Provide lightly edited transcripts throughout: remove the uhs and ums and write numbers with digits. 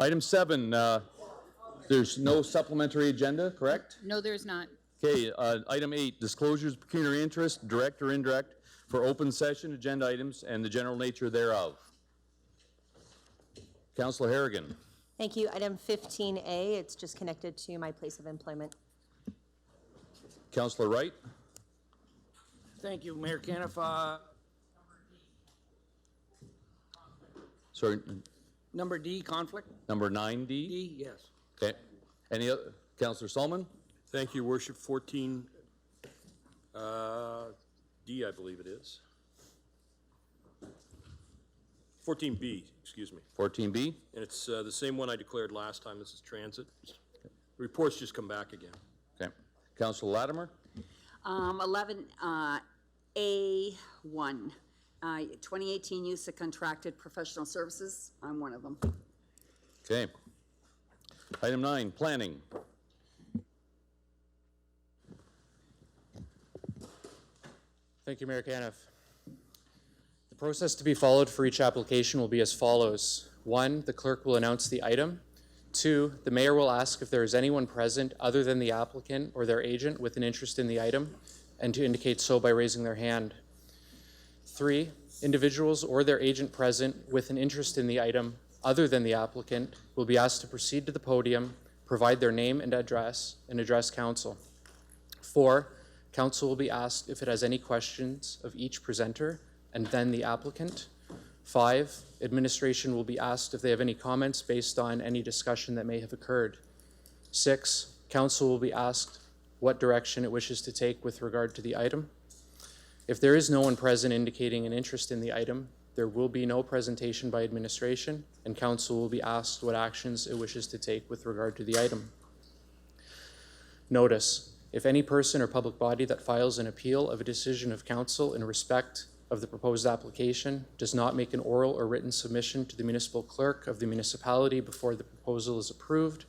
Item 7, there's no supplementary agenda, correct? No, there's not. Okay, item 8, disclosures of pecuniary interest, direct or indirect, for open session agenda items and the general nature thereof. Councillor Harrigan. Thank you. Item 15A, it's just connected to my place of employment. Councillor Wright. Thank you, Mayor Caniff. Sorry, Number D, conflict. number 9D. D, yes. Okay. Any other? Councillor Solomon. Thank you, Worship. 14 D, I believe it is. 14B, excuse me. 14B. And it's the same one I declared last time. This is transit. The report's just come back again. Okay. Councillor Latimer. 11 A1, 2018 use of contracted professional services. I'm one of them. Okay. Item 9, planning. Thank you, Mayor Caniff. The process to be followed for each application will be as follows. 1, the clerk will announce the item. 2, the mayor will ask if there is anyone present other than the applicant or their agent with an interest in the item, and to indicate so by raising their hand. 3, individuals or their agent present with an interest in the item other than the applicant will be asked to proceed to the podium, provide their name and address council. 4, council will be asked if it has any questions of each presenter and then the applicant. 5, administration will be asked if they have any comments based on any discussion that may have occurred. 6, council will be asked what direction it wishes to take with regard to the item. If there is no one present indicating an interest in the item, there will be no presentation by administration, and council will be asked what actions it wishes to take with regard to the item. Notice, if any person or public body that files an appeal of a decision of council in respect of the proposed application does not make an oral or written submission to the municipal clerk of the municipality before the proposal is approved,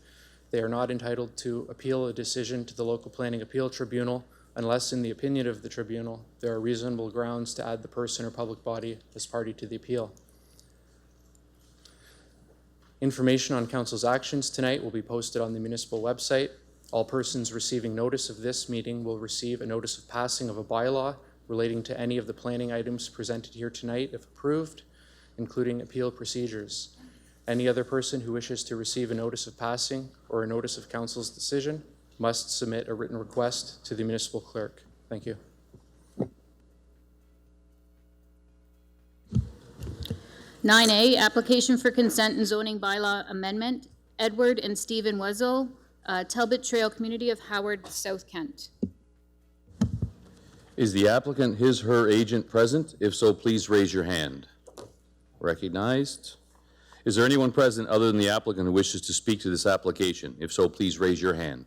they are not entitled to appeal a decision to the local planning appeal tribunal unless, in the opinion of the tribunal, there are reasonable grounds to add the person or public body as party to the appeal. Information on council's actions tonight will be posted on the municipal website. All persons receiving notice of this meeting will receive a notice of passing of a bylaw relating to any of the planning items presented here tonight, if approved, including appeal procedures. Any other person who wishes to receive a notice of passing or a notice of council's decision must submit a written request to the municipal clerk. Thank you. (9A) Application for consent and zoning bylaw amendment. Edward and Stephen Wessel, Talbot Trail Community of Howard, South Kent. Is the applicant his/her agent present? If so, please raise your hand. Recognized. Is there anyone present other than the applicant who wishes to speak to this application? If so, please raise your hand.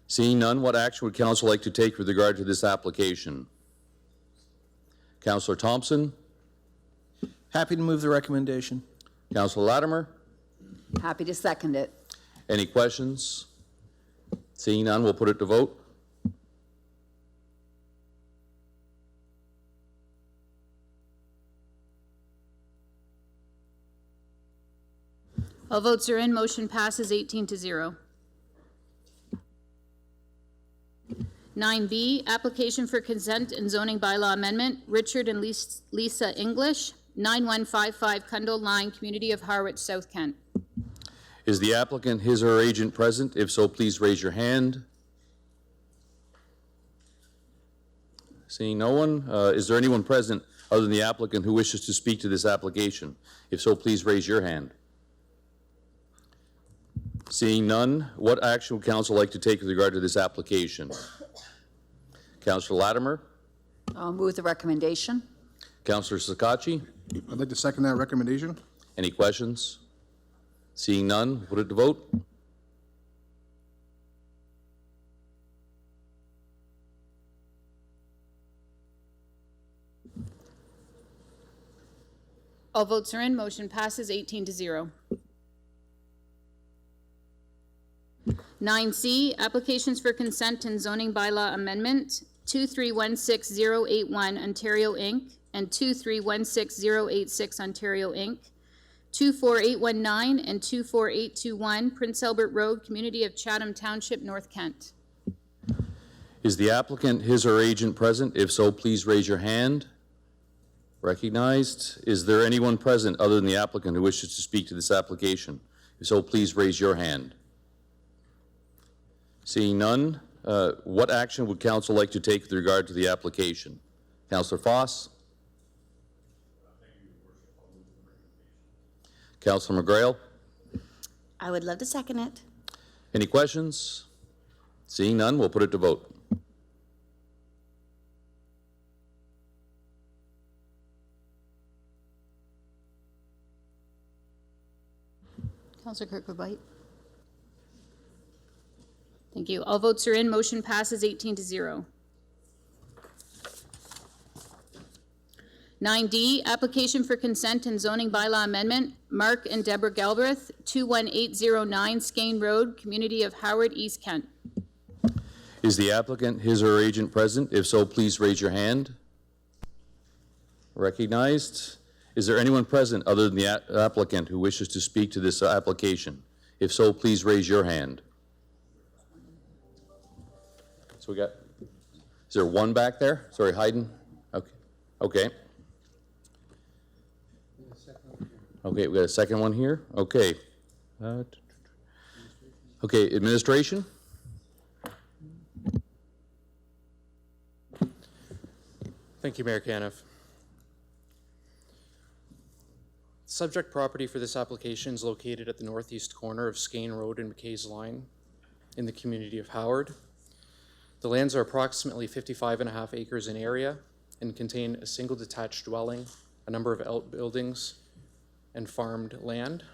Seeing none, what action would council like to take with regard to this application? Councillor Thompson. Happy to move the recommendation. Councillor Latimer. Happy to second it. Any questions? Seeing none, we'll put it to vote. All votes are in. Motion passes 18-0. 9B, application for consent and zoning bylaw amendment. Richard and Lisa English, 9155 Cundall Line, Community of Harwich, South Kent. Is the applicant his/her agent present? If so, please raise your hand. Seeing no one, is there anyone present other than the applicant who wishes to speak to this application? If so, please raise your hand. Seeing none, what action would council like to take with regard to this application? Councillor Latimer. I'll move the recommendation. Councillor Sakachi. I'd like to second that recommendation. Any questions? Seeing none, put it to vote. All votes are in. Motion passes 18-0. 9C, applications for consent and zoning bylaw amendment. 2316081 Ontario Inc. and 2316086 Ontario Inc. 24819 and 24821 Prince Albert Road, community of Chatham Township, North Kent. Is the applicant, his or her agent present? If so, please raise your hand. Recognized. Is there anyone present other than the applicant who wishes to speak to this application? If so, please raise your hand. Seeing none, what action would council like to take with regard to the application? Councillor Foss? Councillor McGrail? I would love to second it. Any questions? Seeing none, we'll put it to vote. Councillor Kirkwood-White. Thank you. All votes are in. Motion passes 18-0. 9D, application for consent and zoning bylaw amendment, Mark and Deborah Galbraith, 21809 Skane Road, community of Howard, East Kent. Is the applicant, his or her agent present? If so, please raise your hand. Recognized. Is there anyone present other than the applicant who wishes to speak to this application? If so, please raise your hand. So we got, is there one back there? Sorry, Hayden? Okay. Okay. Okay, we got a second one here. Okay. Okay, administration? Thank you, Mayor Caniff. Subject property for this application is located at the northeast corner of Skane Road and McKay's Line in the community of Howard. The lands are approximately 55.5 acres in area and contain a single detached dwelling, a number of outbuildings, and farmed land.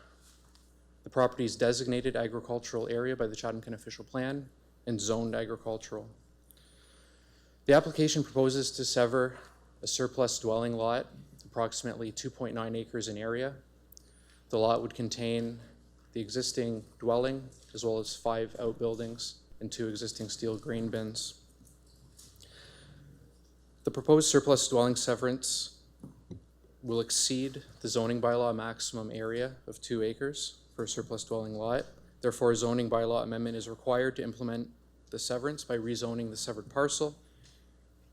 The property is designated agricultural area by the Chatham-Kent official plan and zoned agricultural. The application proposes to sever a surplus dwelling lot, approximately 2.9 acres in area. The lot would contain the existing dwelling as well as 5 outbuildings and 2 existing steel grain bins. The proposed surplus dwelling severance will exceed the zoning bylaw maximum area of 2 acres for a surplus dwelling lot. Therefore, a zoning bylaw amendment is required to implement the severance by rezoning the severed parcel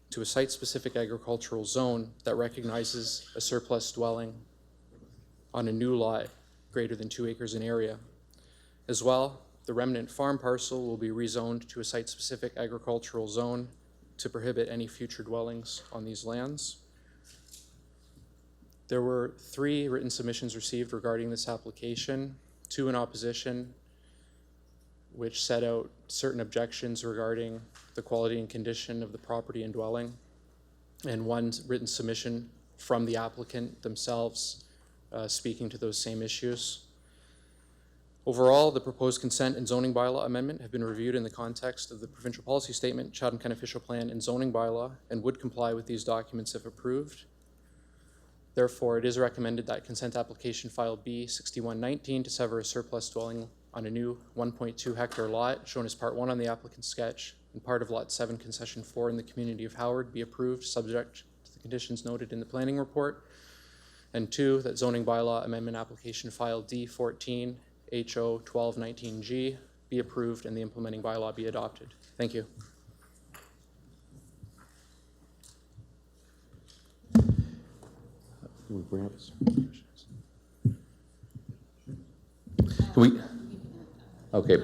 to a site-specific agricultural zone that recognizes a surplus dwelling on a new lot greater than 2 acres in area. As well, the remnant farm parcel will be rezoned to a site-specific agricultural zone to prohibit any future dwellings on these lands. There were 3 written submissions received regarding this application, 2 in opposition, which set out certain objections regarding the quality and condition of the property and dwelling, and 1 written submission from the applicant themselves speaking to those same issues. Overall, the proposed consent and zoning bylaw amendment have been reviewed in the context of the provincial policy statement, Chatham-Kent official plan, and zoning bylaw, and would comply with these documents if approved. Therefore, it is recommended that consent application file B6119 to sever a surplus dwelling on a new 1.2 hectare lot shown as part 1 on the applicant's sketch and part of lot 7 concession 4 in the community of Howard be approved subject to the conditions noted in the planning report. And 2, that zoning bylaw amendment application file D14 HO 1219G be approved and the implementing bylaw be adopted. Thank you. Can we bring up Can we? Okay.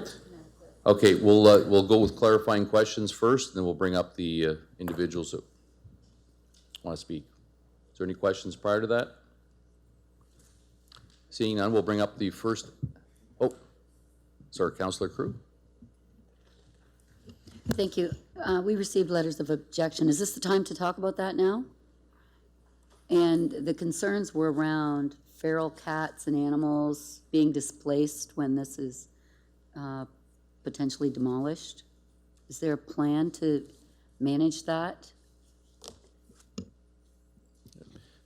Okay, we'll go with clarifying questions first, and then we'll bring up the individuals that want to speak. Is there any questions prior to that? Seeing none, we'll bring up the first. Oh, sorry, Councillor Crew. Thank you. We received letters of objection. Is this the time to talk about that now? And the concerns were around feral cats and animals being displaced when this is potentially demolished. Is there a plan to manage that?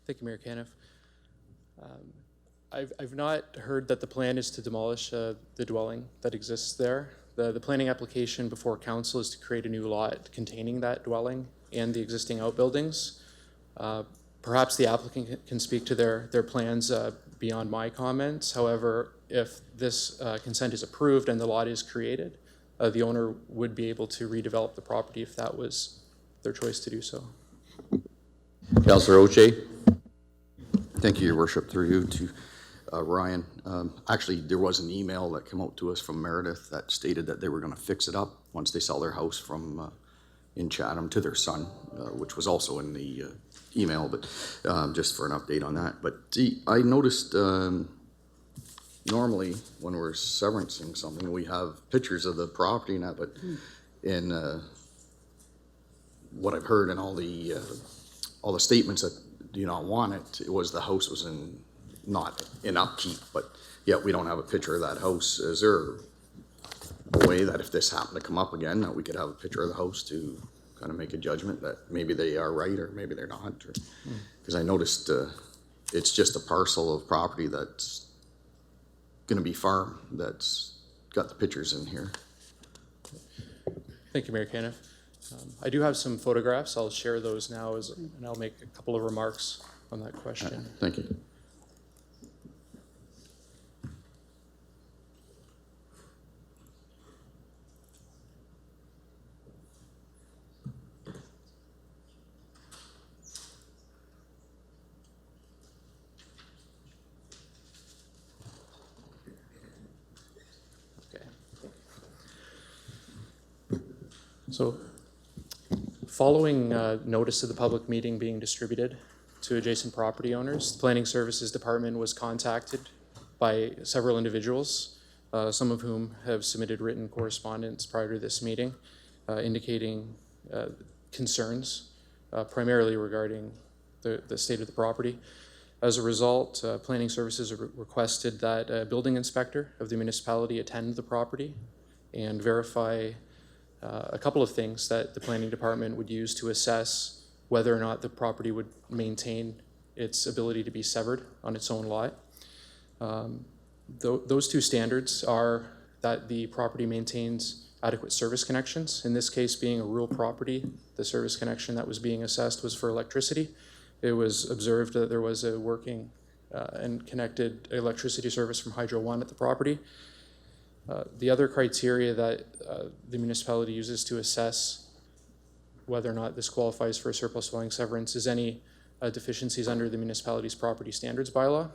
Thank you, Mayor Caniff. I've not heard that the plan is to demolish the dwelling that exists there. The planning application before council is to create a new lot containing that dwelling and the existing outbuildings. Perhaps the applicant can speak to their plans beyond my comments. However, if this consent is approved and the lot is created, the owner would be able to redevelop the property if that was their choice to do so. Councillor O'Shea? Thank you, Your Worship, through you to Ryan. Actually, there was an email that came out to us from Meredith that stated that they were going to fix it up once they sell their house from in Chatham to their son, which was also in the email, but just for an update on that. But I noticed normally when we're severancing something, we have pictures of the property and that, but in what I've heard and all the statements that do not want it, it was the house was not in upkeep, but yet we don't have a picture of that house. Is there a way that if this happened to come up again, that we could have a picture of the house to kind of make a judgment that maybe they are right or maybe they're not? Because I noticed it's just a parcel of property that's going to be farm that's got the pictures in here. Thank you, Mayor Caniff. I do have some photographs. I'll share those now and I'll make a couple of remarks on that question. Thank you. So following notice of the public meeting being distributed to adjacent property owners, the Planning Services Department was contacted by several individuals, some of whom have submitted written correspondence prior to this meeting, indicating concerns, primarily regarding the state of the property. As a result, Planning Services requested that a building inspector of the municipality attend the property and verify a couple of things that the planning department would use to assess whether or not the property would maintain its ability to be severed on its own lot. Those two standards are that the property maintains adequate service connections. In this case, being a rural property, the service connection that was being assessed was for electricity. It was observed that there was a working and connected electricity service from Hydro One at the property. The other criteria that the municipality uses to assess whether or not this qualifies for a surplus dwelling severance is any deficiencies under the municipality's property standards bylaw.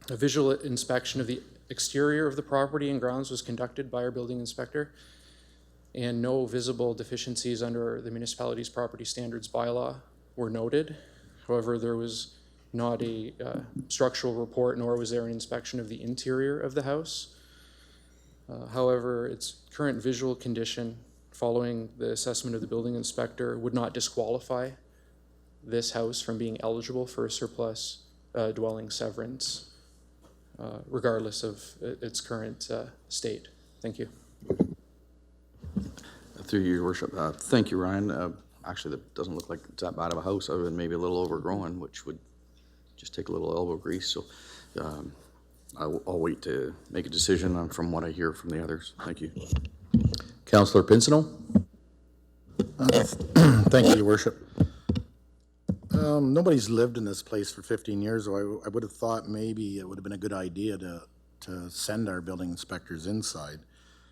A visual inspection of the exterior of the property and grounds was conducted by our building inspector, and no visible deficiencies under the municipality's property standards bylaw were noted. However, there was not a structural report, nor was there an inspection of the interior of the house. However, its current visual condition following the assessment of the building inspector would not disqualify this house from being eligible for a surplus dwelling severance, regardless of its current state. Thank you. Through you, Your Worship. Thank you, Ryan. Actually, that doesn't look like it's that bad of a house, other than maybe a little overgrown, which would just take a little elbow grease. So I'll wait to make a decision from what I hear from the others. Thank you. Councillor Pinsino? Thank you, Your Worship. Nobody's lived in this place for 15 years, so I would have thought maybe it would have been a good idea to send our building inspectors inside,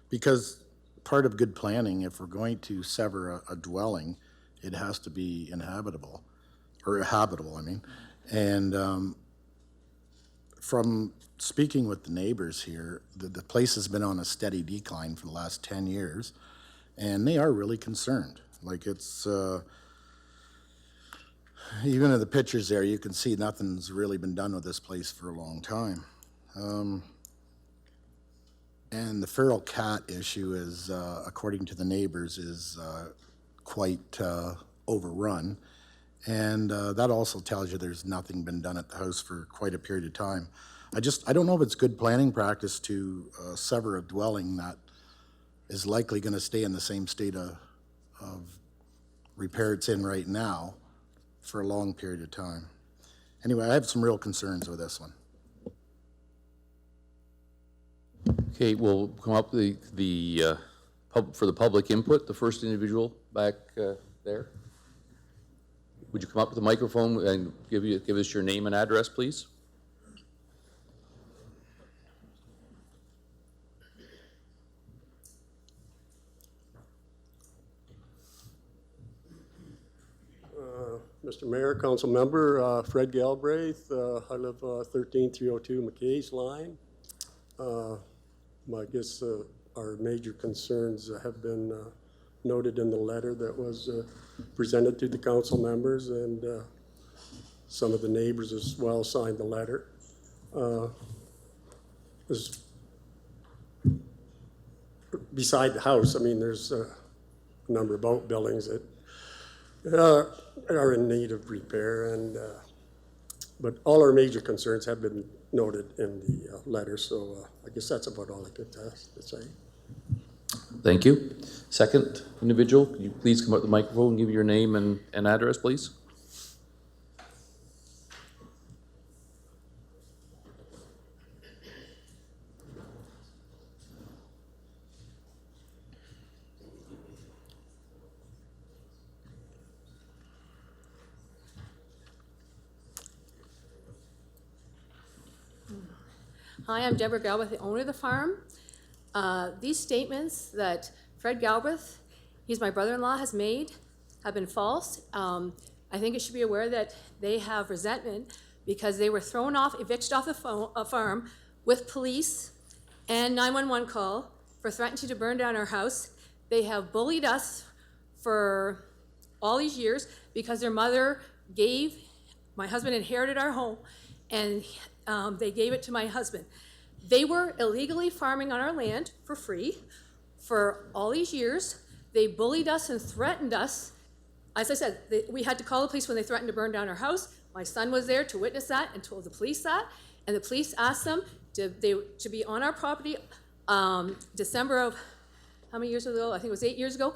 because part of good planning, if we're going to sever a dwelling, it has to be inhabitable, or habitable, I mean. And from speaking with the neighbors here, the place has been on a steady decline for the last 10 years, and they are really concerned. Like, it's, even in the pictures there, you can see nothing's really been done with this place for a long time. And the feral cat issue is, according to the neighbors, is quite overrun. And that also tells you there's nothing been done at the house for quite a period of time. I don't know if it's good planning practice to sever a dwelling that is likely going to stay in the same state of repair it's in right now for a long period of time. Anyway, I have some real concerns with this one. Okay, we'll come up for the public input. The first individual back there. Would you come up to the microphone and give us your name and address, please? Mr. Mayor, Council Member, Fred Galbraith. I live 13302 McKay's Line. I guess our major concerns have been noted in the letter that was presented to the council members, and some of the neighbors as well signed the letter. Beside the house, I mean, there's a number of outbuildings that are in need of repair, and but all our major concerns have been noted in the letter, so I guess that's about all I could say. Thank you. Second individual, could you please come up to the microphone and give your name and address, please? Hi, I'm Deborah Galbraith, the owner of the farm. These statements that Fred Galbraith, he's my brother-in-law, has made have been false. I think it should be aware that they have resentment because they were thrown off, evicted off the farm with police and 911 call for threatening to burn down our house. They have bullied us for all these years because their mother my husband inherited our home, and they gave it to my husband. They were illegally farming on our land for free for all these years. They bullied us and threatened us. As I said, we had to call the police when they threatened to burn down our house. My son was there to witness that and told the police that. And the police asked them to be on our property December of, how many years ago? I think it was 8 years ago.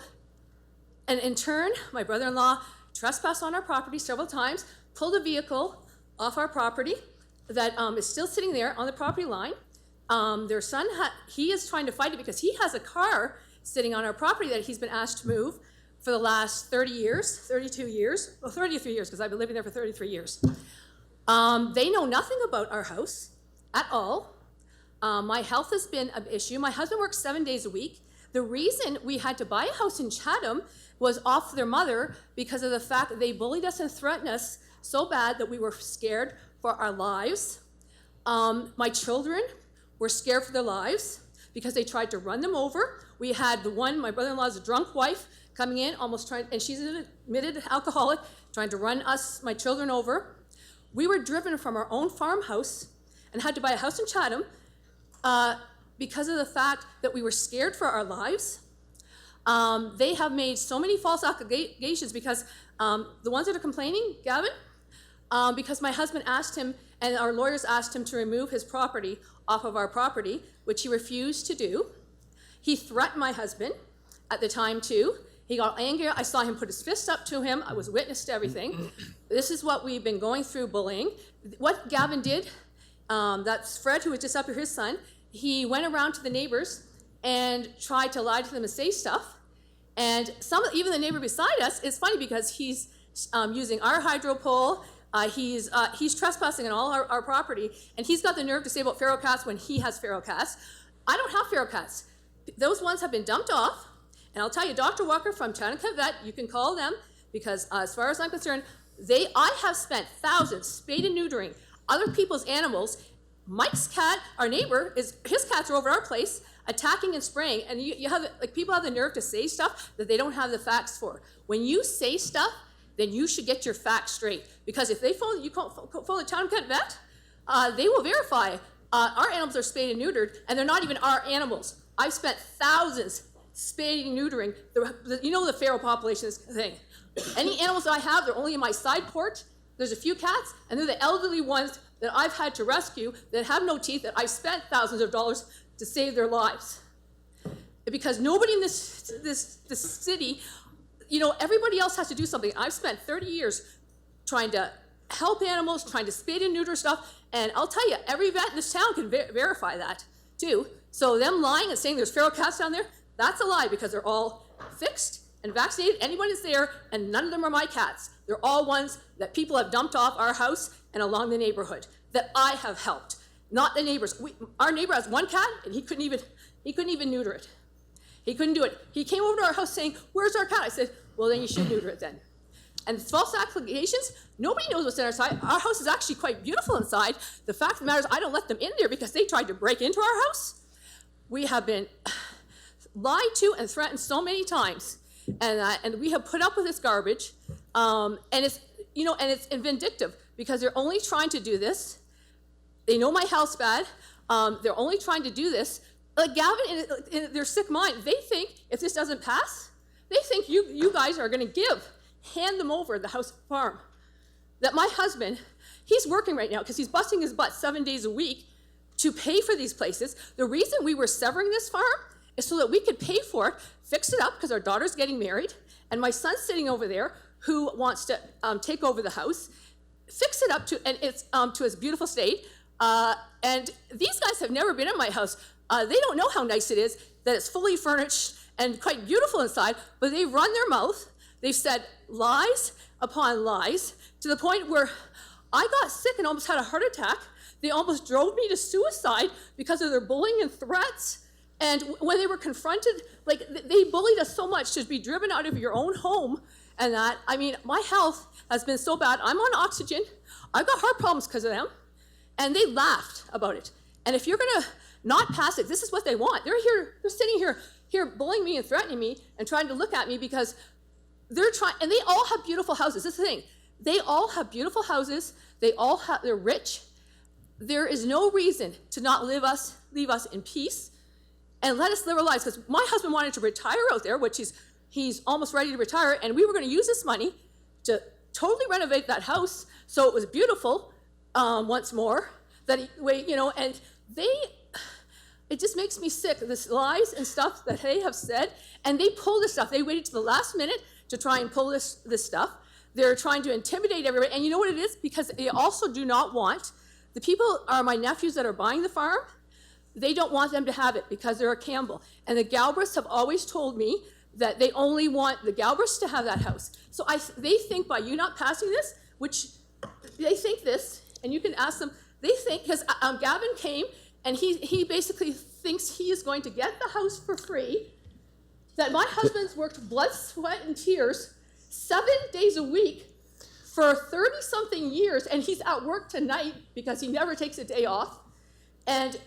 And in turn, my brother-in-law trespassed on our property several times, pulled a vehicle off our property that is still sitting there on the property line. Their son, he is trying to fight it because he has a car sitting on our property that he's been asked to move for the last 32 years, well, 33 years, because I've been living there for 33 years. They know nothing about our house at all. My health has been an issue. My husband works 7 days a week. The reason we had to buy a house in Chatham was off their mother because of the fact that they bullied us and threatened us so bad that we were scared for our lives. My children were scared for their lives because they tried to run them over. We had my brother-in-law's drunk wife coming in, and she's an admitted alcoholic, trying to run my children over. We were driven from our own farmhouse and had to buy a house in Chatham because of the fact that we were scared for our lives. They have made so many false allegations because the ones that are complaining, Gavin, because my husband asked him, and our lawyers asked him to remove his property off of our property, which he refused to do. He threatened my husband at the time too. He got angry. I saw him put his fist up to him. I was witness to everything. This is what we've been going through, bullying. What Gavin did, that's Fred, who was just up here, his son, he went around to the neighbors and tried to lie to them and say stuff. And even the neighbor beside us, it's funny because he's using our hydro pole. He's trespassing on all our property, and he's got the nerve to say about feral cats when he has feral cats. I don't have feral cats. Those ones have been dumped off, and I'll tell you, Dr. Walker from Chatham-Kent Vet, you can call them, because as far as I'm concerned, I have spent thousands spayed and neutering other people's animals. Mike's cat, our neighbor, his cats are over at our place, attacking and spraying, and you have, people have the nerve to say stuff that they don't have the facts for. When you say stuff, then you should get your facts straight. Because if they phone the Chatham-Kent Vet, they will verify our animals are spayed and neutered, and they're not even our animals. I've spent thousands spaying and neutering. The feral population is the thing. Any animals that I have, they're only in my side porch. There's a few cats, and they're the elderly ones that I've had to rescue that have no teeth, that I've spent thousands of dollars to save their lives. Because nobody in this city, everybody else has to do something. I've spent 30 years trying to help animals, trying to spay and neuter stuff, and I'll tell you, every vet in this town can verify that too. So them lying and saying there's feral cats down there, that's a lie, because they're all fixed and vaccinated anyone that's there, and none of them are my cats. They're all ones that people have dumped off our house and along the neighborhood that I have helped, not the neighbors. Our neighbor has one cat, and he couldn't even neuter it. He couldn't do it. He came over to our house saying, "Where's our cat?" I said, "Well, then you should neuter it then." And false applications, nobody knows what's in our side. Our house is actually quite beautiful inside. The fact of the matter is I don't let them in there because they tried to break into our house. We have been lied to and threatened so many times, and we have put up with this garbage, and it's vindictive because they're only trying to do this. They know my house bad. They're only trying to do this. Like Gavin, in their sick mind, they think if this doesn't pass, they think you guys are going to hand them over the house farm. That my husband, he's working right now because he's busting his butt 7 days a week to pay for these places. The reason we were severing this farm is so that we could pay for it, fix it up because our daughter's getting married, and my son's sitting over there who wants to take over the house, fix it up to its beautiful state. And these guys have never been in my house. They don't know how nice it is, that it's fully furnished and quite beautiful inside, but they've run their mouth. They've said lies upon lies to the point where I got sick and almost had a heart attack. They almost drove me to suicide because of their bullying and threats. And when they were confronted, like they bullied us so much to be driven out of your own home. And that, I mean, my health has been so bad. I'm on oxygen. I've got heart problems because of them. And they laughed about it. And if you're going to not pass it, this is what they want. They're sitting here bullying me and threatening me and trying to look at me because they're trying, and they all have beautiful houses. This is the thing. They all have beautiful houses. They're rich. There is no reason to not leave us in peace and let us live our lives. Because my husband wanted to retire out there, which he's almost ready to retire, and we were going to use this money to totally renovate that house so it was beautiful once more. And it just makes me sick, this lies and stuff that they have said, and they pull this stuff. They waited to the last minute to try and pull this stuff. They're trying to intimidate everybody, and you know what it is? Because they also do not want, the people are my nephews that are buying the farm, they don't want them to have it because they're a Campbell. And the Galbraiths have always told me that they only want the Galbraiths to have that house. So they think by you not passing this, which they think this, and you can ask them, they think, because Gavin came, and he basically thinks he is going to get the house for free, that my husband's worked blood, sweat, and tears 7 days a week for 30-something years, and he's at work tonight because he never takes a day off. And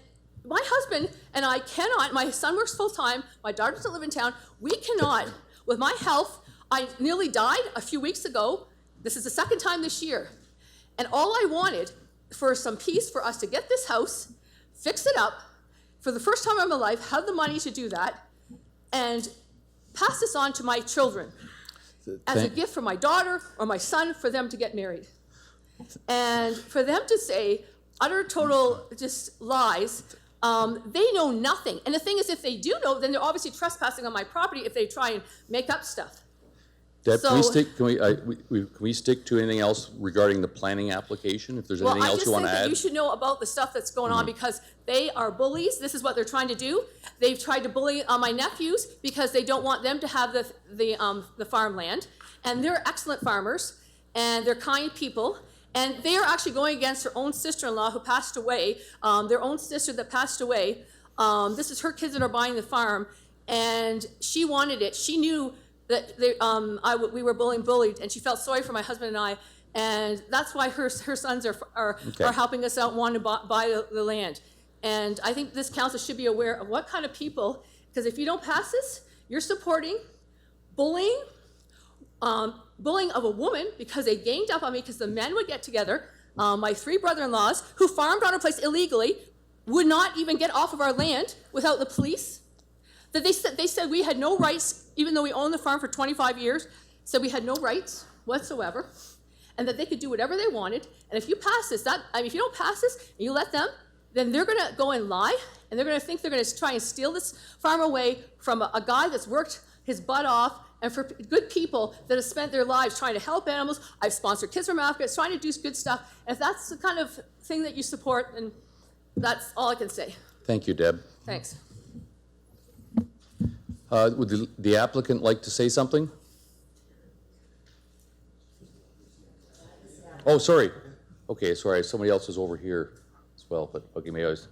my husband and I cannot, my son works full-time, my daughter doesn't live in town, we cannot, with my health, I nearly died a few weeks ago. This is the second time this year. And all I wanted for some peace for us to get this house, fix it up, for the first time in my life, have the money to do that, and pass this on to my children as a gift from my daughter or my son for them to get married. And for them to say utter, total, just lies, they know nothing. And the thing is, if they do know, then they're obviously trespassing on my property if they try and make up stuff. Deb, can we stick to anything else regarding the planning application? If there's anything else you want to add? Well, I just think that you should know about the stuff that's going on because they are bullies. This is what they're trying to do. They've tried to bully my nephews because they don't want them to have the farmland. And they're excellent farmers, and they're kind people. And they are actually going against their own sister-in-law who passed away, their own sister that passed away. This is her kids that are buying the farm, and she wanted it. She knew that we were bullied, and she felt sorry for my husband and I, and that's why her sons are helping us out and wanting to buy the land. And I think this council should be aware of what kind of people, because if you don't pass this, you're supporting bullying of a woman because they ganged up on me because the men would get together. My 3 brother-in-laws who farmed on a place illegally would not even get off of our land without the police. That they said we had no rights, even though we owned the farm for 25 years, said we had no rights whatsoever, and that they could do whatever they wanted. And if you pass this, if you don't pass this and you let them, then they're going to go and lie, and they're going to think they're going to try and steal this farm away from a guy that's worked his butt off, and for good people that have spent their lives trying to help animals. I've sponsored kids from Africa, trying to do good stuff. And if that's the kind of thing that you support, then that's all I can say. Thank you, Deb. Thanks. Would the applicant like to say something? Oh, sorry. Okay, sorry, somebody else is over here as well, but okay, maybe I was.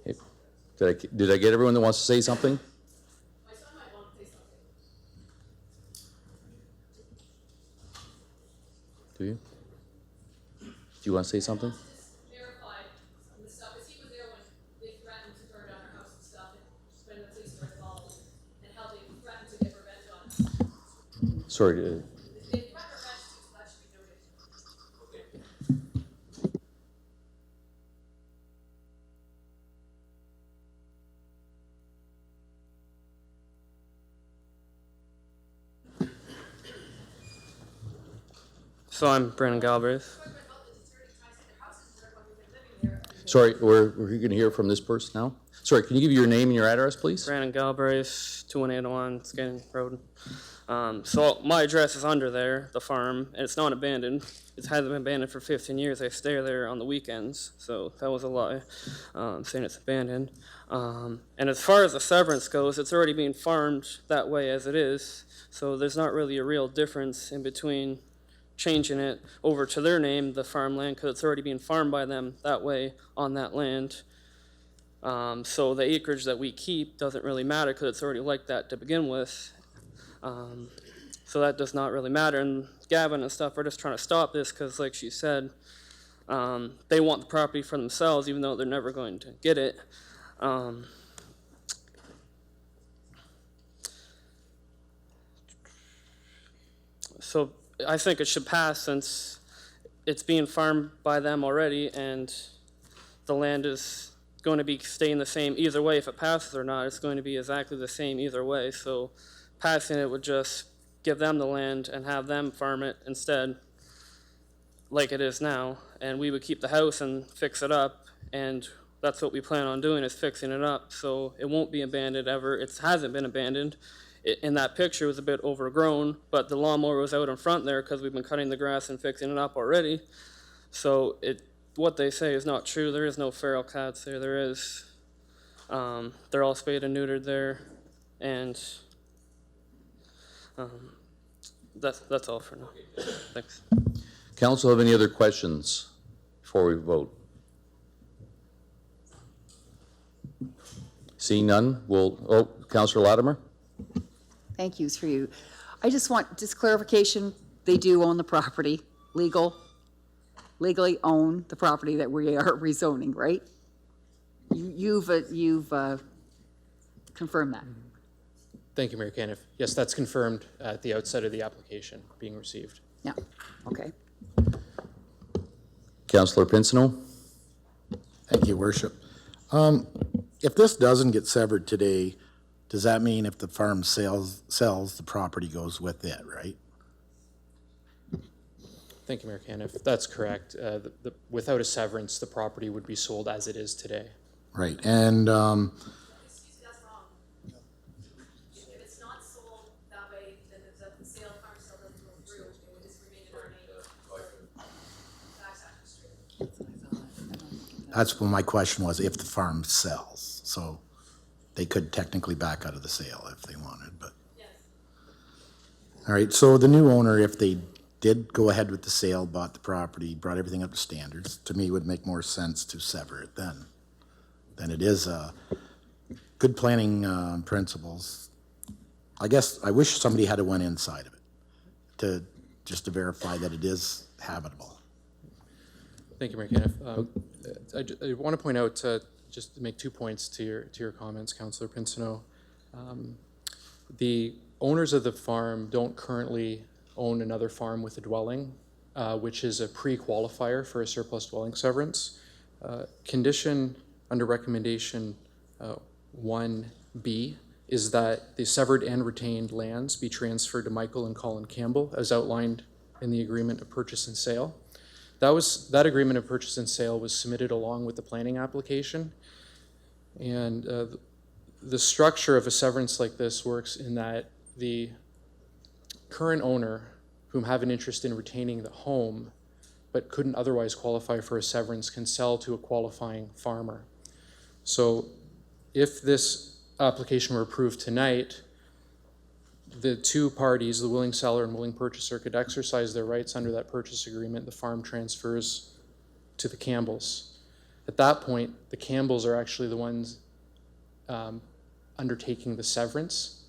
Hey, did I get everyone that wants to say something? My son might want to say something. Do you? Do you want to say something? Verify some of the stuff, because he was there when they threatened to burn down our house and stuff, and just when the police were involved, and how they threatened to get revenge on us. Sorry. They threatened revenge too, so that should be noted. So I'm Brandon Galbraith. Sorry, we're going to hear from this person now. Sorry, can you give your name and your address, please? Brandon Galbraith, 21801 Skating Road. So my address is under there, the farm, and it's not abandoned. It hasn't been abandoned for 15 years. I stay there on the weekends, so that was a lie, saying it's abandoned. And as far as the severance goes, it's already being farmed that way as it is, so there's not really a real difference in between changing it over to their name, the farmland, because it's already being farmed by them that way on that land. So the acreage that we keep doesn't really matter because it's already like that to begin with. So that does not really matter. And Gavin and stuff are just trying to stop this because, like she said, they want the property for themselves even though they're never going to get it. So I think it should pass since it's being farmed by them already and the land is going to be staying the same either way. If it passes or not, it's going to be exactly the same either way. So passing it would just give them the land and have them farm it instead like it is now. And we would keep the house and fix it up. And that's what we plan on doing, is fixing it up. So it won't be abandoned ever. It hasn't been abandoned. In that picture, it was a bit overgrown, but the lawnmower was out in front there because we've been cutting the grass and fixing it up already. So what they say is not true. There is no feral cats there. There is. They're all spayed and neutered there, and that's all for now. Thanks. Council, have any other questions before we vote? Seeing none, Councillor Latimer? Thank you, through you. I just want clarification. They do own the property, legally own the property that we are rezoning, right? You've confirmed that. Thank you, Mayor Caniff. Yes, that's confirmed at the outset of the application being received. Yeah, okay. Councillor Pinsino? Thank you, Worship. If this doesn't get severed today, does that mean if the farm sells, the property goes with it, right? Thank you, Mayor Caniff. That's correct. Without a severance, the property would be sold as it is today. Right, and Excuse me, that's wrong. If it's not sold that way, then the sale, farm sale doesn't go through, it would just remain in our name. That's actually straight. that's what my question was, if the farm sells. So they could technically back out of the sale if they wanted, but. Yes. All right, so the new owner, if they did go ahead with the sale, bought the property, brought everything up to standards, to me, it would make more sense to sever it then. Then it is good planning principles. I guess I wish somebody had went inside of it just to verify that it is habitable. Thank you, Mayor Caniff. I want to point out, just to make 2 points to your comments, Councillor Pinsino. The owners of the farm don't currently own another farm with a dwelling, which is a pre-qualifier for a surplus dwelling severance. Condition under recommendation 1B is that the severed and retained lands be transferred to Michael and Colin Campbell as outlined in the agreement of purchase and sale. That agreement of purchase and sale was submitted along with the planning application. And the structure of a severance like this works in that the current owner, whom have an interest in retaining the home, but couldn't otherwise qualify for a severance, can sell to a qualifying farmer. So if this application were approved tonight, the two parties, the willing seller and willing purchaser, could exercise their rights under that purchase agreement. The farm transfers to the Campbells. At that point, the Campbells are actually the ones undertaking the severance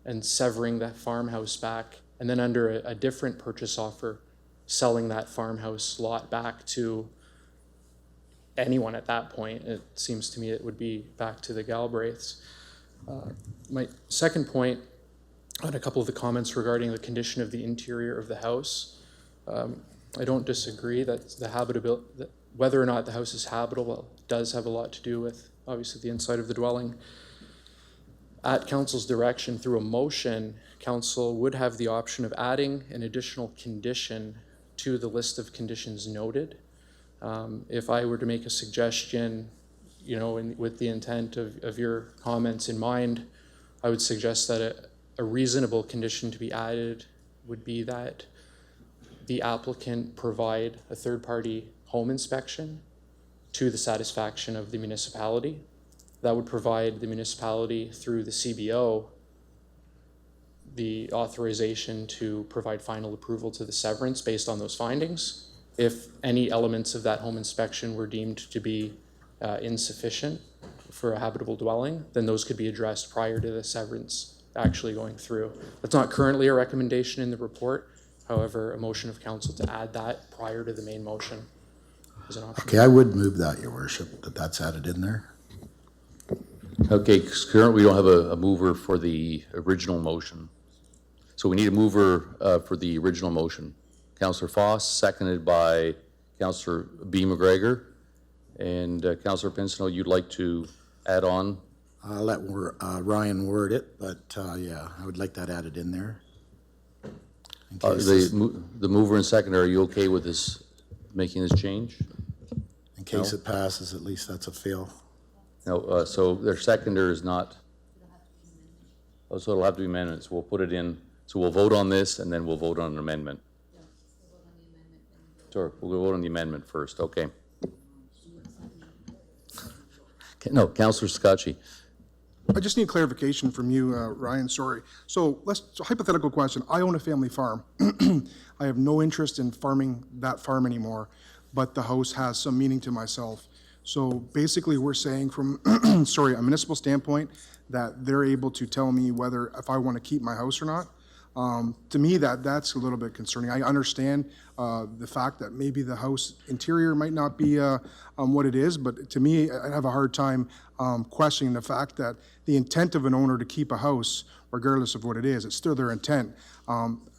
and severing that farmhouse back, and then under a different purchase offer, selling that farmhouse lot back to anyone at that point. It seems to me it would be back to the Galbraiths. My second point on a couple of the comments regarding the condition of the interior of the house, I don't disagree that whether or not the house is habitable does have a lot to do with, obviously, the inside of the dwelling. At council's direction, through a motion, council would have the option of adding an additional condition to the list of conditions noted. If I were to make a suggestion, with the intent of your comments in mind, I would suggest that a reasonable condition to be added would be that the applicant provide a third-party home inspection to the satisfaction of the municipality. That would provide the municipality, through the CBO, the authorization to provide final approval to the severance based on those findings. If any elements of that home inspection were deemed to be insufficient for a habitable dwelling, then those could be addressed prior to the severance actually going through. That's not currently a recommendation in the report. However, a motion of council to add that prior to the main motion is an option. Okay, I would move that, your worship, that's added in there. Okay, 'cause currently we don't have a mover for the original motion. So we need a mover for the original motion. Councillor Foss, seconded by Councillor B. McGregor. And Councillor Pincinel, you'd like to add on? I'll let Ryan word it, but yeah, I would like that added in there. In case The mover and seconder, are you okay with this, making this change? in case it passes, at least that's a fail. No, so their seconder is not, so it'll have to be amendments. We'll put it in, so we'll vote on this and then we'll vote on an amendment. Sure, we'll vote on the amendment first, okay. No, Councillor Scotchy. I just need clarification from you, Ryan, sorry. So hypothetical question. I own a family farm. I have no interest in farming that farm anymore, but the house has some meaning to myself. So basically we're saying from, sorry, a municipal standpoint, that they're able to tell me whether, if I want to keep my house or not. To me, that's a little bit concerning. I understand the fact that maybe the house interior might not be what it is, but to me, I have a hard time questioning the fact that the intent of an owner to keep a house, regardless of what it is, it's still their intent.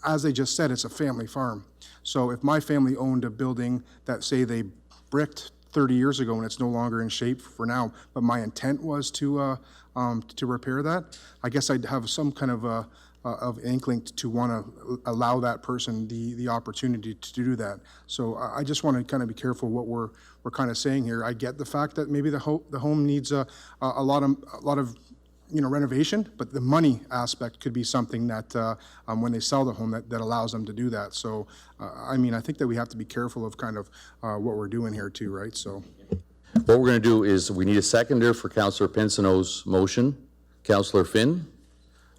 As they just said, it's a family farm. So if my family owned a building that, say, they bricked 30 years ago and it's no longer in shape for now, but my intent was to repair that, I guess I'd have some kind of inkling to want to allow that person the opportunity to do that. So I just want to kind of be careful what we're kind of saying here. I get the fact that maybe the home needs a lot of renovation, but the money aspect could be something that when they sell the home that allows them to do that. So I mean, I think that we have to be careful of kind of what we're doing here too, right? So What we're going to do is we need a seconder for Councillor Pincinel's motion. Councillor Finn?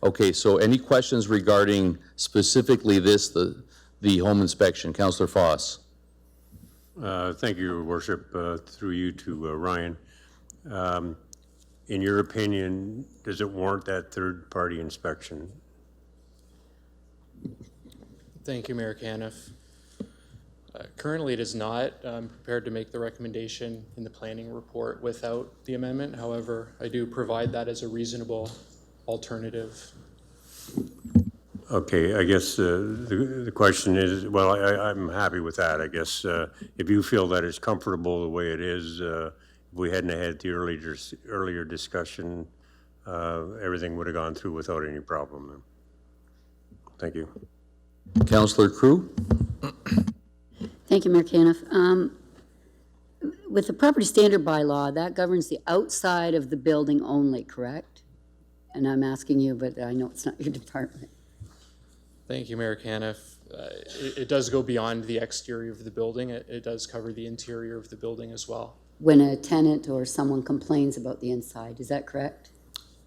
Okay, so any questions regarding specifically this, the home inspection? Councillor Foss. Thank you, Your Worship. Through you to Ryan. In your opinion, does it warrant that third-party inspection? Thank you, Mayor Caniff. Currently, it is not. I'm prepared to make the recommendation in the planning report without the amendment. However, I do provide that as a reasonable alternative. Okay, I guess the question is, well, I'm happy with that. I guess if you feel that it's comfortable the way it is, if we hadn't had the earlier discussion, everything would have gone through without any problem. Thank you. Councillor Crew? Thank you, Mayor Caniff. With the property standard bylaw, that governs the outside of the building only, correct? And I'm asking you, but I know it's not your department. Thank you, Mayor Caniff. It does go beyond the exterior of the building. It does cover the interior of the building as well. when a tenant or someone complains about the inside. Is that correct?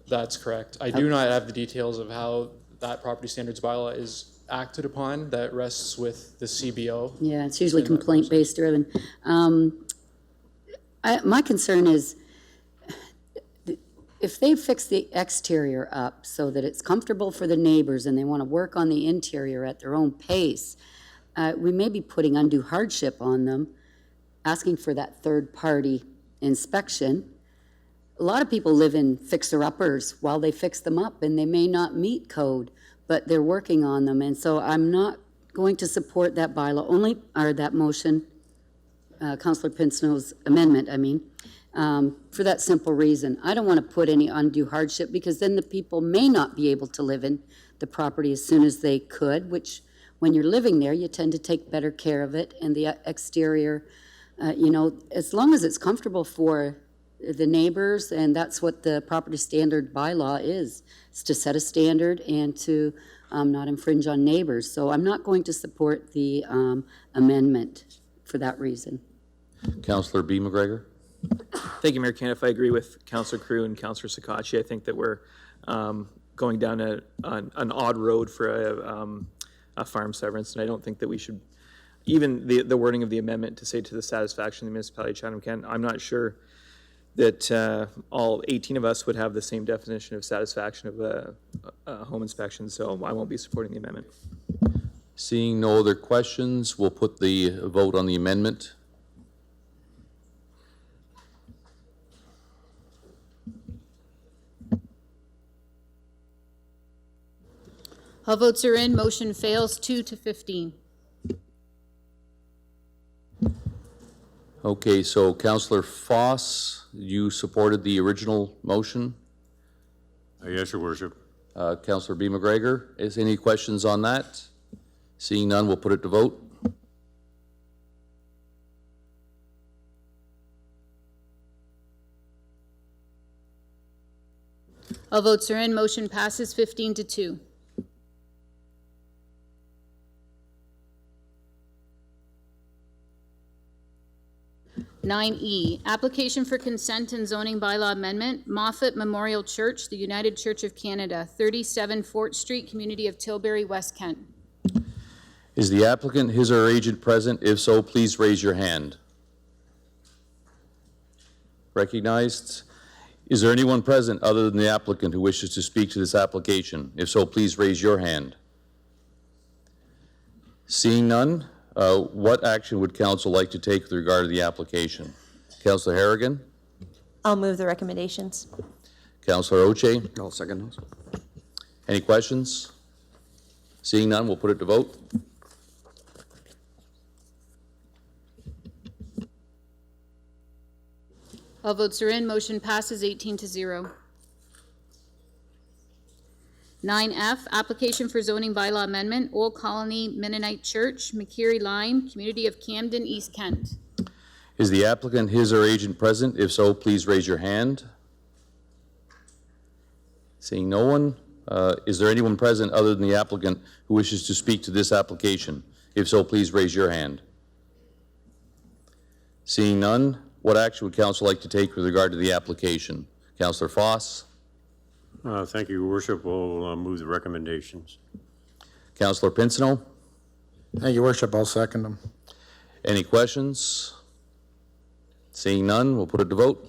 That's correct. I do not have the details of how that property standards bylaw is acted upon. That rests with the CBO. Yeah, it's usually complaint-based driven. My concern is if they fix the exterior up so that it's comfortable for the neighbors and they want to work on the interior at their own pace, we may be putting undue hardship on them, asking for that third-party inspection. A lot of people live in fixer-uppers while they fix them up, and they may not meet code, but they're working on them. And so I'm not going to support that bylaw, or that motion, Councillor Pincinel's amendment, for that simple reason. I don't want to put any undue hardship, because then the people may not be able to live in the property as soon as they could, which when you're living there, you tend to take better care of it, and the exterior, as long as it's comfortable for the neighbors, and that's what the property standard bylaw is to set a standard and to not infringe on neighbors. So I'm not going to support the amendment for that reason. Councillor B. McGregor. Thank you, Mayor Caniff. I agree with Councillor Crew and Councillor Sakachi. I think that we're going down an odd road for a farm severance, and I don't think that we should, even the wording of the amendment to say to the satisfaction of the municipality of Chatham-Kent, I'm not sure that all 18 of us would have the same definition of satisfaction of a home inspection, so I won't be supporting the amendment. Seeing no other questions, we'll put the vote on the amendment. All votes are in. Motion fails 2-15. Okay, so Councillor Foss, you supported the original motion? Yes, Your Worship. Councillor B. McGregor, is any questions on that? Seeing none, we'll put it to vote. All votes are in. Motion passes 15-2. (9E), application for consent and zoning bylaw amendment, Moffitt Memorial Church, the United Church of Canada, 37 Fort Street, Community of Tilbury, West Kent. Is the applicant, his or her agent present? If so, please raise your hand. Recognized. Is there anyone present other than the applicant who wishes to speak to this application? If so, please raise your hand. Seeing none, what action would council like to take with regard to the application? Councillor Harrigan? I'll move the recommendations. Councillor Oche? I'll second those. Any questions? Seeing none, we'll put it to vote. All votes are in. Motion passes 18-0. 9F, application for zoning bylaw amendment, Old Colony Mennonite Church, McKeary Line, Community of Camden, East Kent. Is the applicant, his or agent present? If so, please raise your hand. Seeing no one, is there anyone present other than the applicant who wishes to speak to this application? If so, please raise your hand. Seeing none, what action would council like to take with regard to the application? Councillor Foss? Thank you, Your Worship. We'll move the recommendations. Councillor Pincinel? Thank you, Worship. I'll second them. Any questions? Seeing none, we'll put it to vote.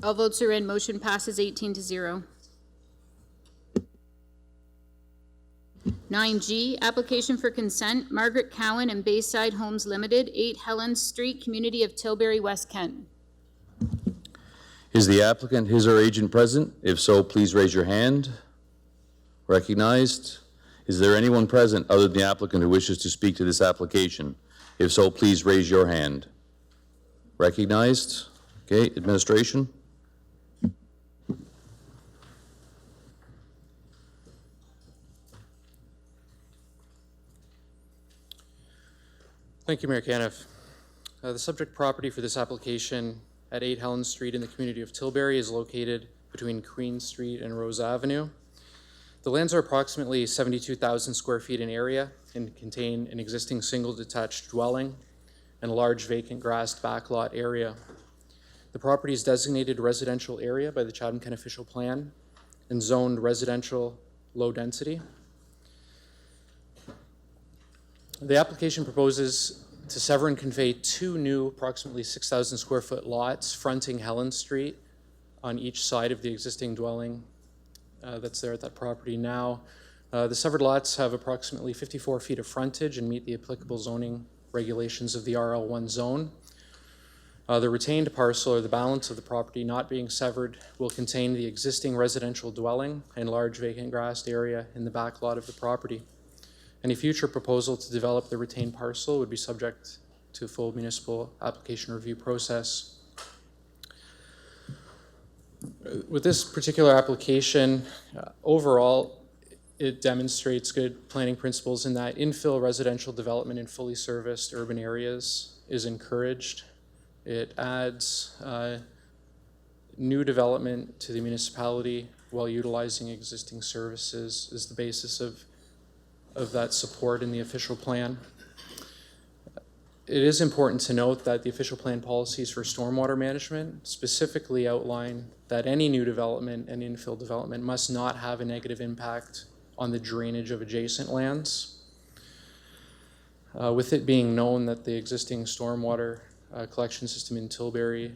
All votes are in. Motion passes 18-0. 9G, application for consent, Margaret Cowan and Bayside Homes Limited, 8 Helens Street, Community of Tilbury, West Kent. Is the applicant, his or agent present? If so, please raise your hand. Recognized. Is there anyone present other than the applicant who wishes to speak to this application? If so, please raise your hand. Recognized. Okay, administration. Thank you, Mayor Caniff. The subject property for this application at 8 Helens Street in the community of Tilbury is located between Queen Street and Rose Avenue. The lands are approximately 72,000 square feet in area and contain an existing single detached dwelling and a large vacant grassed backlot area. The property is designated residential area by the Chatham-Kent official plan and zoned residential low density. The application proposes to sever and convey two new approximately 6,000 square foot lots fronting Helens Street on each side of the existing dwelling that's there at that property now. The severed lots have approximately 54 feet of frontage and meet the applicable zoning regulations of the RL1 zone. The retained parcel, or the balance of the property not being severed, will contain the existing residential dwelling and large vacant grassed area in the back lot of the property. Any future proposal to develop the retained parcel would be subject to full municipal application review process. With this particular application, overall, it demonstrates good planning principles in that infill residential development in fully serviced urban areas is encouraged. It adds new development to the municipality while utilizing existing services is the basis of that support in the official plan. It is important to note that the official plan policies for stormwater management specifically outline that any new development and infill development must not have a negative impact on the drainage of adjacent lands. With it being known that the existing stormwater collection system in Tilbury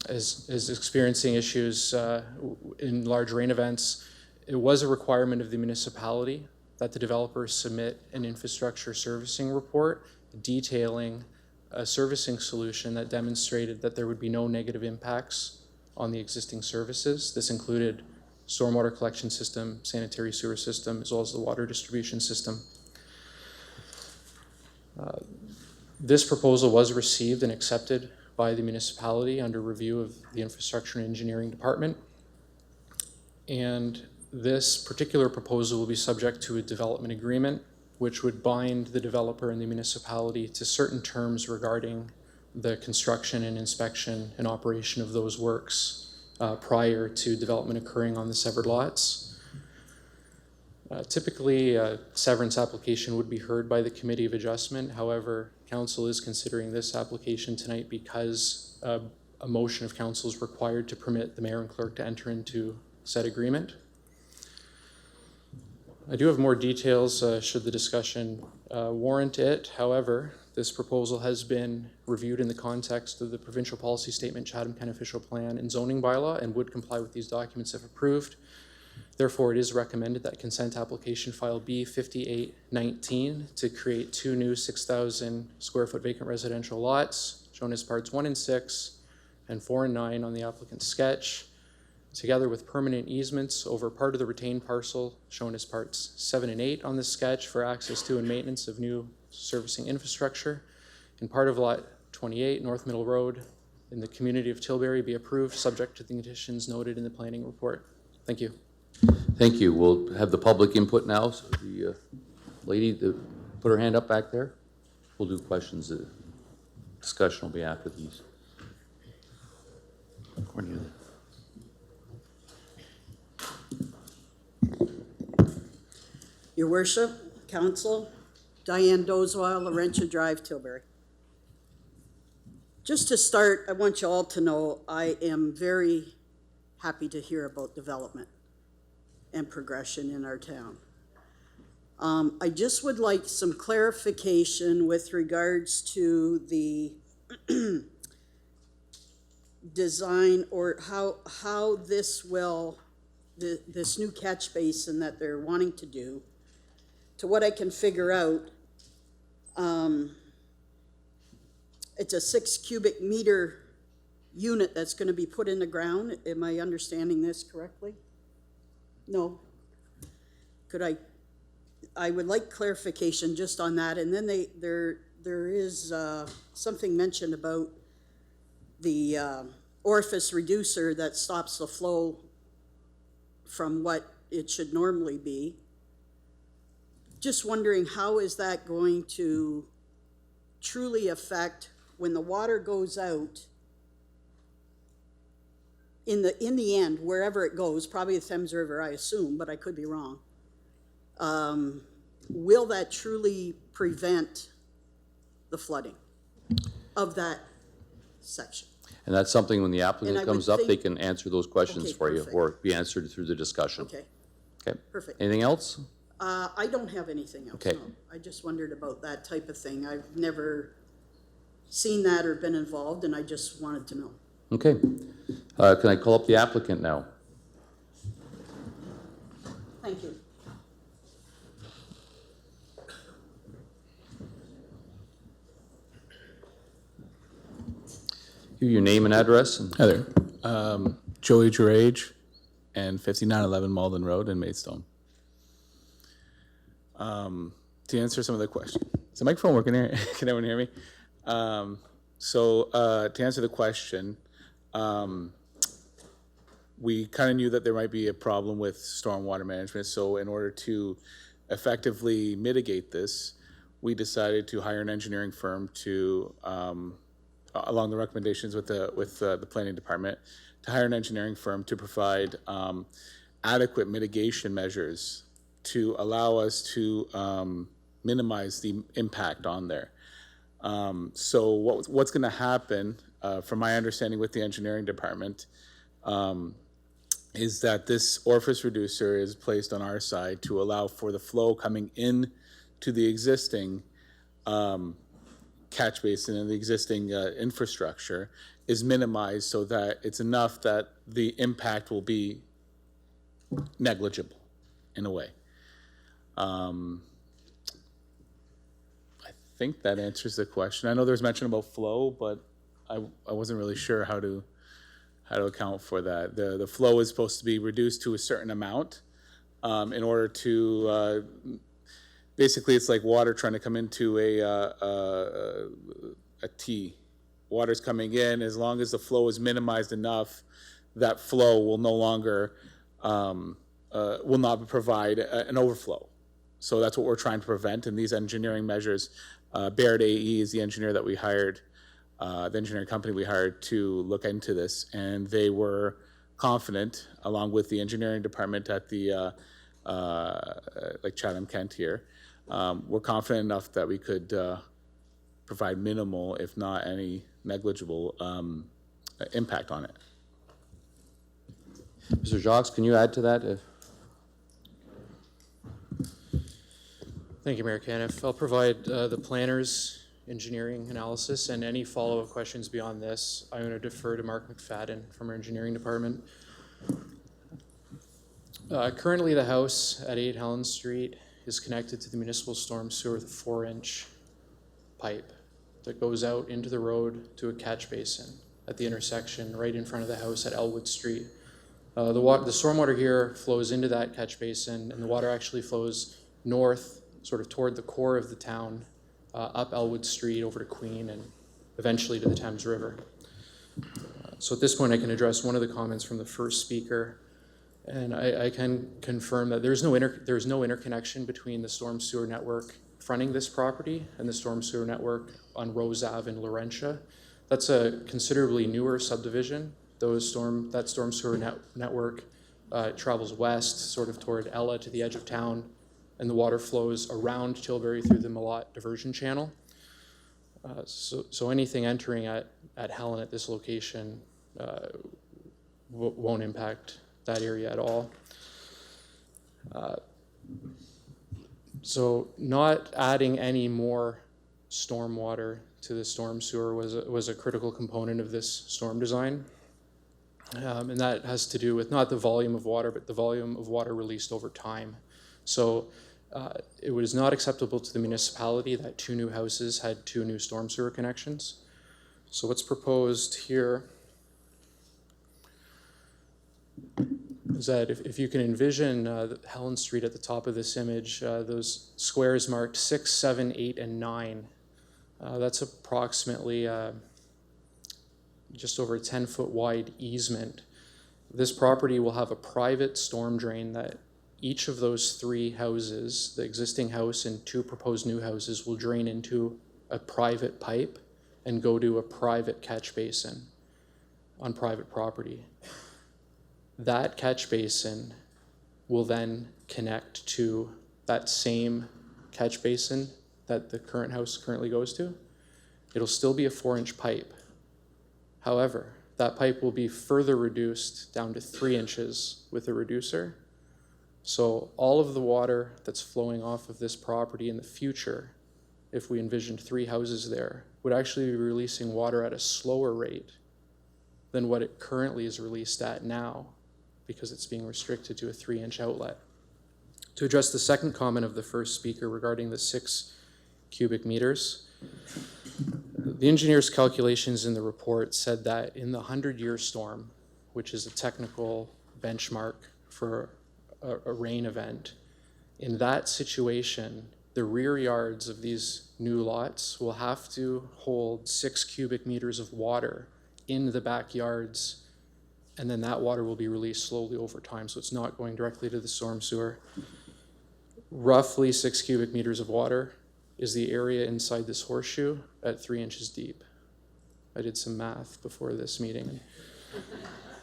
is experiencing issues in large rain events, it was a requirement of the municipality that the developers submit an infrastructure servicing report detailing a servicing solution that demonstrated that there would be no negative impacts on the existing services. This included stormwater collection system, sanitary sewer system, as well as the water distribution system. This proposal was received and accepted by the municipality under review of the Infrastructure and Engineering Department. And this particular proposal will be subject to a development agreement, which would bind the developer and the municipality to certain terms regarding the construction and inspection and operation of those works prior to development occurring on the severed lots. Typically, a severance application would be heard by the Committee of Adjustment. However, Council is considering this application tonight because a motion of Council is required to permit the Mayor and Clerk to enter into said agreement. I do have more details should the discussion warrant it. However, this proposal has been reviewed in the context of the Provincial Policy Statement, Chatham-Kent Official Plan, and Zoning Bylaw, and would comply with these documents if approved. Therefore, it is recommended that consent application file B5819 to create two new 6,000 square foot vacant residential lots, shown as parts 1 and 6, and 4 and 9 on the applicant's sketch, together with permanent easements over part of the retained parcel, shown as parts 7 and 8 on the sketch for access to and maintenance of new servicing infrastructure, and part of lot 28, North Middle Road, in the community of Tilbury be approved, subject to the conditions noted in the planning report. Thank you. Thank you. We'll have the public input now. So the lady that put her hand up back there, we'll do questions. The discussion will be after these. Cornelia. Your Worship, Council, Diane Dozwa, Laurentia Drive, Tilbury. Just to start, I want you all to know I am very happy to hear about development and progression in our town. I just would like some clarification with regards to the design or how this will, this new catch basin that they're wanting to do. To what I can figure out, it's a 6 cubic meter unit that's going to be put in the ground. Am I understanding this correctly? No. Could I would like clarification just on that. And then there is something mentioned about the orifice reducer that stops the flow from what it should normally be. Just wondering, how is that going to truly affect when the water goes out in the end, wherever it goes, probably the Thames River, I assume, but I could be wrong, will that truly prevent the flooding of that section? And that's something when the And I applicant would comes up, they think- can answer those questions Okay, for you, perfect. or be answered through the discussion. Okay, Okay. perfect. Anything else? I don't have anything else, Okay. no. I just wondered about that type of thing. I've never seen that or been involved, and I just wanted to know. Okay. Can I call up the applicant now? Thank you. Give your name and address. Hi there. Joey Gerage and 5911 Malden Road in Maidstone. To answer some of the questions. Is the microphone working here? Can everyone hear me? To answer the question, we kind of knew that there might be a problem with stormwater management. So in order to effectively mitigate this, we decided to hire an engineering firm to, along the recommendations with the planning department, to hire an engineering firm to provide adequate mitigation measures to allow us to minimize the impact on there. So what's going to happen, from my understanding with the engineering department, is that this orifice reducer is placed on our side to allow for the flow coming in to the existing catch basin and the existing infrastructure is minimized so that it's enough that the impact will be negligible in a way. I think that answers the question. I know there's mention about flow, but I wasn't really sure how to account for that. The flow is supposed to be reduced to a certain amount in order to basically it's like water trying to come into a T. Water's coming in, as long as the flow is minimized enough, that flow will no longer will not provide an overflow. So that's what we're trying to prevent. And these engineering measures, Baird AE is the engineer that we hired, the engineering company we hired to look into this, and they were confident, along with the engineering department at the like Chatham-Kent here, we're confident enough that we could provide minimal, if not any negligible, impact on it. Mr. Jacques, can you add to that? Thank you, Mayor Caniff. I'll provide the planner's engineering analysis, and any follow-up questions beyond this, I'm going to defer to Mark Mcfadden from our engineering department. Currently, the house at 8 Helens Street is connected to the municipal storm sewer with a 4-inch pipe that goes out into the road to a catch basin at the intersection right in front of the house at Elwood Street. The stormwater here flows into that catch basin, and the water actually flows north, sort of toward the core of the town, up Elwood Street over to Queen and eventually to the Thames River. So at this point I can address one of the comments from the first speaker, and I can confirm that there's no interconnection between the storm sewer network fronting this property and the storm sewer network on Rose Ave in Laurentia. That's a considerably newer subdivision. That storm sewer network travels west, sort of toward Ella to the edge of town, and the water flows around Tilbury through the Malott diversion channel. So anything entering at Helen at this location won't impact that area at all. So not adding any more stormwater to the storm sewer was a critical component of this storm design. And that has to do with not the volume of water, but the volume of water released over time. So it was not acceptable to the municipality that 2 new houses had 2 new storm sewer connections. So what's proposed here is that if you can envision Helen Street at the top of this image, those squares marked 6, 7, 8, and 9, that's approximately just over a 10-foot wide easement. This property will have a private storm drain that each of those 3 houses, the existing house and 2 proposed new houses, will drain into a private pipe and go to a private catch basin on private property. That catch basin will then connect to that same catch basin that the current house currently goes to. It'll still be a 4-inch pipe. However, that pipe will be further reduced down to 3 inches with a reducer. So all of the water that's flowing off of this property in the future, if we envisioned 3 houses there, would actually be releasing water at a slower rate than what it currently is released at now, because it's being restricted to a 3-inch outlet. To address the second comment of the first speaker regarding the 6 cubic meters, the engineer's calculations in the report said that in the 100-year storm, which is a technical benchmark for a rain event, in that situation, the rear yards of these new lots will have to hold 6 cubic meters of water in the backyards, and then that water will be released slowly over time, so it's not going directly to the storm sewer. Roughly 6 cubic meters of water is the area inside this horseshoe at 3 inches deep. I did some math before this meeting.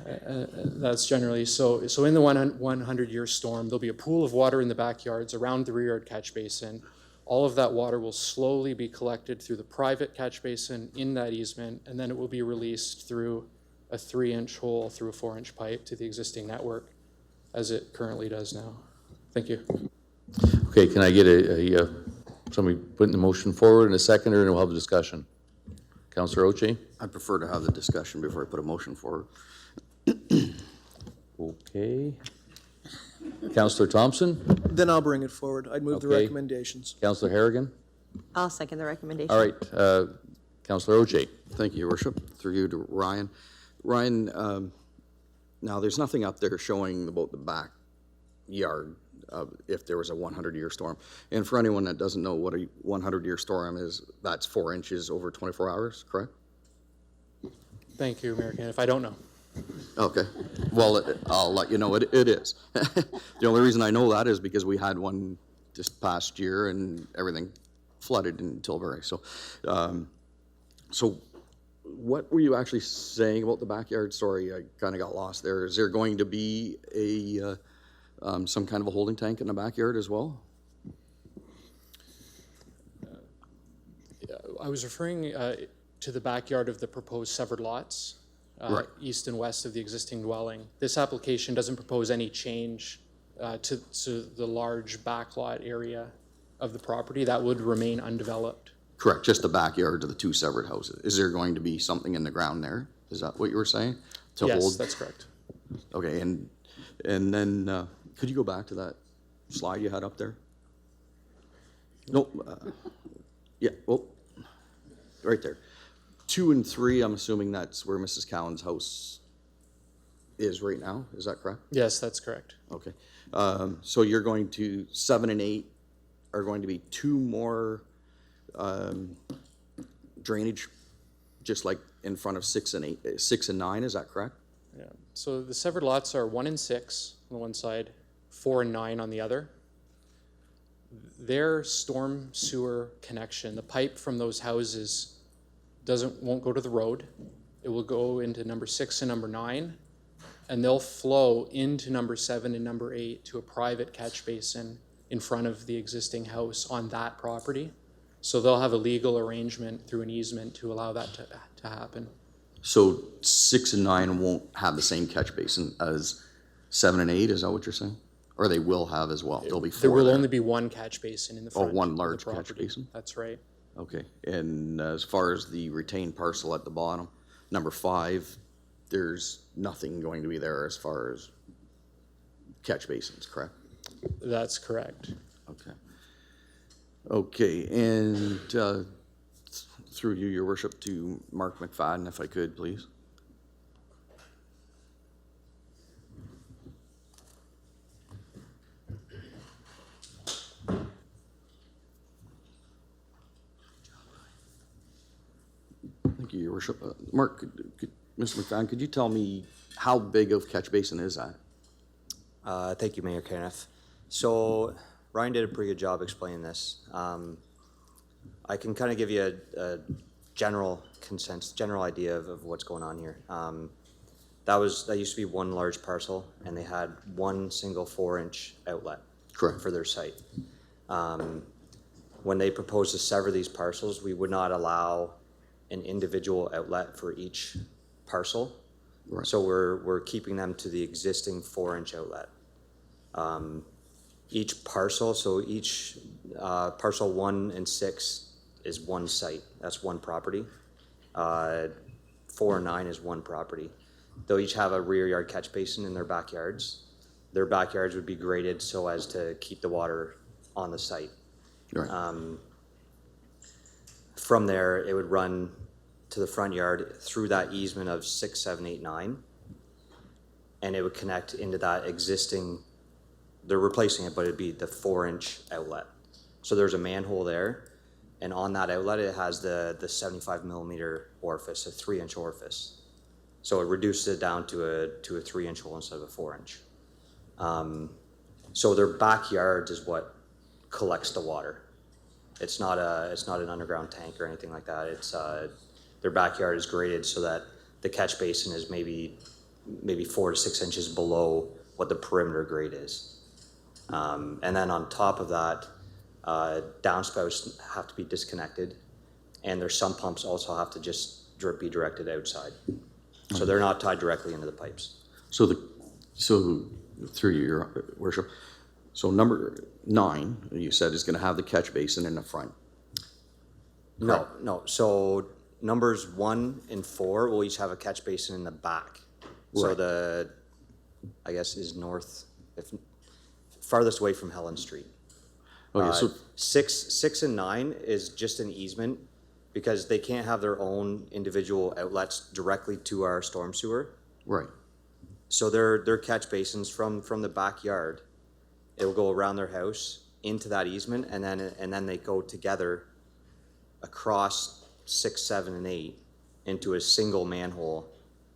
That's generally, so in the 100-year storm, there'll be a pool of water in the backyards around the rear yard catch basin. All of that water will slowly be collected through the private catch basin in that easement, and then it will be released through a 3-inch hole through a 4-inch pipe to the existing network, as it currently does now. Thank you. Okay, can I get somebody putting the motion forward in a seconder, and we'll have a discussion. Councillor Oche? I prefer to have the discussion before I put a motion forward. Okay. Councillor Thompson? Then I'll bring it forward. I'd move the Okay. recommendations. Councillor Harrigan? I'll second the recommendation. All right, Councillor Oche? Thank you, Your Worship. Through you to Ryan. Ryan, now there's nothing up there showing about the backyard if there was a 100-year storm. And for anyone that doesn't know what a 100-year storm is, that's 4 inches over 24 hours, correct? Thank you, Mayor Ken. If I don't know. Okay. Well, I'll let you know it is. The only reason I know that is because we had one this past year and everything flooded in Tilbury. So, so what were you actually saying about the backyard? Sorry, I kind of got lost there. Is there going to be a some kind of a holding tank in the backyard as well? I was referring to the backyard of the proposed severed lots, Right. east and west of the existing dwelling. This application doesn't propose any change to the large backlot area of the property. That would remain undeveloped. Correct, just the backyard of the 2 severed houses. Is there going to be something in the ground there? Is that what you were saying? To Yes, hold? that's correct. Okay, and then could you go back to that slide you had up there? No, yeah, well, right there. 2 and 3, I'm assuming that's where Mrs. Cowan's house is right now, is that correct? Yes, that's correct. Okay, so you're going to, 7 and 8 are going to be 2 more drainage, just like in front of 6 and 9, is that correct? Yeah. So the severed lots are 1 and 6 on the one side, 4 and 9 on the other. Their storm sewer connection, the pipe from those houses won't go to the road. It will go into number 6 and number 9, and they'll flow into number 7 and number 8 to a private catch basin in front of the existing house on that property. So they'll have a legal arrangement through an easement to allow that to happen. So 6 and 9 won't have the same catch basin as 7 and 8, is that what you're saying? Or they will have as well? There'll be 4 There will there. only be one catch basin in the front. Oh, one of the large catch property. basin? That's right. Okay, and as far as the retained parcel at the bottom, number 5, there's nothing going to be there as far as catch basins, correct? That's correct. Okay. Okay, and through you, Your Worship, to Mark Mcfadden, if I could, please. Thank you, Your Worship. Mark, Mr. McFadden, could you tell me how big of catch basin is that? Thank you, Mayor Kenneth. So Ryan did a pretty good job explaining this. I can kind of give you a general idea of what's going on here. That used to be one large parcel, and they had one single 4-inch outlet. Correct. For their site. When they proposed to sever these parcels, we would not allow an individual outlet for each parcel. Right. So we're keeping them to the existing 4-inch outlet. Each parcel, so each parcel 1 and 6 is one site. That's one property. 4 and 9 is one property. They'll each have a rear yard catch basin in their backyards. Their backyards would be graded so as to keep the water on the site. Right. From there, it would run to the front yard through that easement of 6, 7, 8, 9, and it would connect into that existing, they're replacing it, but it'd be the 4-inch outlet. So there's a manhole there, and on that outlet, it has the 75 millimeter orifice, a 3-inch orifice. So it reduces it down to a 3-inch hole instead of a 4-inch. So their backyards is what collects the water. It's not an underground tank or anything like that. It's their backyard is graded so that the catch basin is maybe 4 to 6 inches below what the perimeter grade is. And then on top of that, downspouts have to be disconnected, and their sump pumps also have to just be directed outside. So they're not tied directly into the pipes. So through your worship, so number 9, you said, is gonna have the catch basin in the front. No. So numbers 1 and 4 will each have a catch basin in the back. So Right. I guess is farthest away from Helen Street. Okay, so 6 and 9 is just an easement because they can't have their own individual outlets directly to our storm sewer. right. So their catch basins from the backyard, it will go around their house into that easement, and then they go together across 6, 7, and 8 into a single manhole,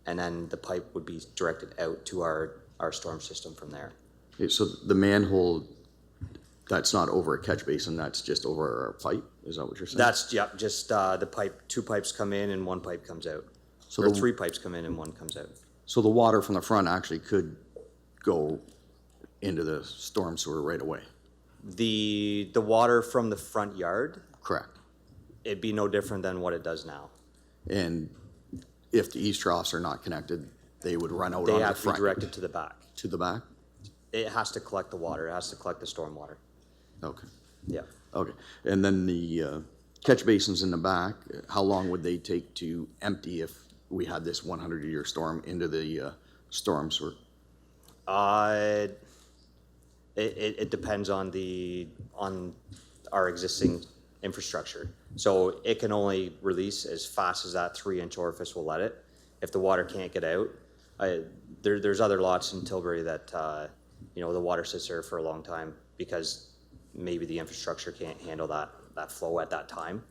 and then the pipe would be directed out to our storm system from there. Okay, so the manhole, that's not over a catch basin, that's just over our pipe, is that what you're saying? That's, just the pipe, 2 pipes come in and 1 pipe comes out. So Or the- 3 pipes come in and 1 comes out. So the water from the front actually could go into the storm sewer right away? The water from the front yard, Correct. it'd be no different than what it does now. And if the east troughs are not connected, they would run out They on the have to be front? directed to the back. To the back? It has to collect the water, it has to collect the storm water. Okay. Yeah. Okay, and then the catch basins in the back, how long would they take to empty if we had this 100-year storm into the storm sewer? It depends on our existing infrastructure. So it can only release as fast as that 3-inch orifice will let it. If the water can't get out, there's other lots in Tilbury that the water sits there for a long time because maybe the infrastructure can't handle that flow at that time.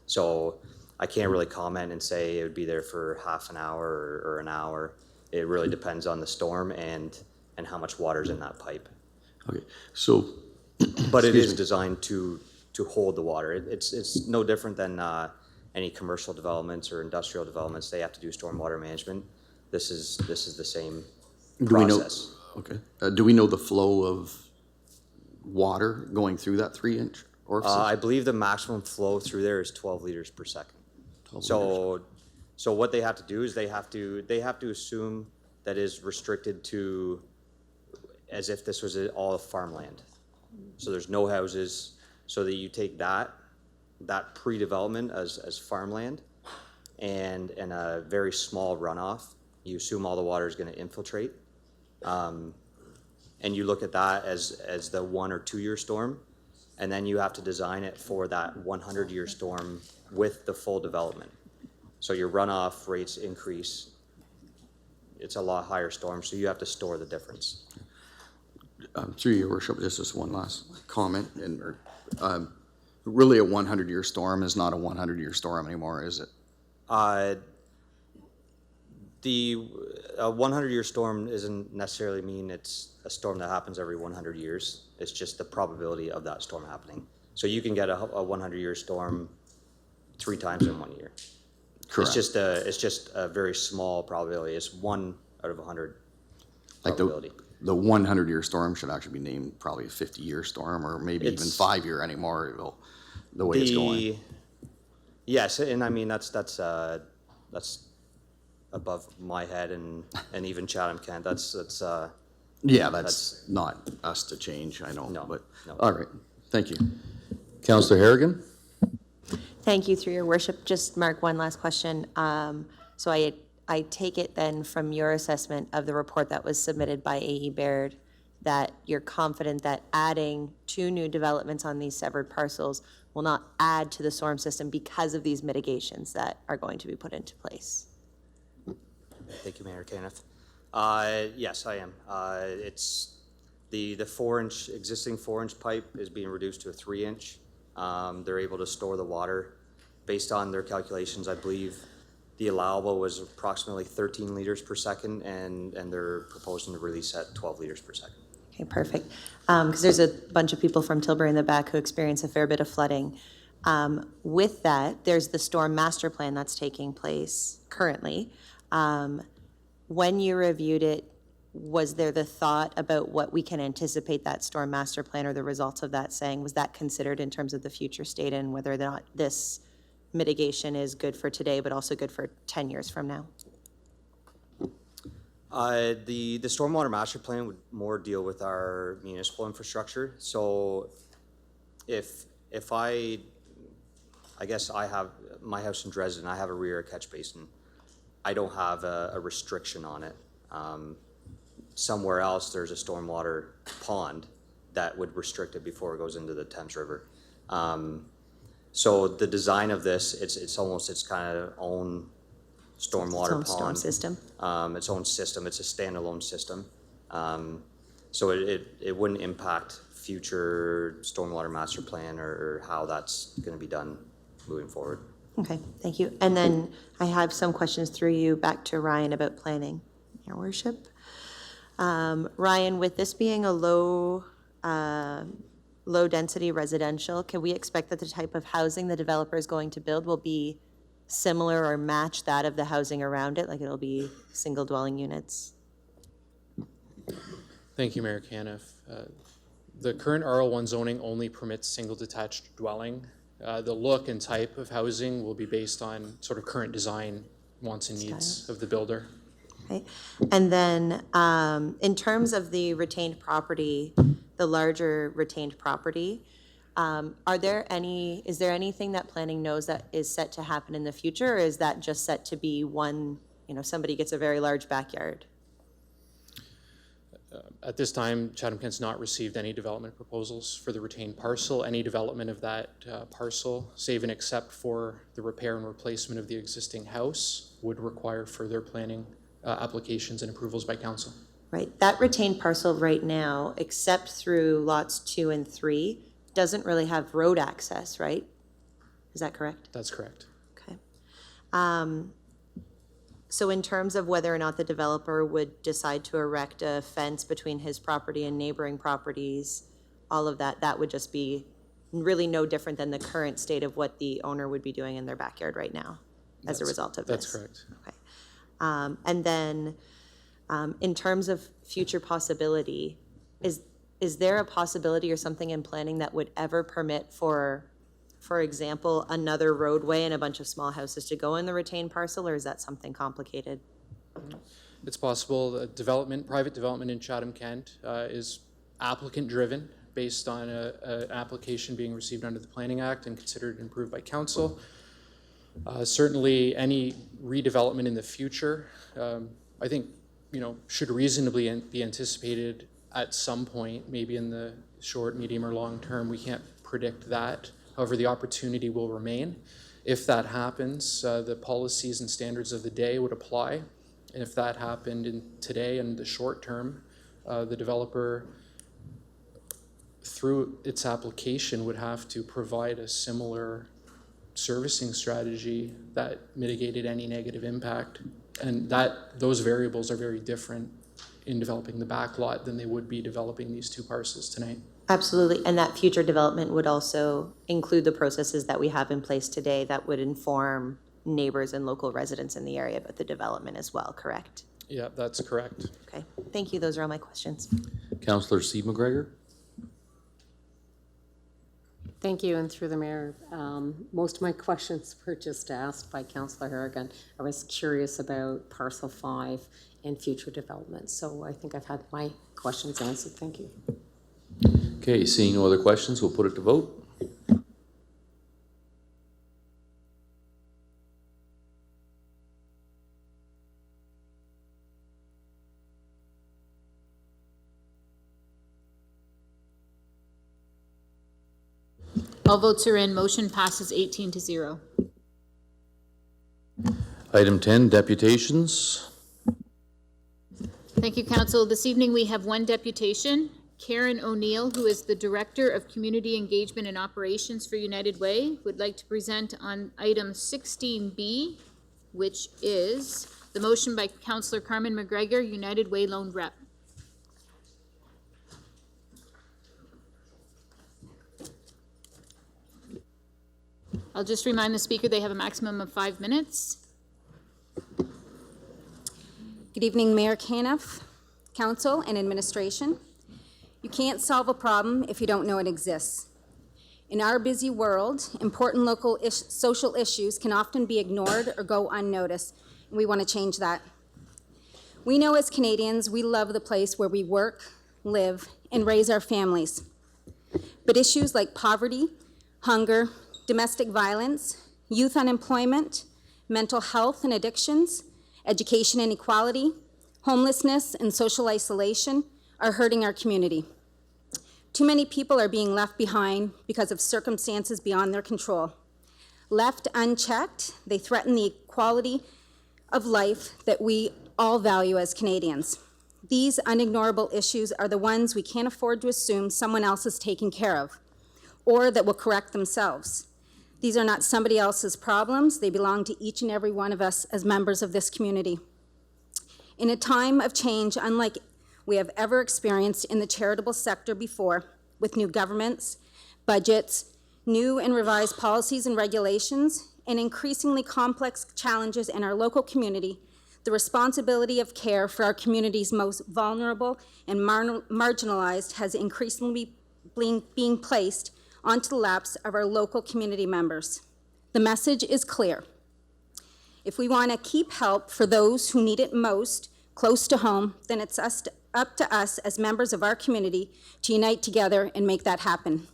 So I can't really comment and say it would be there for half an hour or an hour. It really depends on the storm and how much water's in that pipe. Okay, so. But it is designed to hold the water. It's no different than any commercial developments or industrial developments. They have to do stormwater management. This is the same process. Okay, do we know the flow of water going through that 3-inch orifice? I believe the maximum flow through there is 12 liters per second. 12 So what they have to do is they have to assume that is restricted to as if this was all farmland. So there's no houses, so that you take that pre-development as farmland and a very small runoff, you assume all the water is going to infiltrate. And you look at that as the 1 or 2 year storm, and then you have to design it for that 100-year storm with the full development. So your runoff rates increase. It's a lot higher storm, so you have to store the difference. Through your worship, just this one last comment, really a 100-year storm is not a 100-year storm anymore, is it? The 100-year storm doesn't necessarily mean it's a storm that happens every 100 years. It's just the probability of that storm happening. So you can get a 100-year storm 3 times in 1 year. Correct. It's just a very small probability. It's 1 out of 100 Like probability. the 100-year storm should actually be named probably a 50-year storm, or maybe even It's- 5-year anymore, the way it's going. Yes, and I mean, that's above my head and even Chatham-Kent, Yeah, that's not us to change, I know, but, all right, thank you. Councillor Harrigan? Thank you, through your worship. Just, Mark, one last question. So I take it then from your assessment of the report that was submitted by A.E. Baird that you're confident that adding 2 new developments on these severed parcels will not add to the storm system because of these mitigations that are going to be put into place? Thank you, Mayor Caniff. Yes, I am. It's the 4-inch, existing 4-inch pipe is being reduced to a 3-inch. They're able to store the water. Based on their calculations, I believe the allowable was approximately 13 liters per second, and they're proposing to release at 12 liters per second. Okay, perfect. Because there's a bunch of people from Tilbury in the back who experience a fair bit of flooding. With that, there's the storm master plan that's taking place currently. When you reviewed it, was there the thought about what we can anticipate that storm master plan or the results of that saying? Was that considered in terms of the future state and whether or not this mitigation is good for today, but also good for 10 years from now? The stormwater master plan would more deal with our municipal infrastructure. So if I guess I have my house in Dresden, I have a rear catch basin. I don't have a restriction on it. Somewhere else, there's a stormwater pond that would restrict it before it goes into the Thames River. So the design of this, it's almost its kind of own stormwater pond. Its own storm system. Its own system. It's a standalone system. So it wouldn't impact future stormwater master plan or how that's going to be done moving forward. Okay, thank you. And then I have some questions through you back to Ryan about planning, Your Worship. Ryan, with this being a low-density residential, can we expect that the type of housing the developer is going to build will be similar or match that of the housing around it? Like it'll be single dwelling units? Thank you, Mayor Caniff. The current RL1 zoning only permits single detached dwelling. The look and type of housing will be based on sort of current design wants and needs of the builder. Okay. And then in terms of the retained property, the larger retained property, is there anything that planning knows that is set to happen in the future, or is that just set to be one, somebody gets a very large backyard? At this time, Chatham-Kent's not received any development proposals for the retained parcel. Any development of that parcel, save and except for the repair and replacement of the existing house, would require further planning applications and approvals by council. Right. That retained parcel right now, except through lots 2 and 3, doesn't really have road access, right? Is that correct? That's correct. Okay. So in terms of whether or not the developer would decide to erect a fence between his property and neighboring properties, all of that, that would just be really no different than the current state of what the owner would be doing in their backyard right now as a result of this? That's correct. Okay. And then in terms of future possibility, is there a possibility or something in planning that would ever permit for example, another roadway and a bunch of small houses to go in the retained parcel, or is that something complicated? It's possible. Private development in Chatham-Kent is applicant-driven based on an application being received under the Planning Act and considered and approved by council. Certainly, any redevelopment in the future, I think, should reasonably be anticipated at some point, maybe in the short, medium, or long term. We can't predict that. However, the opportunity will remain. If that happens, the policies and standards of the day would apply. And if that happened today in the short term, the developer, through its application, would have to provide a similar servicing strategy that mitigated any negative impact. And those variables are very different in developing the back lot than they would be developing these 2 parcels tonight. Absolutely, and that future development would also include the processes that we have in place today that would inform neighbors and local residents in the area about the development as well, correct? Yeah, that's correct. Okay, thank you. Those are all my questions. Councillor C. McGregor? Thank you, and through the mayor, most of my questions were just asked by Councillor Harrigan. I was curious about Parcel 5 and future developments, so I think I've had my questions answered. Thank you. Okay, seeing no other questions, we'll put it to vote. All votes are in. Motion passes 18-0. Item 10, deputations. Thank you, Council. This evening, we have one deputation. Karen O'Neill, who is the Director of Community Engagement and Operations for United Way, would like to present on item 16B, which is the motion by Councillor Carmen McGregor, United Way Lone Rep. I'll just remind the speaker they have a maximum of 5 minutes. Good evening, Mayor Caniff, Council, and Administration. You can't solve a problem if you don't know it exists. In our busy world, important local social issues can often be ignored or go unnoticed, and we want to change that. We know as Canadians, we love the place where we work, live, and raise our families. But issues like poverty, hunger, domestic violence, youth unemployment, mental health and addictions, education inequality, homelessness, and social isolation are hurting our community. Too many people are being left behind because of circumstances beyond their control. Left unchecked, they threaten the quality of life that we all value as Canadians. These unignorable issues are the ones we can't afford to assume someone else is taking care of, or that will correct themselves. These are not somebody else's problems. They belong to each and every one of us as members of this community. In a time of change unlike we have ever experienced in the charitable sector before, with new governments, budgets, new and revised policies and regulations, and increasingly complex challenges in our local community, the responsibility of care for our community's most vulnerable and marginalized has increasingly being placed onto the laps of our local community members. The message is clear. If we want to keep help for those who need it most close to home, then it's up to us as members of our community to unite together and make that happen.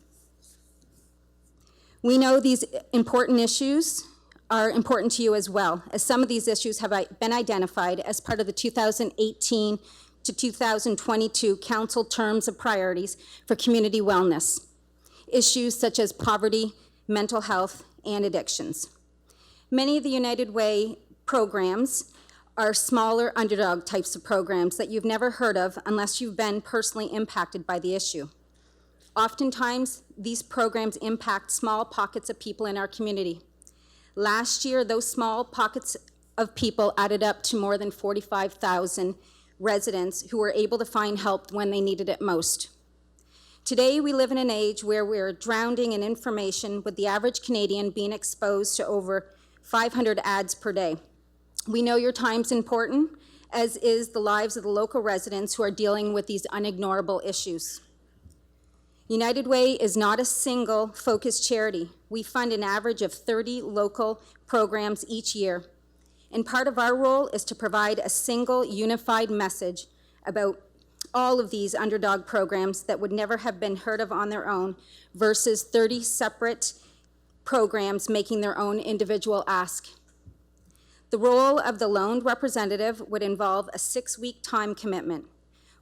We know these important issues are important to you as well, as some of these issues have been identified as part of the 2018 to 2022 Council Terms of Priorities for Community Wellness. Issues such as poverty, mental health, and addictions. Many of the United Way programs are smaller underdog types of programs that you've never heard of unless you've been personally impacted by the issue. Oftentimes, these programs impact small pockets of people in our community. Last year, those small pockets of people added up to more than 45,000 residents who were able to find help when they needed it most. Today, we live in an age where we're drowning in information, with the average Canadian being exposed to over 500 ads per day. We know your time's important, as is the lives of the local residents who are dealing with these unignorable issues. United Way is not a single focused charity. We fund an average of 30 local programs each year, and part of our role is to provide a single unified message about all of these underdog programs that would never have been heard of on their own versus 30 separate programs making their own individual ask. The role of the loaned representative would involve a 6-week time commitment,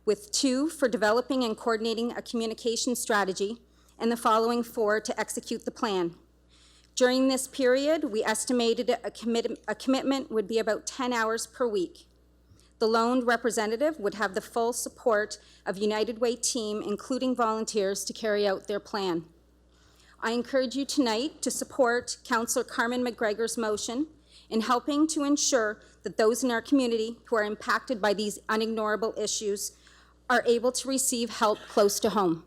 with 2 for developing and coordinating a communication strategy and the following 4 to execute the plan. During this period, we estimated a commitment would be about 10 hours per week. The loaned representative would have the full support of United Way team, including volunteers, to carry out their plan. I encourage you tonight to support Councillor Carmen McGregor's motion in helping to ensure that those in our community who are impacted by these unignorable issues are able to receive help close to home.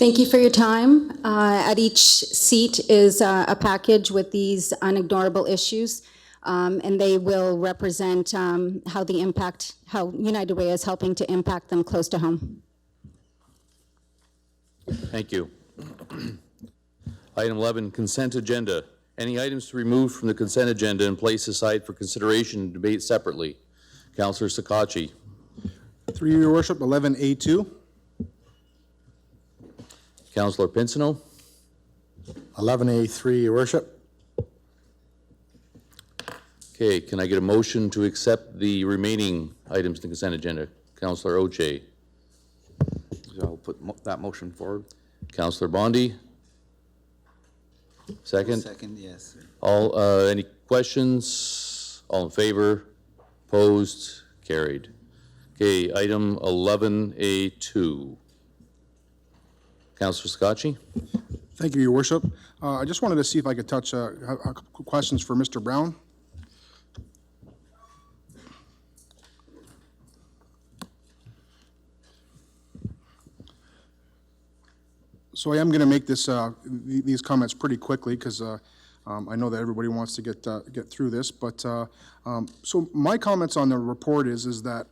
Thank you for your time. At each seat is a package with these unignorable issues, and they will represent how United Way is helping to impact them close to home. Thank you. Item 11, consent agenda. Any items to remove from the consent agenda and place aside for consideration and debate separately? Councillor Sakachi. Through your worship, 11A2. Councillor Pinsino. 11A3, your worship. Okay, can I get a motion to accept the remaining items in the consent agenda? Councillor Oche. I'll put that motion forward. Councillor Bondi. Second. Second, yes. All, any questions? All in favor? Opposed? Carried. Okay, item 11A2. Councillor Scotchy. Thank you, your worship. I just wanted to see if I could touch a couple questions for Mr. Brown. So I am going to make these comments pretty quickly because I know that everybody wants to get through this. But so my comments on the report is that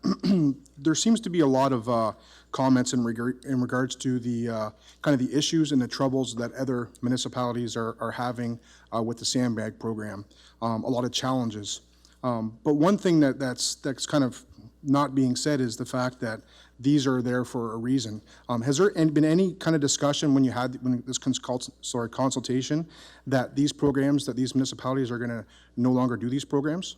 there seems to be a lot of comments in regards to the kind of the issues and the troubles that other municipalities are having with the Sandbag program. A lot of challenges. But one thing that's kind of not being said is the fact that these are there for a reason. Has there been any kind of discussion when this consultation that these programs, that these municipalities are going to no longer do these programs?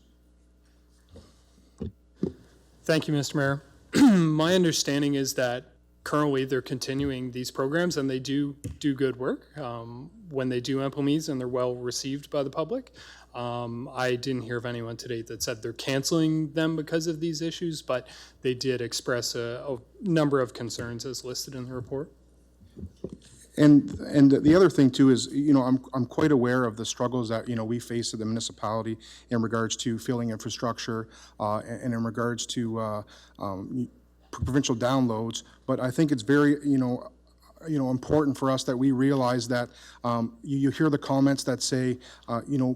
Thank you, Mr. Mayor. My understanding is that currently they're continuing these programs and they do good work when they do implement these and they're well received by the public. I didn't hear of anyone today that said they're canceling them because of these issues, but they did express a number of concerns as listed in the report. And the other thing too is, I'm quite aware of the struggles that, we face at the municipality in regards to filling infrastructure and in regards to provincial downloads. But I think it's very, important for us that we realize that you hear the comments that say,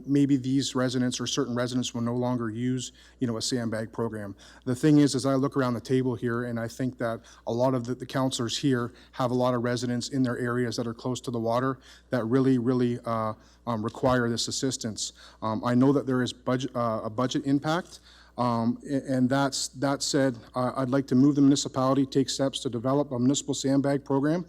maybe these residents or certain residents will no longer use, a Sandbag program. The thing is, as I look around the table here, and I think that a lot of the councillors here have a lot of residents in their areas that are close to the water that really require this assistance. I know that there is a budget impact. And that said, I'd like to move the municipality take steps to develop a municipal Sandbag program.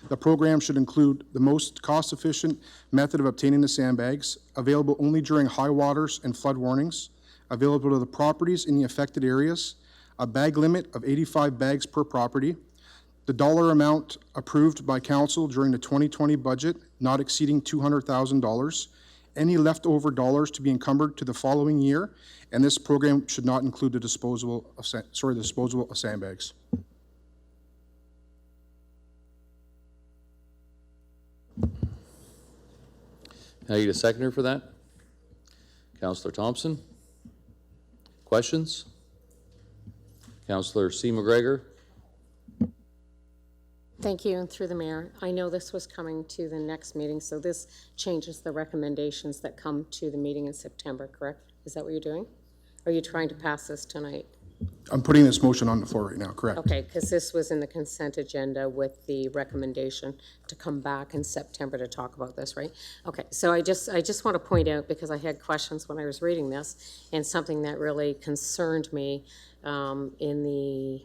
The program should include the most cost-efficient method of obtaining the sandbags, available only during high waters and flood warnings, available to the properties in the affected areas, a bag limit of 85 bags per property, the dollar amount approved by council during the 2020 budget not exceeding $200,000, any leftover dollars to be encumbered to the following year, and this program should not include the disposal of sandbags. Can I get a seconder for that? Councillor Thompson? Questions? Councillor C. McGregor? Thank you, and through the mayor. I know this was coming to the next meeting, so this changes the recommendations that come to the meeting in September, correct? Is that what you're doing? Or are you trying to pass this tonight? I'm putting this motion on the floor right now, correct? Okay, because this was in the consent agenda with the recommendation to come back in September to talk about this, right? Okay, so I just want to point out, because I had questions when I was reading this, and something that really concerned me in the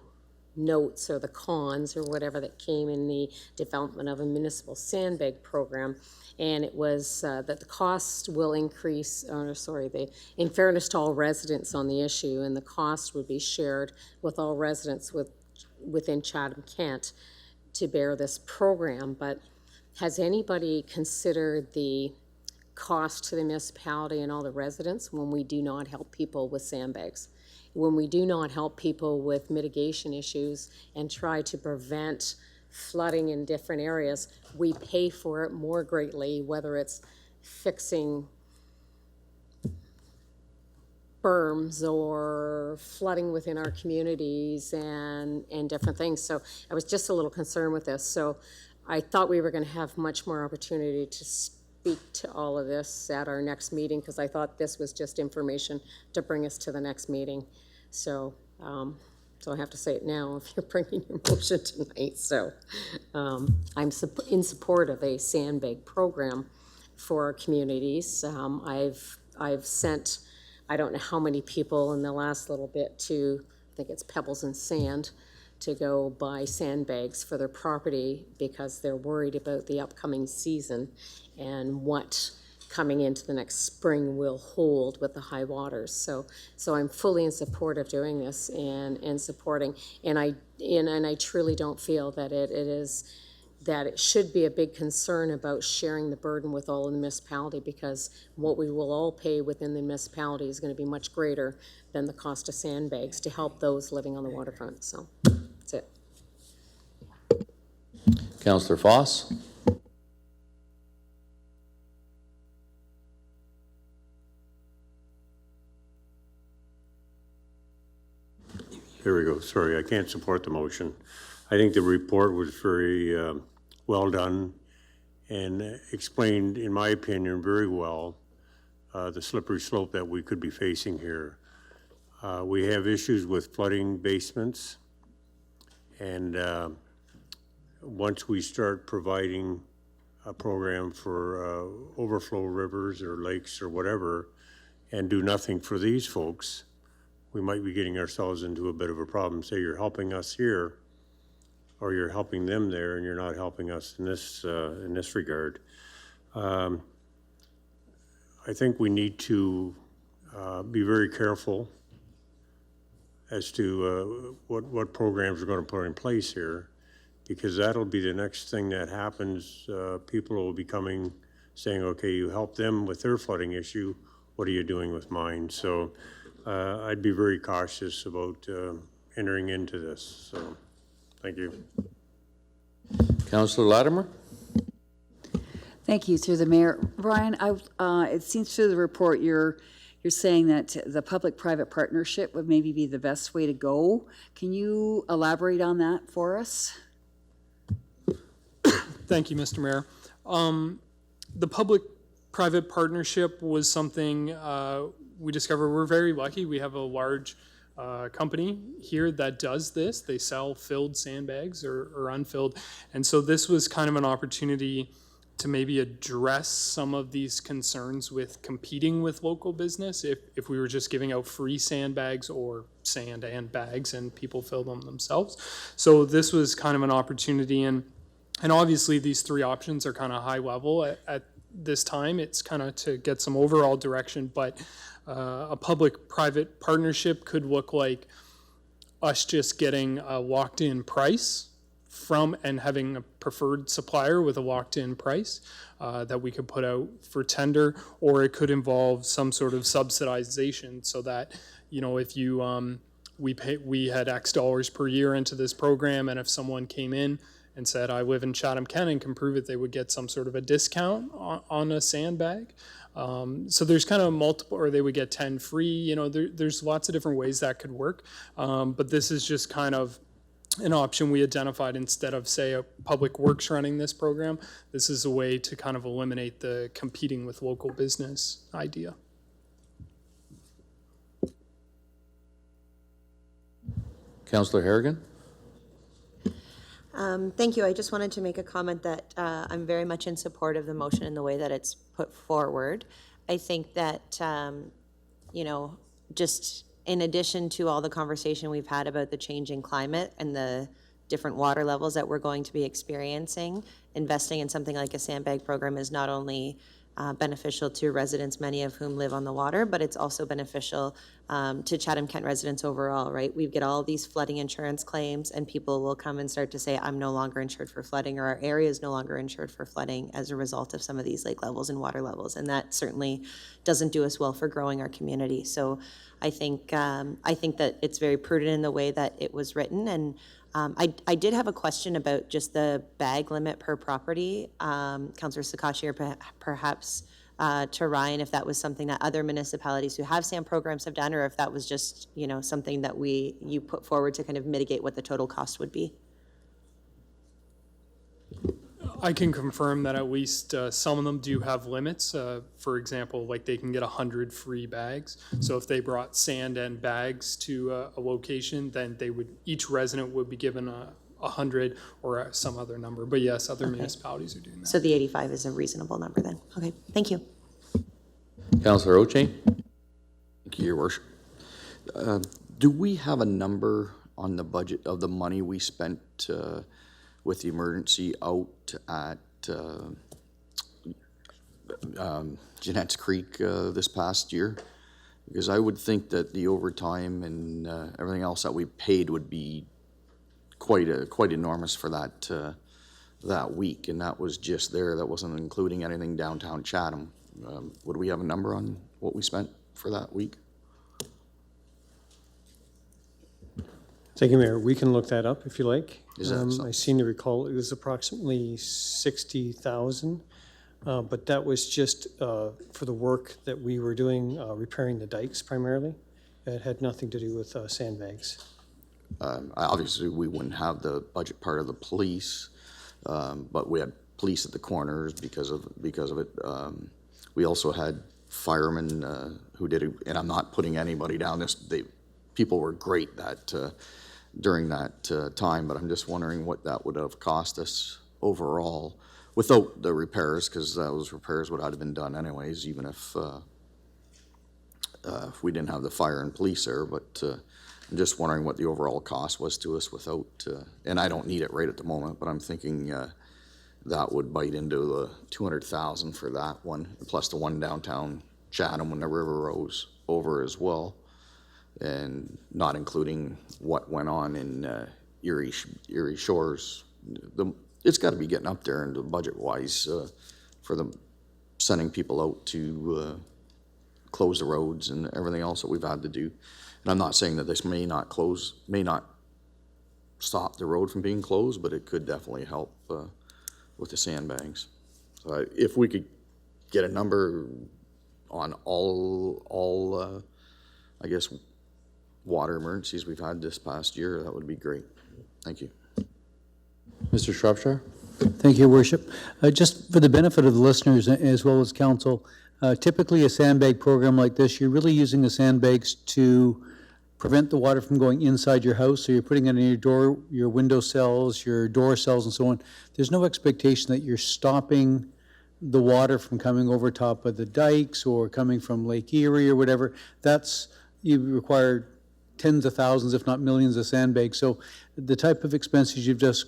notes or the cons or whatever that came in the development of a municipal sandbag program, and it was that the cost will increase, in fairness to all residents on the issue, and the cost would be shared with all residents within Chatham-Kent to bear this program. But has anybody considered the cost to the municipality and all the residents when we do not help people with sandbags? When we do not help people with mitigation issues and try to prevent flooding in different areas, we pay for it more greatly, whether it's fixing berms or flooding within our communities and different things. So I was just a little concerned with this. So I thought we were going to have much more opportunity to speak to all of this at our next meeting, because I thought this was just information to bring us to the next meeting. So, so I have to say it now if you're bringing your motion tonight. So I'm in support of a Sandbag program for our communities. I've sent, I don't know how many people in the last little bit to, I think it's Pebbles and Sand, to go buy sandbags for their property because they're worried about the upcoming season and what coming into the next spring will hold with the high waters. So I'm fully in support of doing this and supporting, and I truly don't feel that it should be a big concern about sharing the burden with all of the municipality, because what we will all pay within the municipality is going to be much greater than the cost of sandbags to help those living on the waterfront. So that's it. Councillor Foss. Here we go. Sorry, I can't support the motion. I think the report was very well done and explained, in my opinion, very well the slippery slope that we could be facing here. We have issues with flooding basements, and once we start providing a program for overflow rivers or lakes or whatever, and do nothing for these folks, we might be getting ourselves into a bit of a problem. Say you're helping us here, or you're helping them there, and you're not helping us in this regard. I think we need to be very careful as to what programs we're going to put in place here, because that'll be the next thing that happens. People will be coming, saying, okay, you helped them with their flooding issue, what are you doing with mine? So I'd be very cautious about entering into this. So thank you. Councillor Latimer. Thank you, through the mayor. Ryan, it seems through the report you're saying that the public-private partnership would maybe be the best way to go. Can you elaborate on that for us? Thank you, Mr. Mayor. The public-private partnership was something we discovered. We're very lucky. We have a large company here that does this. They sell filled sandbags or unfilled. And so this was kind of an opportunity to maybe address some of these concerns with competing with local business if we were just giving out free sandbags or sand and bags and people fill them themselves. So this was kind of an opportunity, and obviously these three options are kind of high level at this time. It's kind of to get some overall direction, but a public-private partnership could look like us just getting a locked-in price from and having a preferred supplier with a locked-in price that we could put out for tender, or it could involve some sort of subsidization, so that, you know, if you we had X dollars per year into this program, and if someone came in and said, I live in Chatham-Kent and can prove it, they would get some sort of a discount on a sandbag. So there's kind of multiple, or they would get 10 free, you know, there's lots of different ways that could work. But this is just kind of an option we identified instead of, say, a public works running this program. This is a way to kind of eliminate the competing with local business idea. Councillor Harrigan. Thank you. I just wanted to make a comment that I'm very much in support of the motion and the way that it's put forward. I think that, you know, just in addition to all the conversation we've had about the changing climate and the different water levels that we're going to be experiencing, investing in something like a sandbag program is not only beneficial to residents, many of whom live on the water, but it's also beneficial to Chatham-Kent residents overall, right? We get all these flooding insurance claims, and people will come and start to say, I'm no longer insured for flooding, or our area is no longer insured for flooding as a result of some of these lake levels and water levels, and that certainly doesn't do us well for growing our community. So I think that it's very prudent in the way that it was written, and I did have a question about just the bag limit per property. Councillor Sakatchi, or perhaps to Ryan, if that was something that other municipalities who have SAM programs have done, or if that was just, you know, something that you put forward to kind of mitigate what the total cost would be. I can confirm that at least some of them do have limits. For example, like they can get 100 free bags. So if they brought sand and bags to a location, then each resident would be given 100 or some other number. But yes, other municipalities are doing that. So the 85 is a reasonable number then. Okay, thank you. Councillor Oche? Thank you, Your Worship. Do we have a number on the budget of the money we spent with the emergency out at Jeanette's Creek this past year? Because I would think that the overtime and everything else that we paid would be quite enormous for that week, and that was just there. That wasn't including anything downtown Chatham. Would we have a number on what we spent for that week? Thank you, Mayor. We can look that up if you like. Is that I seem to recall it was approximately 60,000, but that was just for the work that we were doing, repairing the dikes primarily. It had nothing to do with sandbags. Obviously, we wouldn't have the budget part of the police, but we had police at the corners because of it. We also had firemen who did it, and I'm not putting anybody down. People were great during that time, but I'm just wondering what that would have cost us overall without the repairs, because those repairs would have been done anyways, even if we didn't have the fire and police there. But I'm just wondering what the overall cost was to us without, and I don't need it right at the moment, but I'm thinking that would bite into the 200,000 for that one, plus the one downtown Chatham when the river rose over as well, and not including what went on in Erie Shores. It's got to be getting up there into budget-wise for them sending people out to close the roads and everything else that we've had to do. And I'm not saying that this may not stop the road from being closed, but it could definitely help with the sandbags. So if we could get a number on all I guess, water emergencies we've had this past year, that would be great. Thank you. Mr. Shropshire? Thank you, Your Worship. Just for the benefit of the listeners as well as council, typically a sandbag program like this, you're really using the sandbags to prevent the water from going inside your house. So you're putting it in your door, your window cells, your door cells, and so on. There's no expectation that you're stopping the water from coming over top of the dikes or coming from Lake Erie or whatever. You require tens of thousands, if not millions, of sandbags. So the type of expenses you've just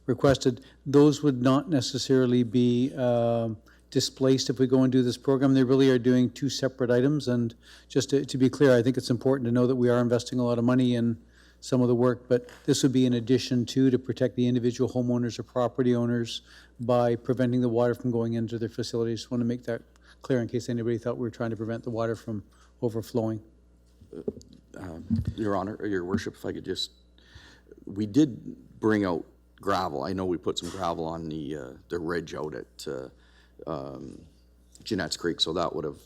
requested, those would not necessarily be displaced if we go and do this program. They really are doing two separate items. And just to be clear, I think it's important to know that we are investing a lot of money in some of the work, but this would be in addition to protect the individual homeowners or property owners by preventing the water from going into their facilities. Just want to make that clear in case anybody thought we were trying to prevent the water from overflowing. Your Honor, Your Worship, if I could we did bring out gravel. I know we put some gravel on the ridge out at Jeanette's Creek, so that would have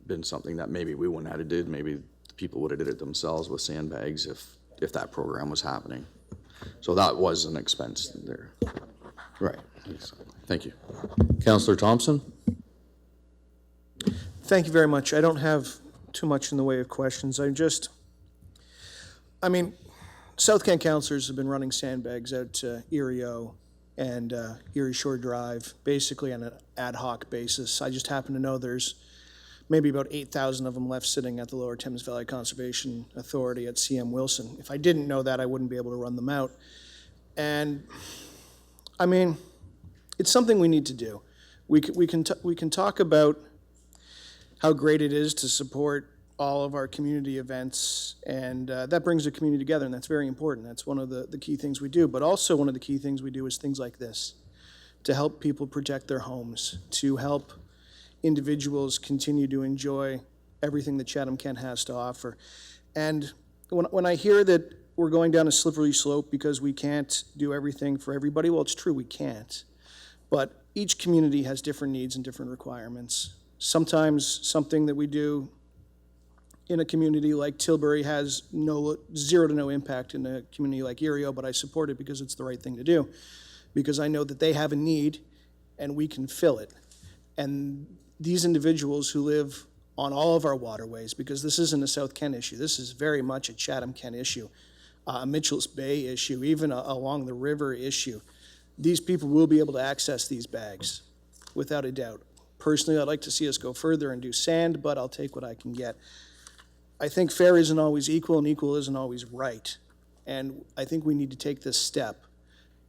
been something that maybe we wouldn't have to do. Maybe the people would have did it themselves with sandbags if that program was happening. So that was an expense there. Right. Thank you. Councillor Thompson? Thank you very much. I don't have too much in the way of questions. South Kent councillors have been running sandbags out to Erie-O and Erie Shore Drive, basically on an ad hoc basis. I just happen to know there's maybe about 8,000 of them left sitting at the Lower Thames Valley Conservation Authority at CM Wilson. If I didn't know that, I wouldn't be able to run them out. And, it's something we need to do. We can talk about how great it is to support all of our community events, and that brings the community together, and that's very important. That's one of the key things we do, but also one of the key things we do is things like this, to help people protect their homes, to help individuals continue to enjoy everything that Chatham-Kent has to offer. And when I hear that we're going down a slippery slope because we can't do everything for everybody, well, it's true, we can't. But each community has different needs and different requirements. Sometimes something that we do in a community like Tilbury has zero to no impact in a community like Erie-O, but I support it because it's the right thing to do. because I know that they have a need and we can fill it. And these individuals who live on all of our waterways, because this isn't a South Kent issue, this is very much a Chatham-Kent issue, a Mitchell's Bay issue, even along the river issue. These people will be able to access these bags, without a doubt. Personally, I'd like to see us go further and do sand, but I'll take what I can get. I think fair isn't always equal and equal isn't always right. And I think we need to take this step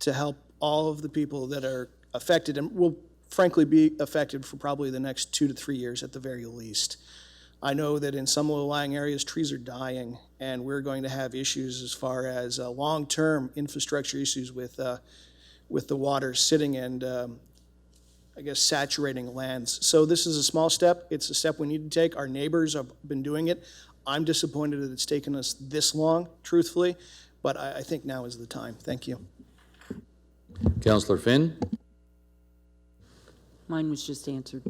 to help all of the people that are affected and will frankly be affected for probably the next 2 to 3 years at the very least. I know that in some low-lying areas, trees are dying, and we're going to have issues as far as long-term infrastructure issues with the water sitting and, I guess, saturating lands. So this is a small step. It's a step we need to take. Our neighbors have been doing it. I'm disappointed that it's taken us this long, truthfully, but I think now is the time. Thank you. Councillor Finn. Mine was just answered.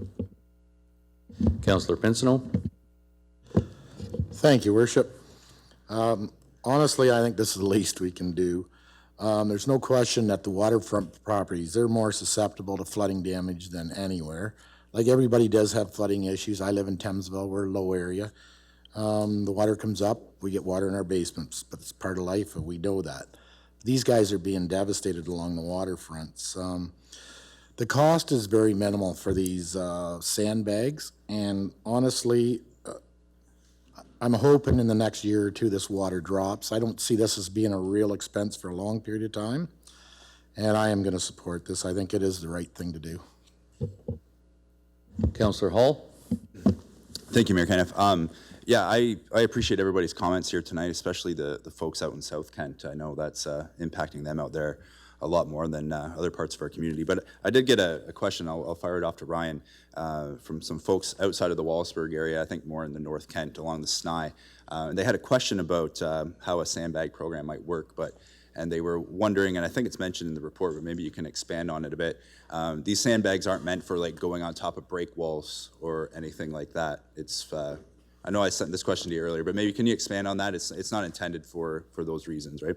Councillor Pinsino. Thank you, Worship. Honestly, I think this is the least we can do. There's no question that the waterfront properties, they're more susceptible to flooding damage than anywhere. Like everybody does have flooding issues. I live in Thamesville, we're a low area. The water comes up, we get water in our basements, but it's part of life and we know that. These guys are being devastated along the waterfronts. The cost is very minimal for these sandbags, and honestly, I'm hoping in the next year or two this water drops. I don't see this as being a real expense for a long period of time, and I am going to support this. I think it is the right thing to do. Councillor Hall. Thank you, Mayor Caniff. Yeah, I appreciate everybody's comments here tonight, especially the folks out in South Kent. I know that's impacting them out there a lot more than other parts of our community. But I did get a question, I'll fire it off to Ryan, from some folks outside of the Wallaceburg area, I think more in the North Kent along the Snai. They had a question about how a sandbag program might work, and they were wondering, and I think it's mentioned in the report, but maybe you can expand on it a bit. These sandbags aren't meant for like going on top of break walls or anything like that. It's, I know I sent this question to you earlier, but maybe can you expand on that? It's not intended for those reasons, right?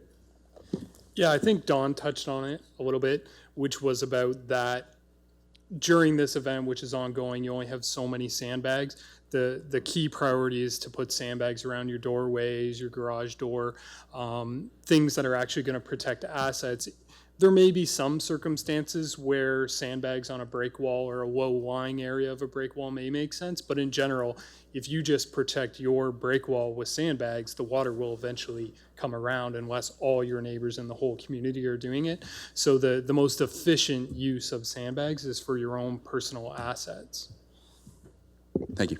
Yeah, I think Don touched on it a little bit, which was about that during this event, which is ongoing, you only have so many sandbags. The key priority is to put sandbags around your doorways, your garage door, things that are actually going to protect assets. There may be some circumstances where sandbags on a break wall or a low-lying area of a break wall may make sense, but in general, if you just protect your break wall with sandbags, the water will eventually come around unless all your neighbors in the whole community are doing it. So the most efficient use of sandbags is for your own personal assets. Thank you.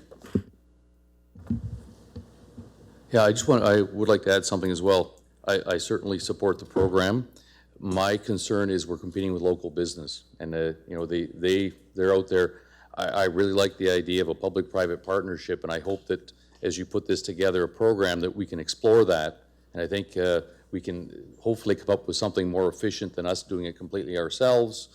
Yeah, I would like to add something as well. I certainly support the program. My concern is we're competing with local business, and you know, they're out there. I really like the idea of a public-private partnership, and I hope that as you put this together, a program that we can explore that, and I think we can hopefully come up with something more efficient than us doing it completely ourselves,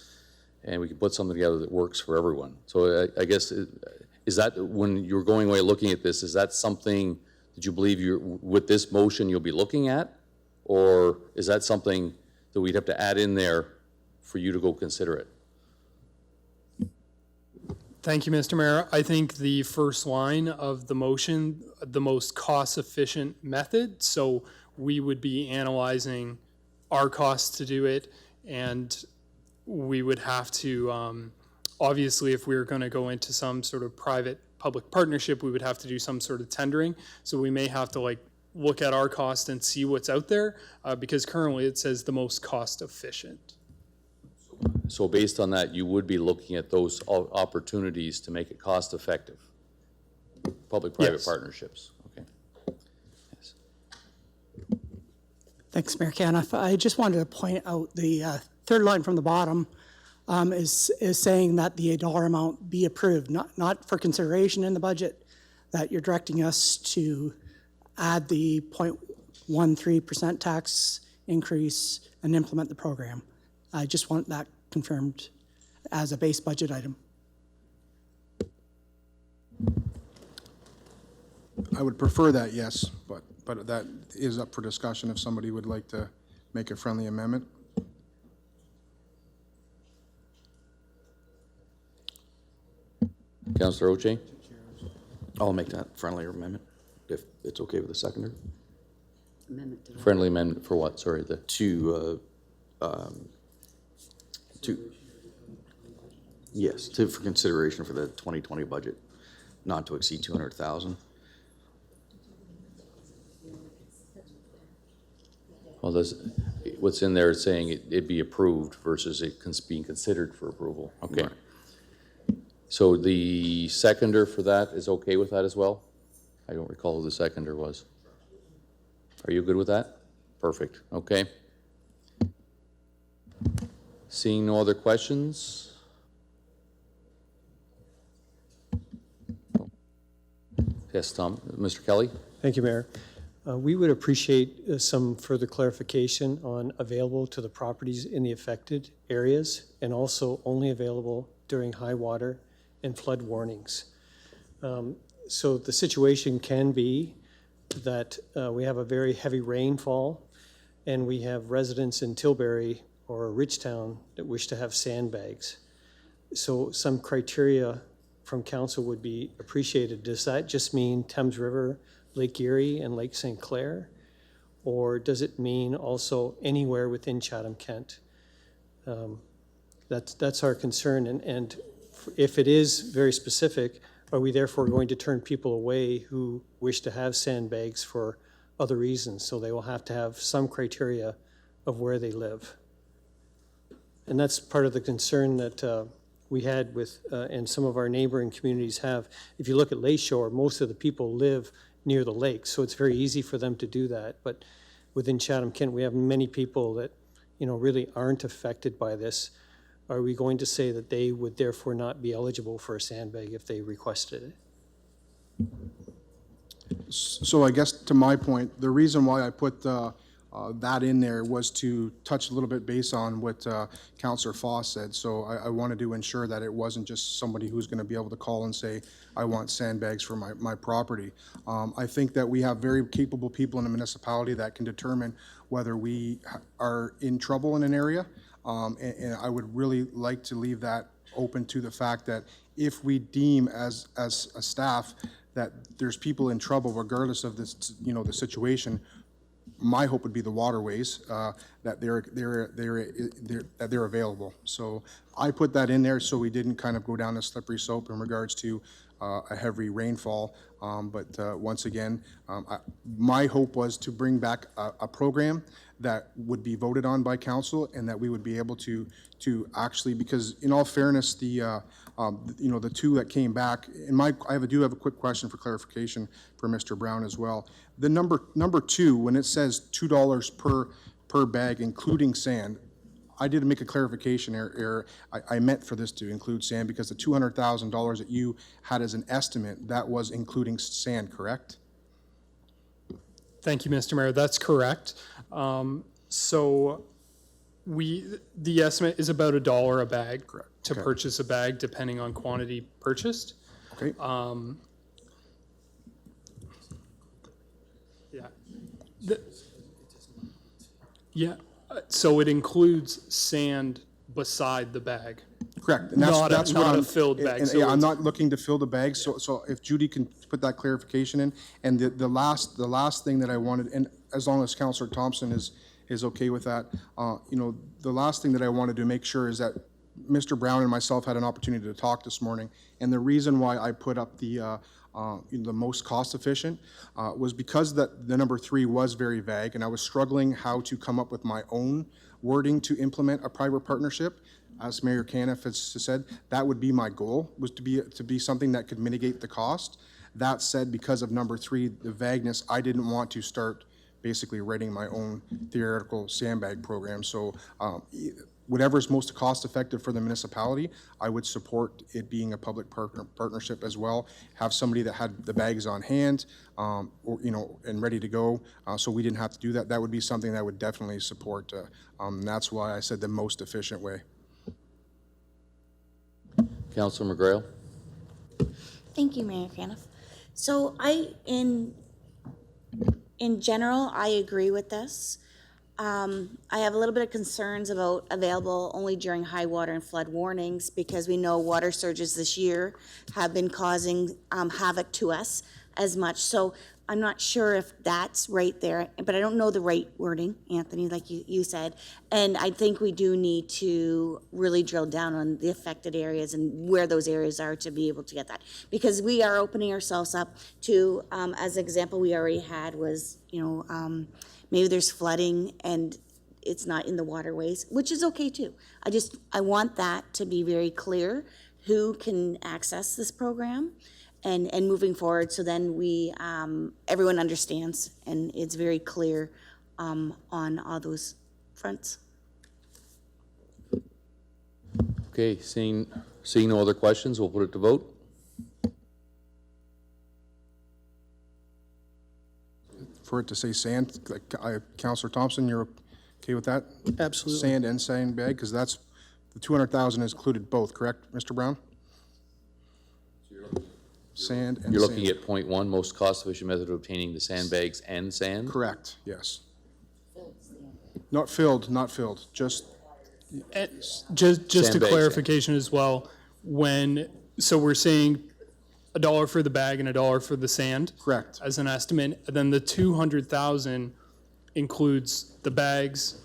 and we can put something together that works for everyone. So I guess, is that, when you're going away looking at this, is that something that you believe with this motion you'll be looking at, or is that something that we'd have to add in there for you to go consider it? Thank you, Mr. Mayor. I think the first line of the motion, the most cost-efficient method, so we would be analyzing our costs to do it, and we would have to, obviously, if we were going to go into some sort of private-public partnership, we would have to do some sort of tendering, so we may have to look at our cost and see what's out there, because currently it says the most cost-efficient. So based on that, you would be looking at those opportunities to make it cost-effective, public-private partnerships. Okay. Yes. Thanks, Mayor Caniff. I just wanted to point out the third line from the bottom is saying that the dollar amount be approved, not for consideration in the budget, that you're directing us to add the 0.13% tax increase and implement the program. I just want that confirmed as a base budget item. I would prefer that, yes, but that is up for discussion if somebody would like to make a friendly amendment. Councillor Oche? I'll make that friendly amendment, if it's okay with the seconder. Amendment to Friendly amendment for what? Sorry, the Yes, for consideration for the 2020 budget, not to exceed 200,000. well, what's in there is saying it be approved versus it being considered for approval. Okay. Right. So the seconder for that is okay with that as well? I don't recall who the seconder was. Are you good with that? Perfect. Okay. Seeing no other questions? Yes, Tom. Mr. Kelly? Thank you, Mayor. We would appreciate some further clarification on available to the properties in the affected areas and also only available during high water and flood warnings. So the situation can be that we have a very heavy rainfall and we have residents in Tilbury or Ridgetown that wish to have sandbags. So some criteria from council would be appreciated. Does that just mean Thames River, Lake Erie, and Lake St. Clair? Or does it mean also anywhere within Chatham-Kent? That's our concern. And if it is very specific, are we therefore going to turn people away who wish to have sandbags for other reasons? So they will have to have some criteria of where they live. And that's part of the concern that we had with, and some of our neighboring communities have. If you look at Lakeshore, most of the people live near the lake, so it's very easy for them to do that. But within Chatham-Kent, we have many people that, really aren't affected by this. Are we going to say that they would therefore not be eligible for a sandbag if they requested it? So I guess to my point, the reason why I put that in there was to touch a little bit based on what Councillor Foss said. So I wanted to ensure that it wasn't just somebody who's going to be able to call and say, I want sandbags for my property. I think that we have very capable people in the municipality that can determine whether we are in trouble in an area. And I would really like to leave that open to the fact that if we deem as a staff that there's people in trouble regardless of this, the situation, my hope would be the waterways, that they're available. So I put that in there so we didn't kind of go down a slippery slope in regards to a heavy rainfall. But once again, my hope was to bring back a program that would be voted on by council and that we would be able to actually, because in all fairness, the two that came back, I do have a quick question for clarification for Mr. Brown as well. The number two, when it says $2 per bag, including sand, I did make a clarification error. I meant for this to include sand because the $200,000 that you had as an estimate, that was including sand, correct? Thank you, Mr. Mayor. That's correct. So the estimate is about $1 a bag to purchase a bag, depending on quantity purchased. Okay. So it includes sand beside the bag. Correct. And Not what a filled bag. So I'm not looking to fill the bag. So if Judy can put that clarification in, and the last thing that I wanted, and as long as Councillor Thompson is okay with that, the last thing that I wanted to make sure is that Mr. Brown and myself had an opportunity to talk this morning, and the reason why I put up the most cost efficient was because the number 3 was very vague, and I was struggling how to come up with my own wording to implement a private partnership. As Mayor Caniff has said, that would be my goal, was to be something that could mitigate the cost. That said, because of number 3, the vagueness, I didn't want to start basically writing my own theoretical sandbag program. So whatever is most cost effective for the municipality, I would support it being a public partnership as well. Have somebody that had the bags on hand, and ready to go, so we didn't have to do that. That would be something that I would definitely support. That's why I said the most efficient way. Councillor McGrail. Thank you, Mayor Caniff. So in general, I agree with this. I have a little bit of concerns about available only during high water and flood warnings, because we know water surges this year have been causing havoc to us as much. So I'm not sure if that's right there, but I don't know the right wording, Anthony, like you said. And I think we do need to really drill down on the affected areas and where those areas are to be able to get that. Because we are opening ourselves up to, as an example we already had was, maybe there's flooding and it's not in the waterways, which is okay too. I want that to be very clear, who can access this program and moving forward, so then we, everyone understands and it's very clear on all those fronts. Okay, seeing no other questions, we'll put it to vote. For it to say sand, Councillor Thompson, you're okay with that? Absolutely. Sand and sandbag, because that's, the 200,000 has included both, correct, Mr. Brown? Sand and You're sand. looking at point 1, most cost-efficient method of obtaining the sandbags and sand? Correct, yes. Not filled, just Just a Sandbags, clarification as well, so we're saying $1 for the bag and $1 for the sand? correct. As an estimate, then the 200,000 includes the bags,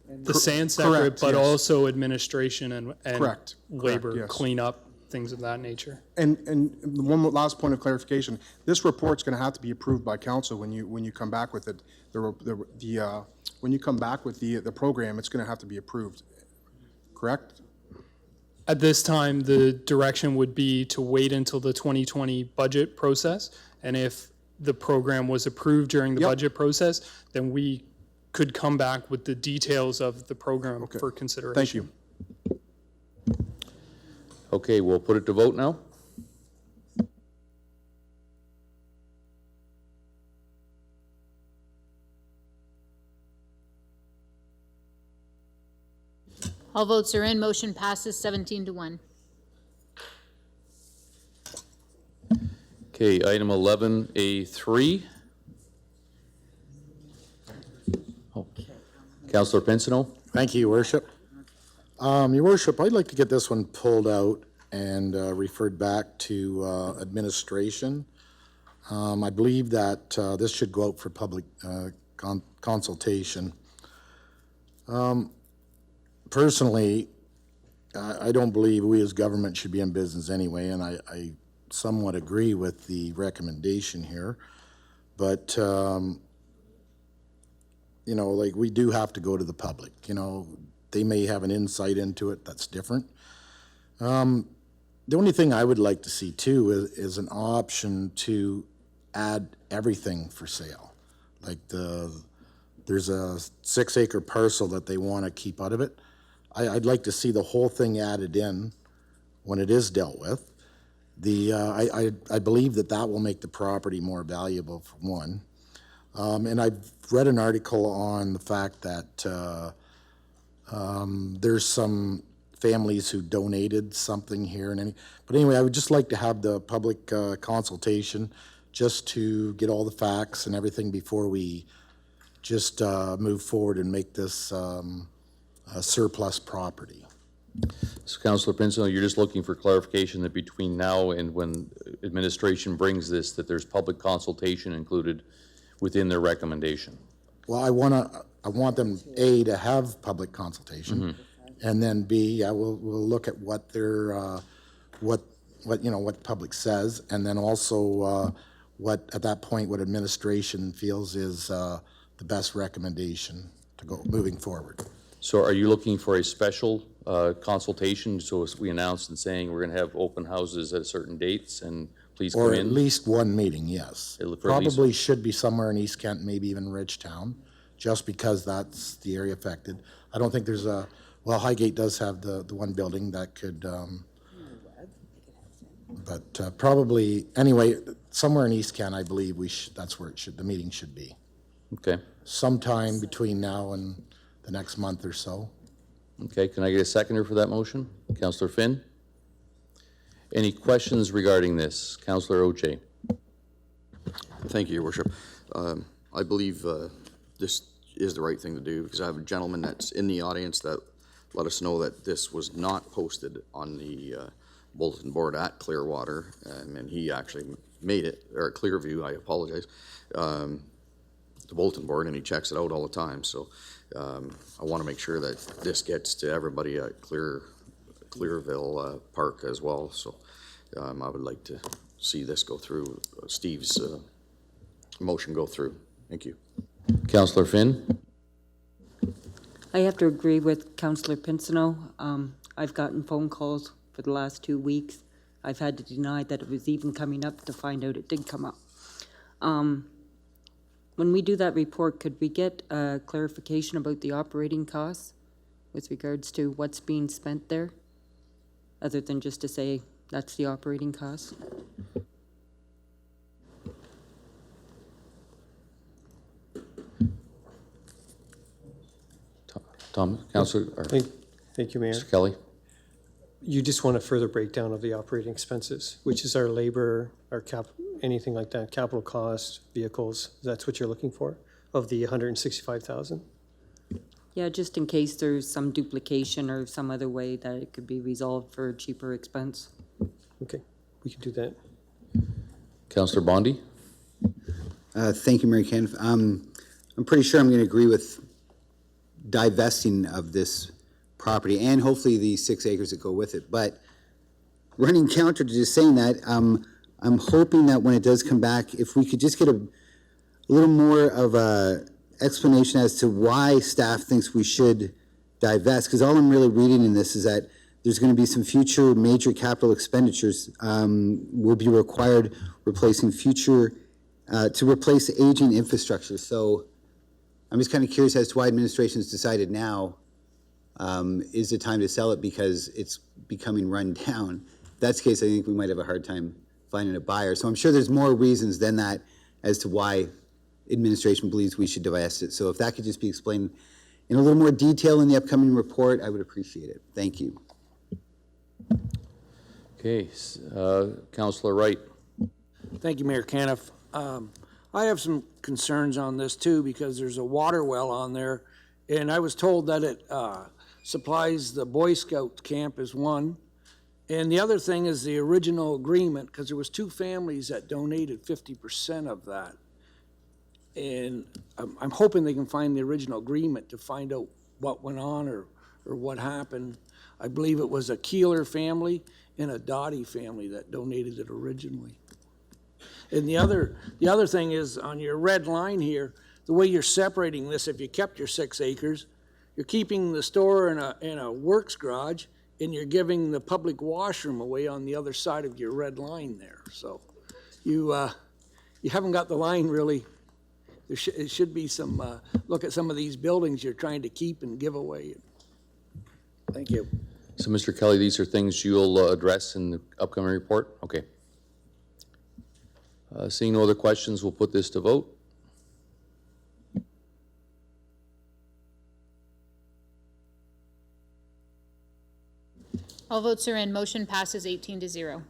the sand separate, correct, but yes. also administration and Correct, labor, yes. cleanup, things of that nature. And one last point of clarification, this report's gonna have to be approved by council when you come back with it. When you come back with the program, it's gonna have to be approved, correct? At this time, the direction would be to wait until the 2020 budget process, and if the program was approved during the Yep. budget process, then we could come back with the details of the program for consideration. Thank you. Okay, we'll put it to vote now. All votes are in, motion passes 17-1. Okay, item 11A3. Oh, Councillor Pinsino? Thank you, Your Worship. Your Worship, I'd like to get this one pulled out and referred back to administration. I believe that this should go out for public consultation. Personally, I don't believe we as government should be in business anyway, and I somewhat agree with the recommendation here. But, like, we do have to go to the public. They may have an insight into it that's different. The only thing I would like to see too is an option to add everything for sale. Like there's a 6-acre parcel that they want to keep out of it. I'd like to see the whole thing added in when it is dealt with. I believe that will make the property more valuable, for one. And I've read an article on the fact that there's some families who donated something here but anyway, I would just like to have the public consultation just to get all the facts and everything before we just move forward and make this a surplus property. So Councillor Pinsino, you're just looking for clarification that between now and when administration brings this, that there's public consultation included within their recommendation? Well, I want them, A, to have public consultation, and then B, we'll look at what their, what the public says, and then also what, at that point, what administration feels is the best recommendation to go moving forward. So are you looking for a special consultation, so as we announced and saying we're going to have open houses at certain dates and please come in? Or at least one meeting, yes. For at least- Probably should be somewhere in East Kent, maybe even Ridgetown, just because that's the area affected. I don't think there's Highgate does have the one building that could, but probably, anyway, somewhere in East Kent, I believe that's where the meeting should be. Okay. Sometime between now and the next month or so. Okay, can I get a seconder for that motion? Councillor Finn? Any questions regarding this? Councillor Oche? Thank you, Your Worship. I believe this is the right thing to do, because I have a gentleman that's in the audience that let us know that this was not posted on the bulletin board at Clearwater, and he actually made it, or at Clearview, I apologize, the bulletin board, and he checks it out all the time. So I want to make sure that this gets to everybody at Clearville Park as well. So I would like to see this go through, Steve's motion go through. Thank you. Councillor Finn? I have to agree with Councillor Pinsino. I've gotten phone calls for the last 2 weeks. I've had to deny that it was even coming up to find out it did come up. When we do that report, could we get clarification about the operating costs with regards to what's being spent there, other than just to say that's the operating costs? Tom, Councillor? Thank you, Mayor. Mr. Kelly? You just want a further breakdown of the operating expenses, which is our labor, our anything like that, capital costs, vehicles. That's what you're looking for, of the 165,000? Yeah, just in case there's some duplication or some other way that it could be resolved for a cheaper expense. Okay, we can do that. Councillor Bondi? Thank you, Mary Caniff. I'm pretty sure I'm going to agree with divesting of this property and hopefully the 6 acres that go with it. But running counter to just saying that, I'm hoping that when it does come back, if we could just get a little more of a explanation as to why staff thinks we should divest, because all I'm really reading in this is that there's going to be some future major capital expenditures will be required replacing future to replace aging infrastructure. So I'm just kind of curious as to why administration's decided now is the time to sell it because it's becoming run down. If that's the case, I think we might have a hard time finding a buyer. So I'm sure there's more reasons than that as to why administration believes we should divest it. So if that could just be explained in a little more detail in the upcoming report, I would appreciate it. Thank you. Okay, Councillor Wright. Thank you, Mayor Caniff. I have some concerns on this too because there's a water well on there, and I was told that it supplies the Boy Scout camp as one. And the other thing is the original agreement, because there was 2 families that donated 50% of that. And I'm hoping they can find the original agreement to find out what went on or what happened. I believe it was a Keeler family and a Dottie family that donated it originally. And the other thing is on your red line here, the way you're separating this, if you kept your 6 acres, you're keeping the store in a works garage, and you're giving the public washroom away on the other side of your red line there. So you haven't got the line really. It should be some, look at some of these buildings you're trying to keep and give away. Thank you. So, Mr. Kelly, these are things you'll address in the upcoming report? Okay. Seeing no other questions, we'll put this to vote. All votes are in. Motion passes 18-0.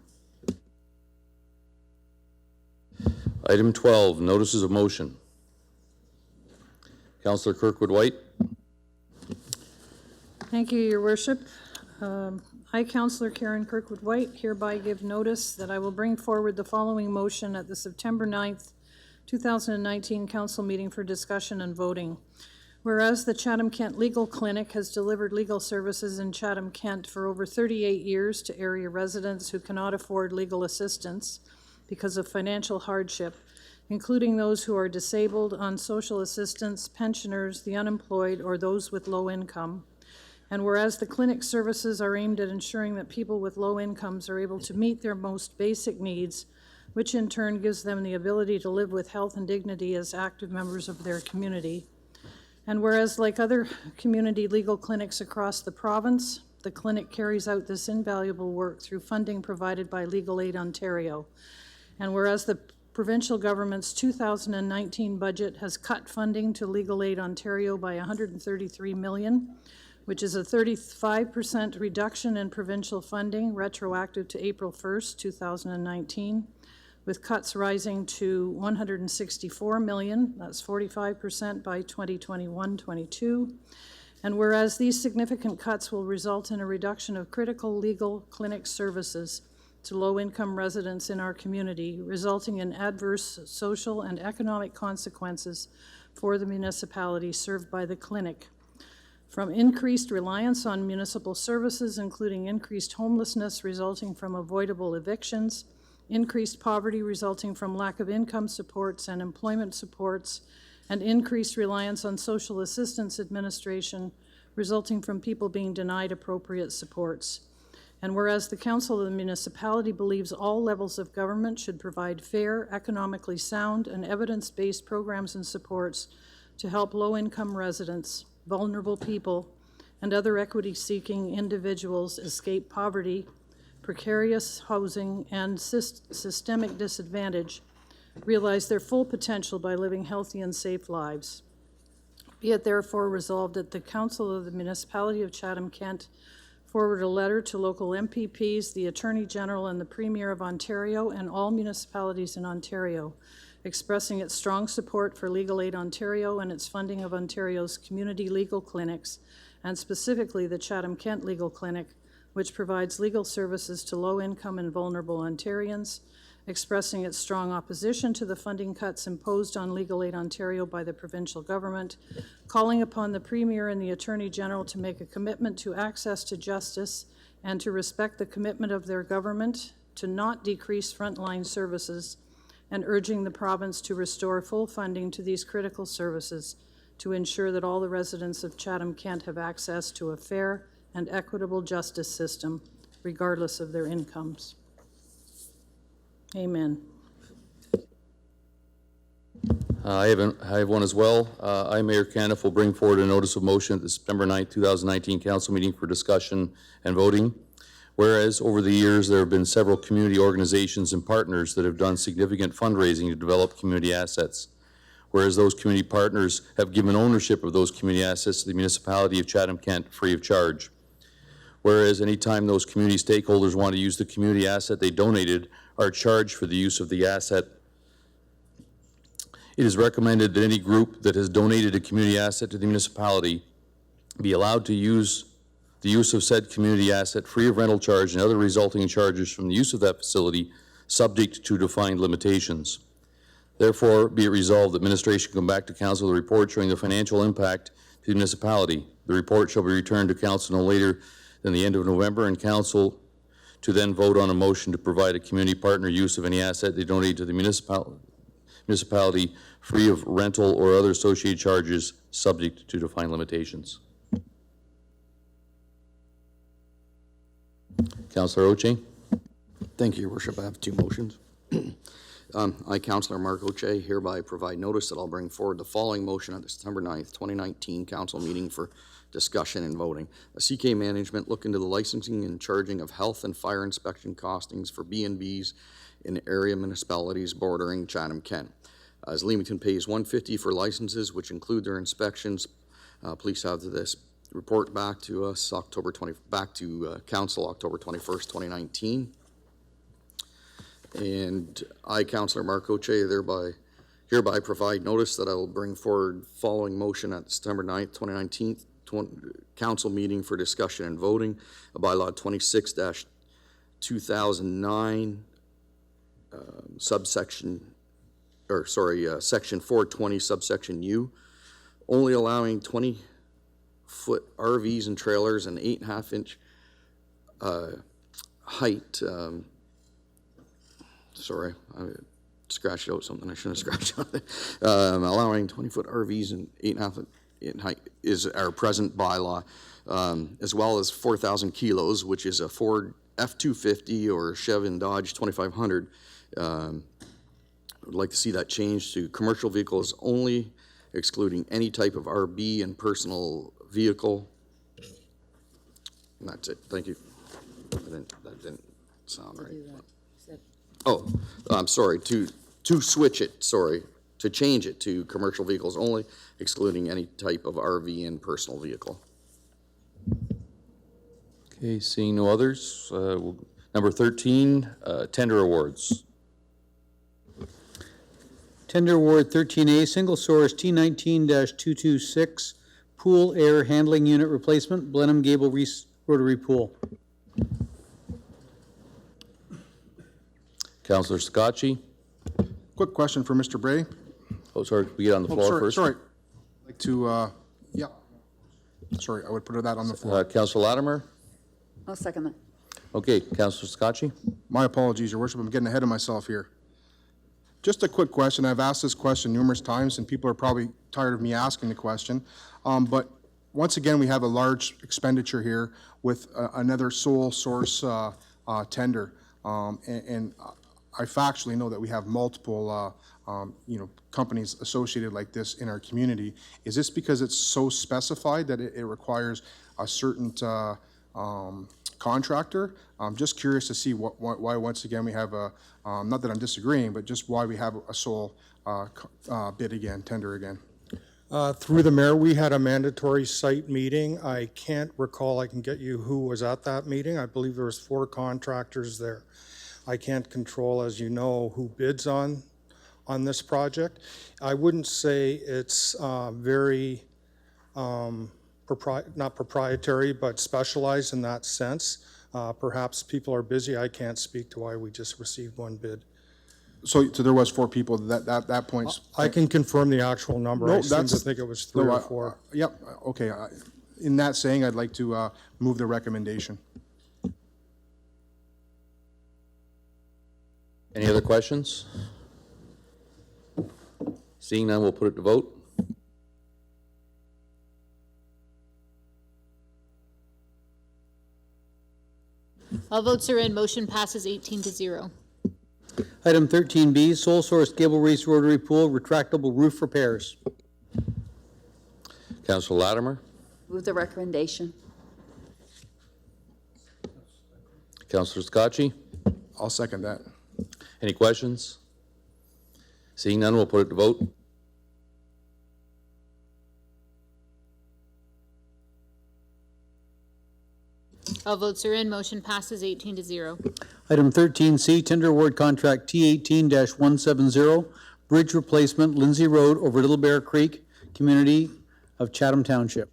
Item 12, notices of motion. Councillor Kirkwood-White. Thank you, Your Worship. I, Councillor Karen Kirkwood-White, hereby give notice that I will bring forward the following motion at the September 9th, 2019 Council meeting for discussion and voting. Whereas the Chatham-Kent Legal Clinic has delivered legal services in Chatham-Kent for over 38 years to area residents who cannot afford legal assistance because of financial hardship, including those who are disabled, on social assistance, pensioners, the unemployed, or those with low income. And whereas the clinic services are aimed at ensuring that people with low incomes are able to meet their most basic needs, which in turn gives them the ability to live with health and dignity as active members of their community. And whereas, like other community legal clinics across the province, the clinic carries out this invaluable work through funding provided by Legal Aid Ontario. And whereas the provincial government's 2019 budget has cut funding to Legal Aid Ontario by $133 million, which is a 35% reduction in provincial funding retroactive to April 1st, 2019, with cuts rising to 164 million, that's 45% by 2021-22. And whereas these significant cuts will result in a reduction of critical legal clinic services to low-income residents in our community, resulting in adverse social and economic consequences for the municipality served by the clinic. From increased reliance on municipal services, including increased homelessness resulting from avoidable evictions, increased poverty resulting from lack of income supports and employment supports, and increased reliance on social assistance administration resulting from people being denied appropriate supports. And whereas the Council of the Municipality believes all levels of government should provide fair, economically sound, and evidence-based programs and supports to help low-income residents, vulnerable people, and other equity-seeking individuals escape poverty, precarious housing, and systemic disadvantage, realize their full potential by living healthy and safe lives. Be it therefore resolved that the Council of the Municipality of Chatham-Kent forward a letter to local MPPs, the Attorney General, and the Premier of Ontario, and all municipalities in Ontario, expressing its strong support for Legal Aid Ontario and its funding of Ontario's community legal clinics, and specifically the Chatham-Kent Legal Clinic, which provides legal services to low-income and vulnerable Ontarians, expressing its strong opposition to the funding cuts imposed on Legal Aid Ontario by the provincial government, calling upon the Premier and the Attorney General to make a commitment to access to justice and to respect the commitment of their government to not decrease frontline services, and urging the province to restore full funding to these critical services to ensure that all the residents of Chatham-Kent have access to a fair and equitable justice system, regardless of their incomes. Amen. I have one as well. I, Mayor Caniff, will bring forward a notice of motion at the September 9th, 2019 council meeting for discussion and voting. Whereas over the years there have been several community organizations and partners that have done significant fundraising to develop community assets. Whereas those community partners have given ownership of those community assets to the municipality of Chatham-Kent free of charge. Whereas anytime those community stakeholders want to use the community asset they donated are charged for the use of the asset. It is recommended that any group that has donated a community asset to the municipality be allowed to use the use of said community asset free of rental charge and other resulting charges from the use of that facility, subject to defined limitations. Therefore, be it resolved that administration come back to council with a report showing the financial impact to the municipality. The report shall be returned to council no later than the end of November, and council to then vote on a motion to provide a community partner use of any asset they donate to the municipality free of rental or other associated charges, subject to defined limitations. Councillor Oche. Thank you, Your Worship. I have two motions. I, Councillor Mark Oche, hereby provide notice that I'll bring forward the following motion at the September 9th, 2019 council meeting for discussion and voting. A CK Management look into the licensing and charging of health and fire inspection costings for B&Bs in area municipalities bordering Chatham-Kent. As Leamington pays $150 for licenses, which include their inspections, please have this report back to us council October 21st, 2019. And I, Councillor Mark Oche, hereby provide notice that I will bring forward following motion at September 9th, 2019 council meeting for discussion and voting, a bylaw 26-2009, section 420, subsection U, only allowing 20-foot RVs and trailers and 8.5-inch height. Sorry, I scratched out something I shouldn't have scratched out. Allowing 20-foot RVs and 8.5 in height is our present bylaw, as well as 4,000 kilos, which is a Ford F-250 or Chev and Dodge 2500. I would like to see that changed to commercial vehicles only, excluding any type of RB and personal vehicle. And that's it. Thank you. That didn't sound right. Oh, I'm sorry. To switch it, to change it to commercial vehicles only, excluding any type of RV and personal vehicle. Okay, seeing no others. Number 13, tender awards. Tender award 13A, single source T19-226, pool air handling unit replacement, Blenheim Gable Rotary Pool. Councillor Scotchy. Quick question for Mr. Bray. Oh, sorry, we get on the floor first. Sorry. I'd like to, yeah. Sorry, I would put that on the floor. Councillor Latimer. I'll second that. Okay, Councillor Scotchy. My apologies, Your Worship, I'm getting ahead of myself here. Just a quick question. I've asked this question numerous times, and people are probably tired of me asking the question. But once again, we have a large expenditure here with another sole source tender. And I factually know that we have multiple companies associated like this in our community. Is this because it's so specified that it requires a certain contractor? I'm just curious to see why once again we have a, not that I'm disagreeing, but just why we have a sole bid again, tender again. Through the mayor, we had a mandatory site meeting. I can't recall, I can get you who was at that meeting. I believe there was 4 contractors there. I can't control, as you know, who bids on this project. I wouldn't say it's very, not proprietary, but specialized in that sense. Perhaps people are busy. I can't speak to why we just received 1 bid. So there was 4 people that point. I can confirm the actual number. No, I seem to think it was 3 or 4. Yep, okay. In that saying, I'd like to move the recommendation. Any other questions? Seeing none, we'll put it to vote. All votes are in. Motion passes 18-0. Item 13B, sole source Gable Reese Rotary Pool, retractable roof repairs. Councillor Latimer. Move the recommendation. Councillor Scotchy. I'll second that. Any questions? Seeing none, we'll put it to vote. All votes are in. Motion passes 18-0. Item 13C, tender award contract T18-170, bridge replacement, Lindsay Road over Little Bear Creek, community of Chatham Township.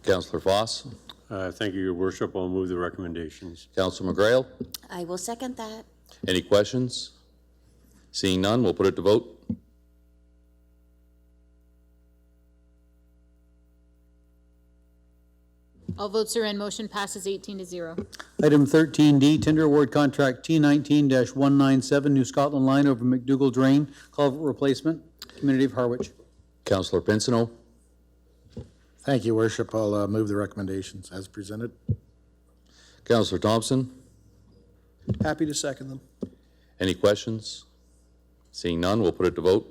Councillor Foss. Thank you, Your Worship. I'll move the recommendations. Councillor McGrail. I will second that. Any questions? Seeing none, we'll put it to vote. All votes are in. Motion passes 18-0. Item 13D, tender award contract T19-197, New Scotland Line over McDougall Drain, culvert replacement, community of Harwich. Councillor Pinsino. Thank you, Worship. I'll move the recommendations as presented. Councillor Thompson. Happy to second them. Any questions? Seeing none, we'll put it to vote.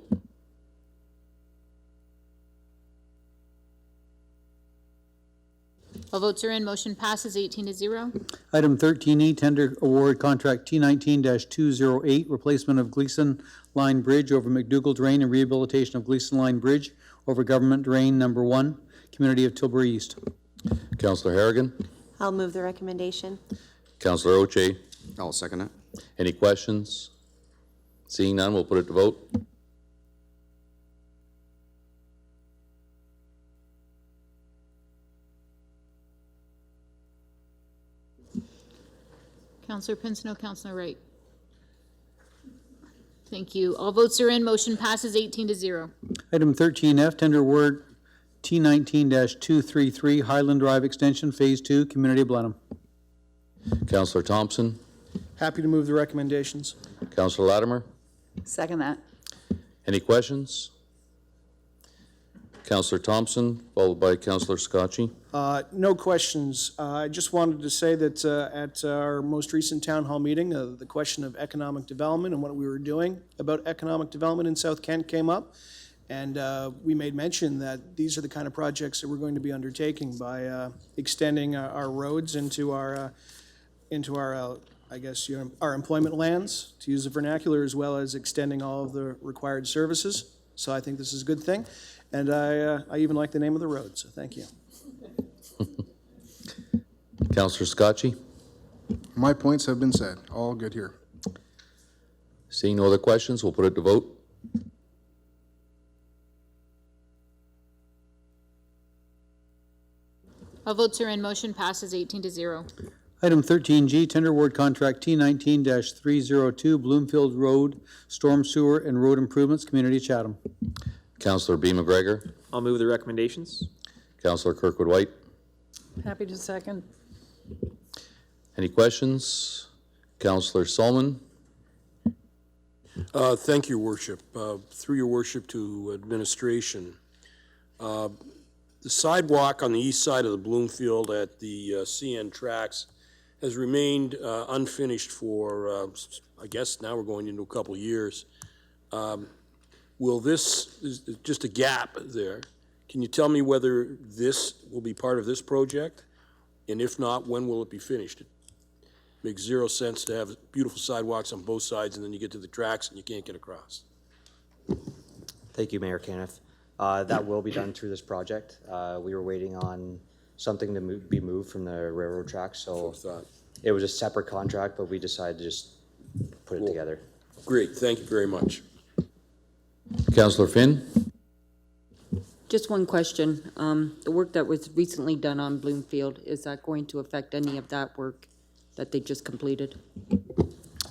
All votes are in. Motion passes 18-0. Item 13E, tender award contract T19-208, replacement of Gleason Line Bridge over McDougall Drain and rehabilitation of Gleason Line Bridge over Government Drain Number 1, community of Tilbury East. Councillor Harrigan. I'll move the recommendation. Councillor Oche. I'll second it. Any questions? Seeing none, we'll put it to vote. Councillor Pinsino, Councillor Wright. Thank you. All votes are in. Motion passes 18-0. Item 13F, tender award T19-233, Highland Drive Extension, Phase 2, community of Blenheim. Councillor Thompson. Happy to move the recommendations. Councillor Latimer. Second that. Any questions? Councillor Thompson, followed by Councillor Scotchy. No questions. I just wanted to say that at our most recent town hall meeting, the question of economic development and what we were doing about economic development in South Kent came up. And we made mention that these are the kind of projects that we're going to be undertaking by extending our roads into our I guess, our employment lands, to use the vernacular, as well as extending all of the required services. So I think this is a good thing. And I even like the name of the road, so thank you. Councillor Scotchy. My points have been said. All good here. Seeing no other questions, we'll put it to vote. All votes are in. Motion passes 18-0. Item 13G, tender award contract T19-302, Bloomfield Road, Storm Sewer and Road Improvements, Community of Chatham. Councillor B. McGregor. I'll move the recommendations. Councillor Kirkwood White. Happy to second. Any questions? Councillor Solomon. Thank you, Worship. Through your worship to administration. The sidewalk on the east side of the Bloomfield at the CN tracks has remained unfinished for, I guess now we're going into a couple years. Will this, is just a gap there, can you tell me whether this will be part of this project? And if not, when will it be finished? It makes zero sense to have beautiful sidewalks on both sides and then you get to the tracks and you can't get across. Thank you, Mayor Caniff. That will be done through this project. We were waiting on something to be moved from the railroad tracks, so it was a separate contract, but we decided to just put it together. Great, thank you very much. Councillor Finn. Just one question. The work that was recently done on Bloomfield, is that going to affect any of that work that they just completed?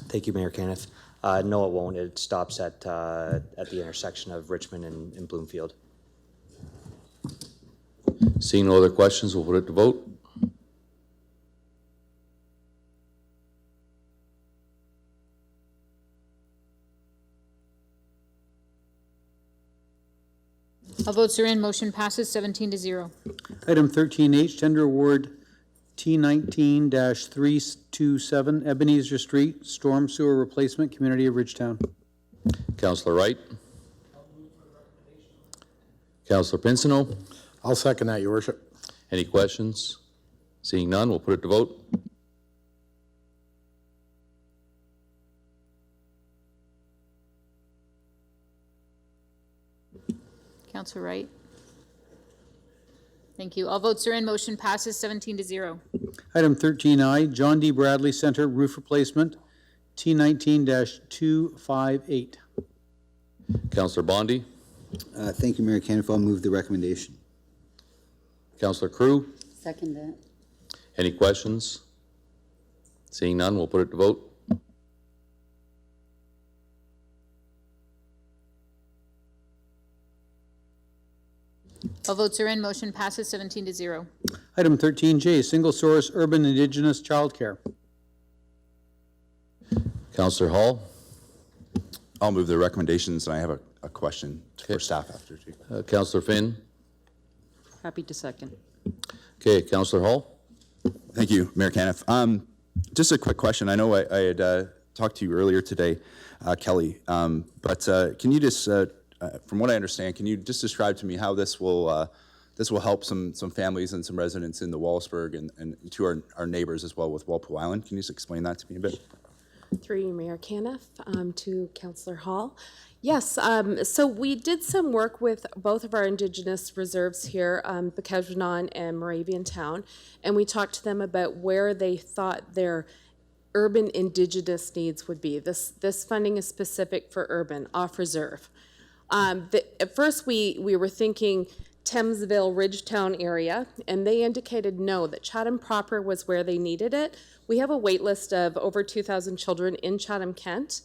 Thank you, Mayor Caniff. No, it won't. It stops at the intersection of Richmond and Bloomfield. Seeing no other questions, we'll put it to vote. All votes are in. Motion passes 17-0. Item 13H, tender award T19-327, Ebenezer Street, Storm Sewer Replacement, Community of Ridgetown. Councillor Wright. Councillor Pinsino. I'll second that, your worship. Any questions? Seeing none, we'll put it to vote. Councillor Wright. Thank you. All votes are in. Motion passes 17-0. Item 13I, John D. Bradley Center Roof Replacement, T19-258. Councillor Bondi. Thank you, Mayor Caniff. I'll move the recommendation. Councillor Crew. Second that. Any questions? Seeing none, we'll put it to vote. All votes are in. Motion passes 17-0. Item 13J, Single Source Urban Indigenous Childcare. Councillor Hall. I'll move the recommendations, and I have a question for staff after too. Councillor Finn. Happy to second. Okay, Councillor Hall. Thank you, Mayor Caniff. Just a quick question. I know I had talked to you earlier today, Kelly, but can you just, from what I understand, can you just describe to me how this will help some families and some residents in the Wallaceburg and to our neighbors as well with Walpole Island? Can you just explain that to me a bit? Through you, Mayor Caniff, to Councillor Hall. Yes, so we did some work with both of our Indigenous reserves here, Mcfadden and Moravian Town, and we talked to them about where they thought their urban Indigenous needs would be. This funding is specific for urban, off reserve. At first, we were thinking Thamesville, Ridgetown area, and they indicated no, that Chatham proper was where they needed it. We have a wait list of over 2,000 children in Chatham-Kent,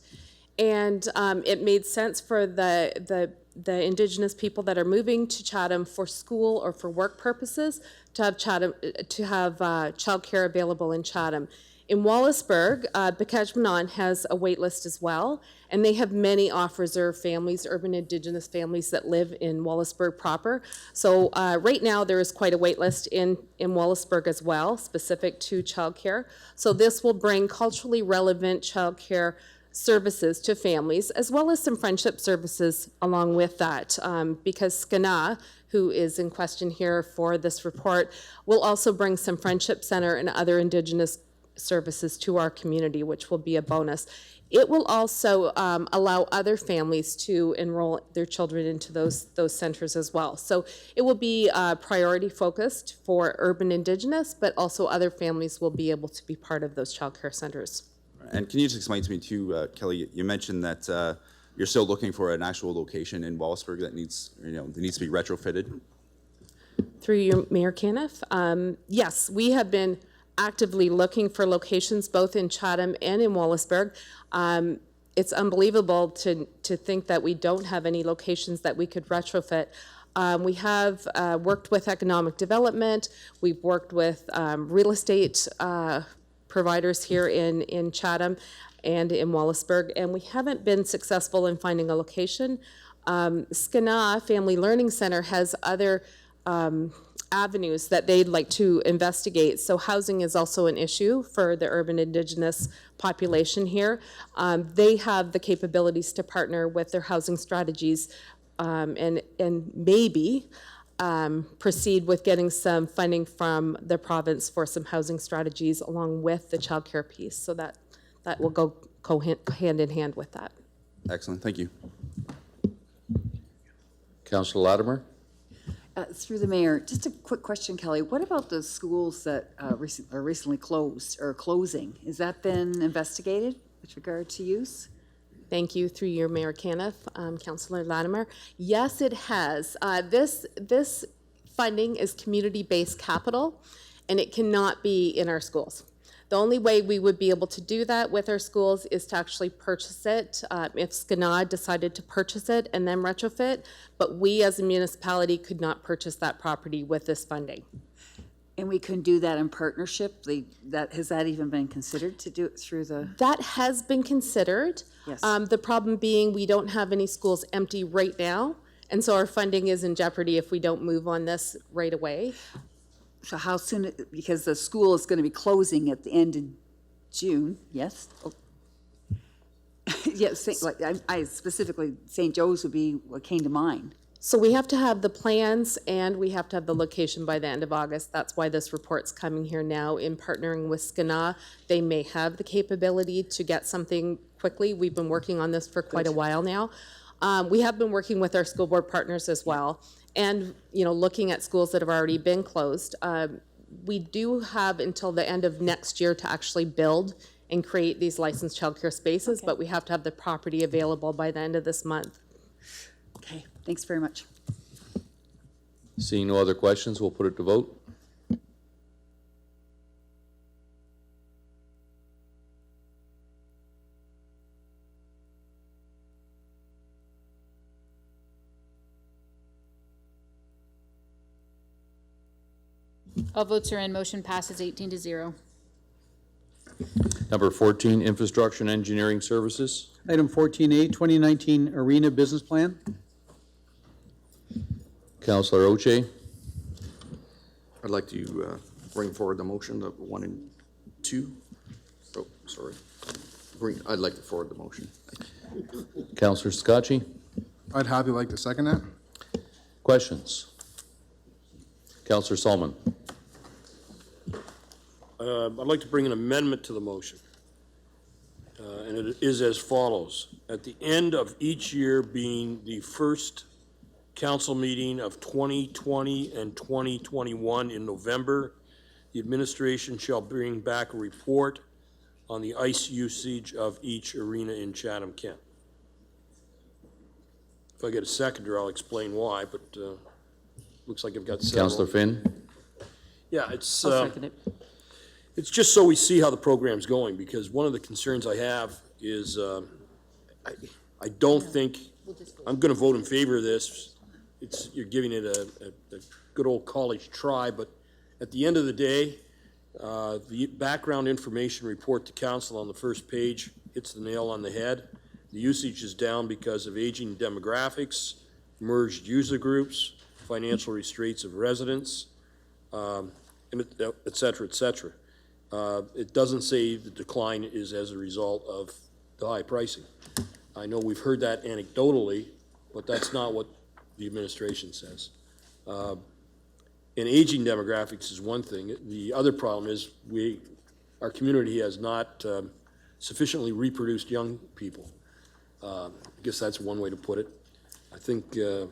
and it made sense for the Indigenous people that are moving to Chatham for school or for work purposes to have childcare available in Chatham. In Wallaceburg, Mcfadden has a wait list as well, and they have many off-reserve families, urban Indigenous families that live in Wallaceburg proper. So right now there is quite a wait list in Wallaceburg as well, specific to childcare. So this will bring culturally relevant childcare services to families, as well as some friendship services along with that, because Skana, who is in question here for this report, will also bring some friendship center and other Indigenous services to our community, which will be a bonus. It will also allow other families to enroll their children into those centers as well. So it will be priority focused for urban Indigenous, but also other families will be able to be part of those childcare centers. And can you just explain to me too, Kelly, you mentioned that you're still looking for an actual location in Wallaceburg that needs to be retrofitted? Through you, Mayor Caniff. Yes, we have been actively looking for locations both in Chatham and in Wallaceburg. It's unbelievable to think that we don't have any locations that we could retrofit. We have worked with economic development. We've worked with real estate providers here in Chatham and in Wallaceburg, and we haven't been successful in finding a location. Skeena Family Learning Center has other avenues that they'd like to investigate. So housing is also an issue for the urban Indigenous population here. They have the capabilities to partner with their housing strategies and maybe proceed with getting some funding from the province for some housing strategies along with the childcare piece. So that will go hand in hand with that. Excellent, thank you. Councillor Latimer? Through the mayor, just a quick question, Kelly. What about the schools that are recently closed or closing? Has that been investigated with regard to use? Thank you. Through your Mayor Caniff, Councillor Latimer. Yes, it has. This funding is community-based capital, and it cannot be in our schools. The only way we would be able to do that with our schools is to actually purchase it, if Skeena decided to purchase it and then retrofit, but we as a municipality could not purchase that property with this funding. And we can do that in partnership? Has that even been considered to do it through the? That has been considered. Yes. The problem being we don't have any schools empty right now, and so our funding is in jeopardy if we don't move on this right away. So how soon, because the school is going to be closing at the end of June, yes? Oh. Yes, I specifically, St. Joe's would be what came to mind. So we have to have the plans and we have to have the location by the end of August. That's why this report's coming here now in partnering with Skeena. They may have the capability to get something quickly. We've been working on this for quite a while now. We have been working with our school board partners as well. And, looking at schools that have already been closed, we do have until the end of next year to actually build and create these licensed childcare spaces, but we have to have the property available by the end of this month. Okay, thanks very much. Seeing no other questions, we'll put it to vote. All votes are in. Motion passes 18-0. Number 14, Infrastructure and Engineering Services. Item 14A, 2019 Arena Business Plan. Councillor Oche. I'd like to bring forward the motion, the 1 and 2. Oh, sorry. I'd like to forward the motion. Councillor Scotchy. I'd happily like to second that. Questions? Councillor Solomon. I'd like to bring an amendment to the motion. And it is as follows. At the end of each year being the first council meeting of 2020 and 2021 in November, the administration shall bring back a report on the ice usage of each arena in Chatham-Kent. If I get a seconder, I'll explain why, but looks like I've got several. Councillor Finn. Yeah, it's I'll second it. it's just so we see how the program's going, because one of the concerns I have is I don't think, I'm going to vote in favor of this. You're giving it a good old college try, but at the end of the day, the background information report to council on the first page hits the nail on the head. The usage is down because of aging demographics, merged user groups, financial restraints of residents, et cetera, et cetera. It doesn't say the decline is as a result of the high pricing. I know we've heard that anecdotally, but that's not what the administration says. And aging demographics is one thing. The other problem is our community has not sufficiently reproduced young people. I guess that's one way to put it. I think we're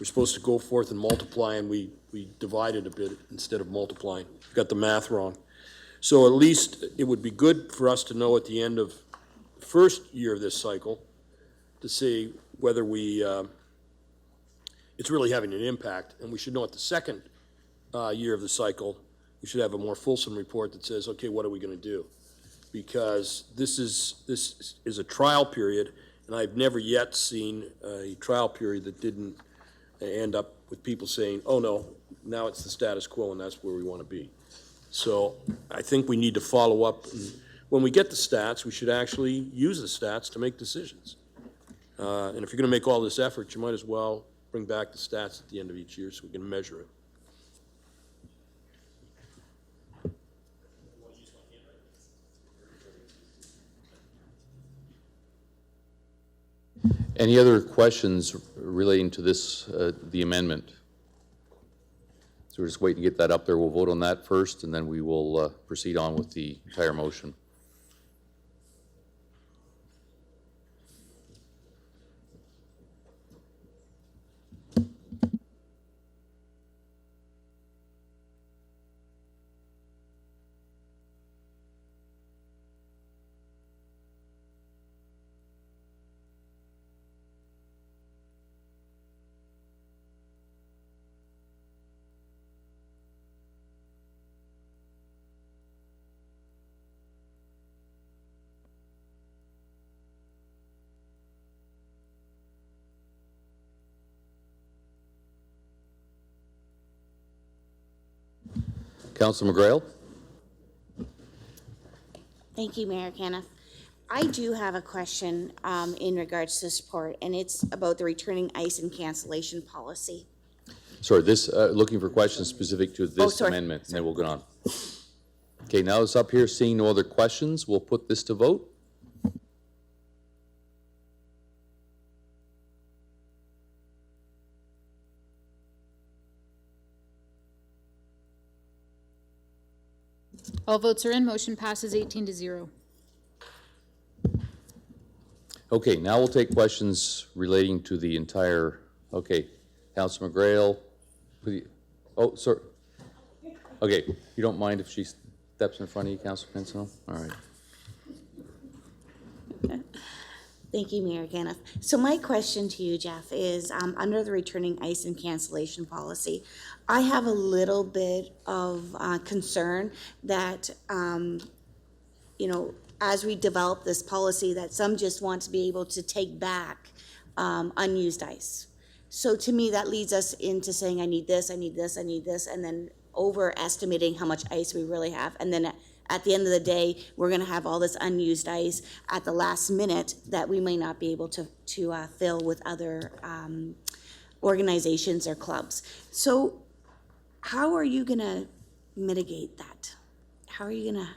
supposed to go forth and multiply, and we divided a bit instead of multiplying. Got the math wrong. So at least it would be good for us to know at the end of the first year of this cycle to see whether we it's really having an impact. And we should know at the second year of the cycle, we should have a more fulsome report that says, okay, what are we going to do? Because this is a trial period, and I've never yet seen a trial period that didn't end up with people saying, oh no, now it's the status quo and that's where we want to be. So I think we need to follow up. When we get the stats, we should actually use the stats to make decisions. And if you're going to make all this effort, you might as well bring back the stats at the end of each year so we can measure it. Any other questions relating to this, the amendment? So we're just waiting to get that up there. We'll vote on that first, and then we will proceed on with the entire motion. Councilor McGrail? Thank you, Mayor Caniff. I do have a question in regards to support, and it's about the returning ice and cancellation policy. Sorry, this, looking for questions specific to this amendment, and then we'll go on. Okay, now it's up here. Seeing no other questions, we'll put this to vote. All votes are in. Motion passes 18-0. Okay, now we'll take questions relating to the entire, okay, Councilor McGrail. Oh, sorry. Okay, you don't mind if she steps in front of you, Councilor Pinson? All right. Thank you, Mayor Caniff. So my question to you, Jeff, is under the returning ice and cancellation policy, I have a little bit of concern that, you know, as we develop this policy, that some just want to be able to take back unused ice. So to me, that leads us into saying, I need this, I need this, I need this, and then overestimating how much ice we really have. And then at the end of the day, we're gonna have all this unused ice at the last minute that we may not be able to fill with other organizations or clubs. So how are you gonna mitigate that? How are you gonna,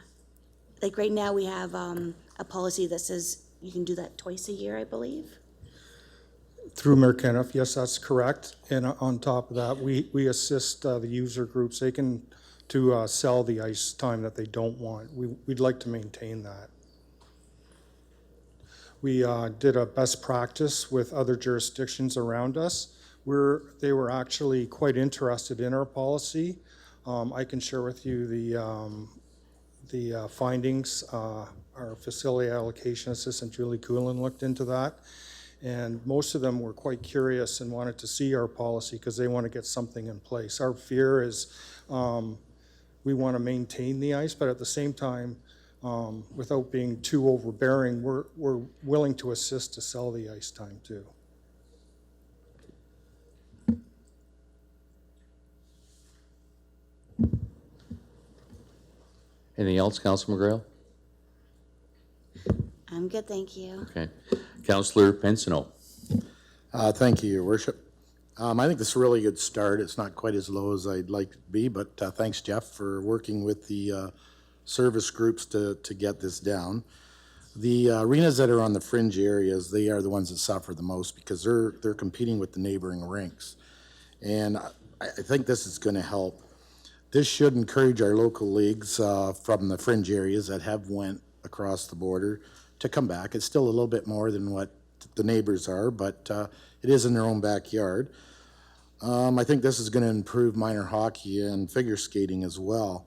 like right now we have a policy that says you can do that twice a year, I believe. Through Mayor Caniff, yes, that's correct. And on top of that, we assist the user groups. They can to sell the ice time that they don't want. We'd like to maintain that. We did a best practice with other jurisdictions around us where they were actually quite interested in our policy. I can share with you the findings. Our facility allocation assistant, Julie Coolin, looked into that. And most of them were quite curious and wanted to see our policy because they want to get something in place. Our fear is we want to maintain the ice, but at the same time, without being too overbearing, we're willing to assist to sell the ice time too. Anything else, Councilor McGrail? I'm good, thank you. Okay. Councilor Pensino. Thank you, Your Worship. I think this is a really good start. It's not quite as low as I'd like to be, but thanks, Jeff, for working with the service groups to get this down. The arenas that are on the fringe areas, they are the ones that suffer the most because they're competing with the neighboring rinks. And I think this is going to help. This should encourage our local leagues from the fringe areas that have went across the border to come back. It's still a little bit more than what the neighbors are, but it is in their own backyard. I think this is going to improve minor hockey and figure skating as well.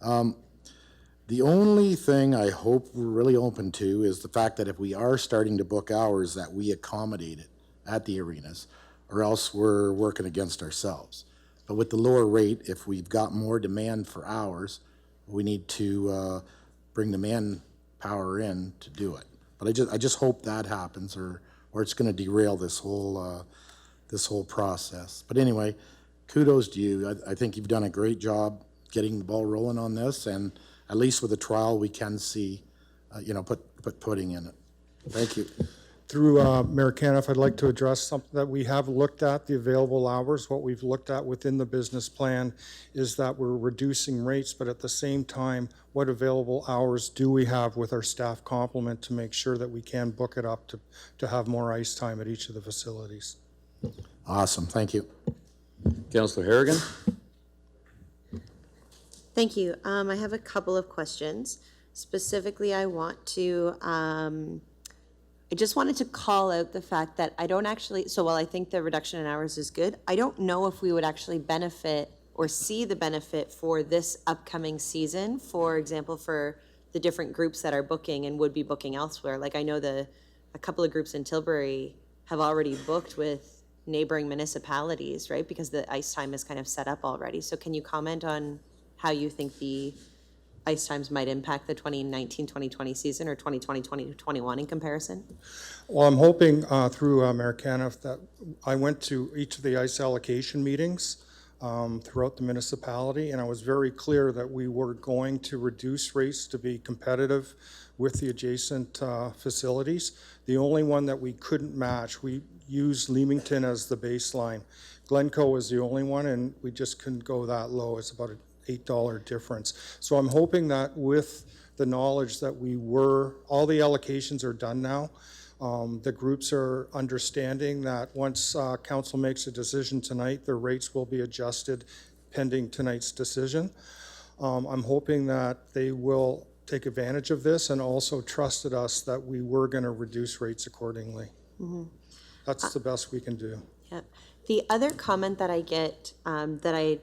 The only thing I hope we're really open to is the fact that if we are starting to book hours, that we accommodate it at the arenas. or else we're working against ourselves. But with the lower rate, if we've got more demand for hours, we need to bring the manpower in to do it. But I just hope that happens, or it's going to derail this whole process. But anyway, kudos to you. I think you've done a great job getting the ball rolling on this, and at least with a trial, we can see, put pudding in it. Thank you. Through Mayor Caniff, I'd like to address something that we have looked at, the available hours. What we've looked at within the business plan is that we're reducing rates, but at the same time, what available hours do we have with our staff complement to make sure that we can book it up to have more ice time at each of the facilities? Awesome. Thank you. Councillor Harrigan? Thank you. I have a couple of questions. Specifically, I just wanted to call out the fact that I don't actually, so while I think the reduction in hours is good, I don't know if we would actually benefit or see the benefit for this upcoming season, for example, for the different groups that are booking and would be booking elsewhere. Like I know a couple of groups in Tilbury have already booked with neighboring municipalities, right? Because the ice time is kind of set up already. So can you comment on how you think the ice times might impact the 2019-2020 season or 2020-2021 in comparison? Well, I'm hoping through Mayor Caniff that I went to each of the ice allocation meetings throughout the municipality, and I was very clear that we were going to reduce rates to be competitive with the adjacent facilities. The only one that we couldn't match, we used Leamington as the baseline. Glencoe was the only one, and we just couldn't go that low. It's about an $8 difference. So I'm hoping that with the knowledge that all the allocations are done now, the groups are understanding that once council makes a decision tonight, their rates will be adjusted pending tonight's decision. I'm hoping that they will take advantage of this and also trusted us that we were going to reduce rates accordingly. Mm-hmm. That's the best we can do. Yep. The other comment that I get that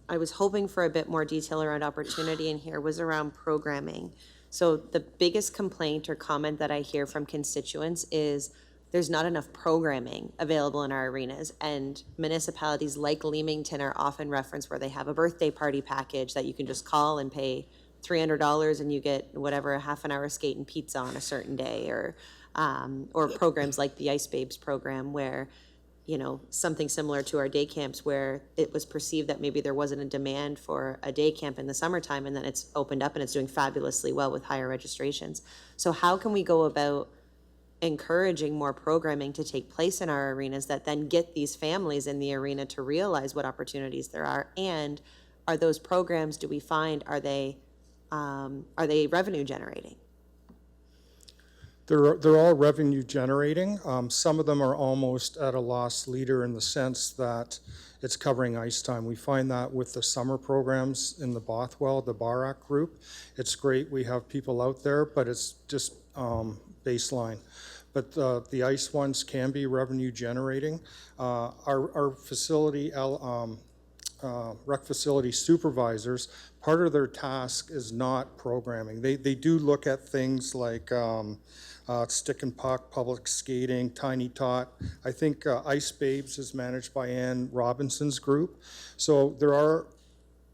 I was hoping for a bit more detail around opportunity in here was around programming. So the biggest complaint or comment that I hear from constituents is there's not enough programming available in our arenas, and municipalities like Leamington are often referenced where they have a birthday party package that you can just call and pay $300 and you get whatever, a half an hour skate and pizza on a certain day, or programs like the Ice Babes program where something similar to our day camps where it was perceived that maybe there wasn't a demand for a day camp in the summertime, and then it's opened up and it's doing fabulously well with higher registrations. So how can we go about encouraging more programming to take place in our arenas that then get these families in the arena to realize what opportunities there are? And are those programs, do we find, are they revenue generating? They're all revenue generating. Some of them are almost at a loss leader in the sense that it's covering ice time. We find that with the summer programs in the Bothwell, the Barak group. It's great. We have people out there, but it's just baseline. But the ice ones can be revenue generating. Our facility, rec facility supervisors, part of their task is not programming. They do look at things like stick and puck, public skating, tiny tot. I think Ice Babes is managed by Ann Robinson's group. So there are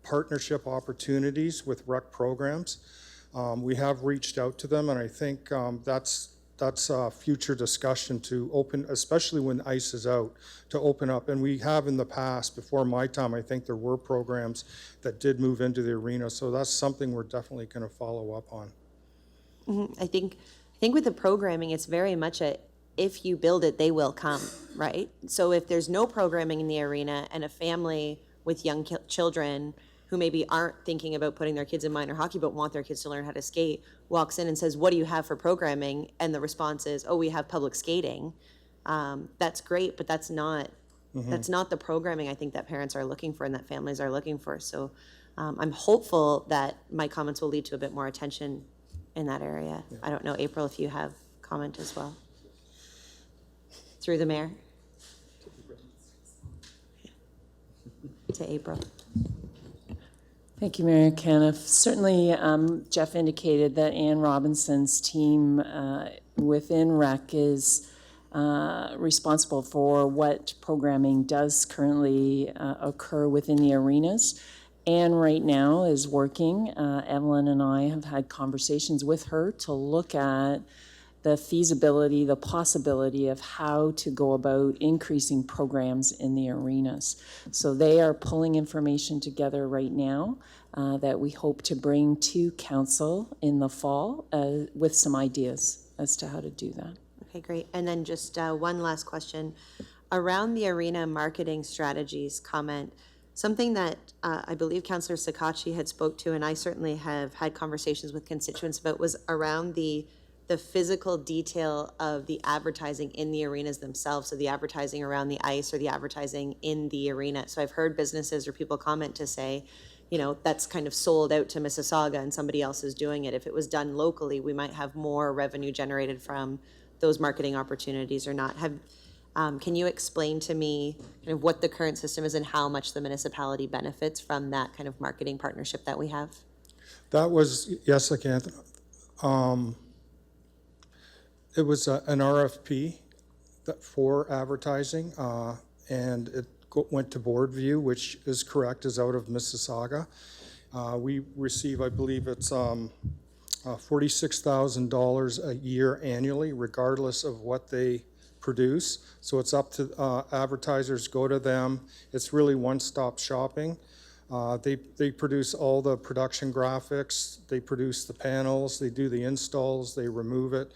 partnership opportunities with rec programs. We have reached out to them, and I think that's a future discussion to open, especially when ice is out, to open up. And we have in the past, before my time, I think there were programs that did move into the arena. So that's something we're definitely going to follow up on. Mm-hmm. I think with the programming, it's very much if you build it, they will come, right? So if there's no programming in the arena and a family with young children who maybe aren't thinking about putting their kids in minor hockey but want their kids to learn how to skate, walks in and says, what do you have for programming? And the response is, oh, we have public skating. That's great, but that's not the programming I think that parents are looking for and that families are looking for. So I'm hopeful that my comments will lead to a bit more attention in that area. Yeah. I don't know, April, if you have comment as well. Through the mayor. To April. Thank you, Mayor Caniff. Certainly, Jeff indicated that Ann Robinson's team within REC is responsible for what programming does currently occur within the arenas. Anne right now is working. Evelyn and I have had conversations with her to look at the feasibility, the possibility of how to go about increasing programs in the arenas. So they are pulling information together right now that we hope to bring to council in the fall with some ideas as to how to do that. Okay, great. And then just one last question. Around the arena marketing strategies comment, something that I believe Councillor Sakachi had spoke to, and I certainly have had conversations with constituents about, was around the physical detail of the advertising in the arenas themselves, so the advertising around the ice or the advertising in the arena. So I've heard businesses or people comment to say, you know, that's kind of sold out to Mississauga and somebody else is doing it. If it was done locally, we might have more revenue generated from those marketing opportunities or not. Can you explain to me kind of what the current system is and how much the municipality benefits from that kind of marketing partnership that we have? That was, yes, I can. It was an RFP for advertising, and it went to board view, which is correct, is out of Mississauga. We receive, I believe it's $46,000 a year annually, regardless of what they produce. So it's up to advertisers, go to them. It's really one-stop shopping. They produce all the production graphics, they produce the panels, they do the installs, they remove it.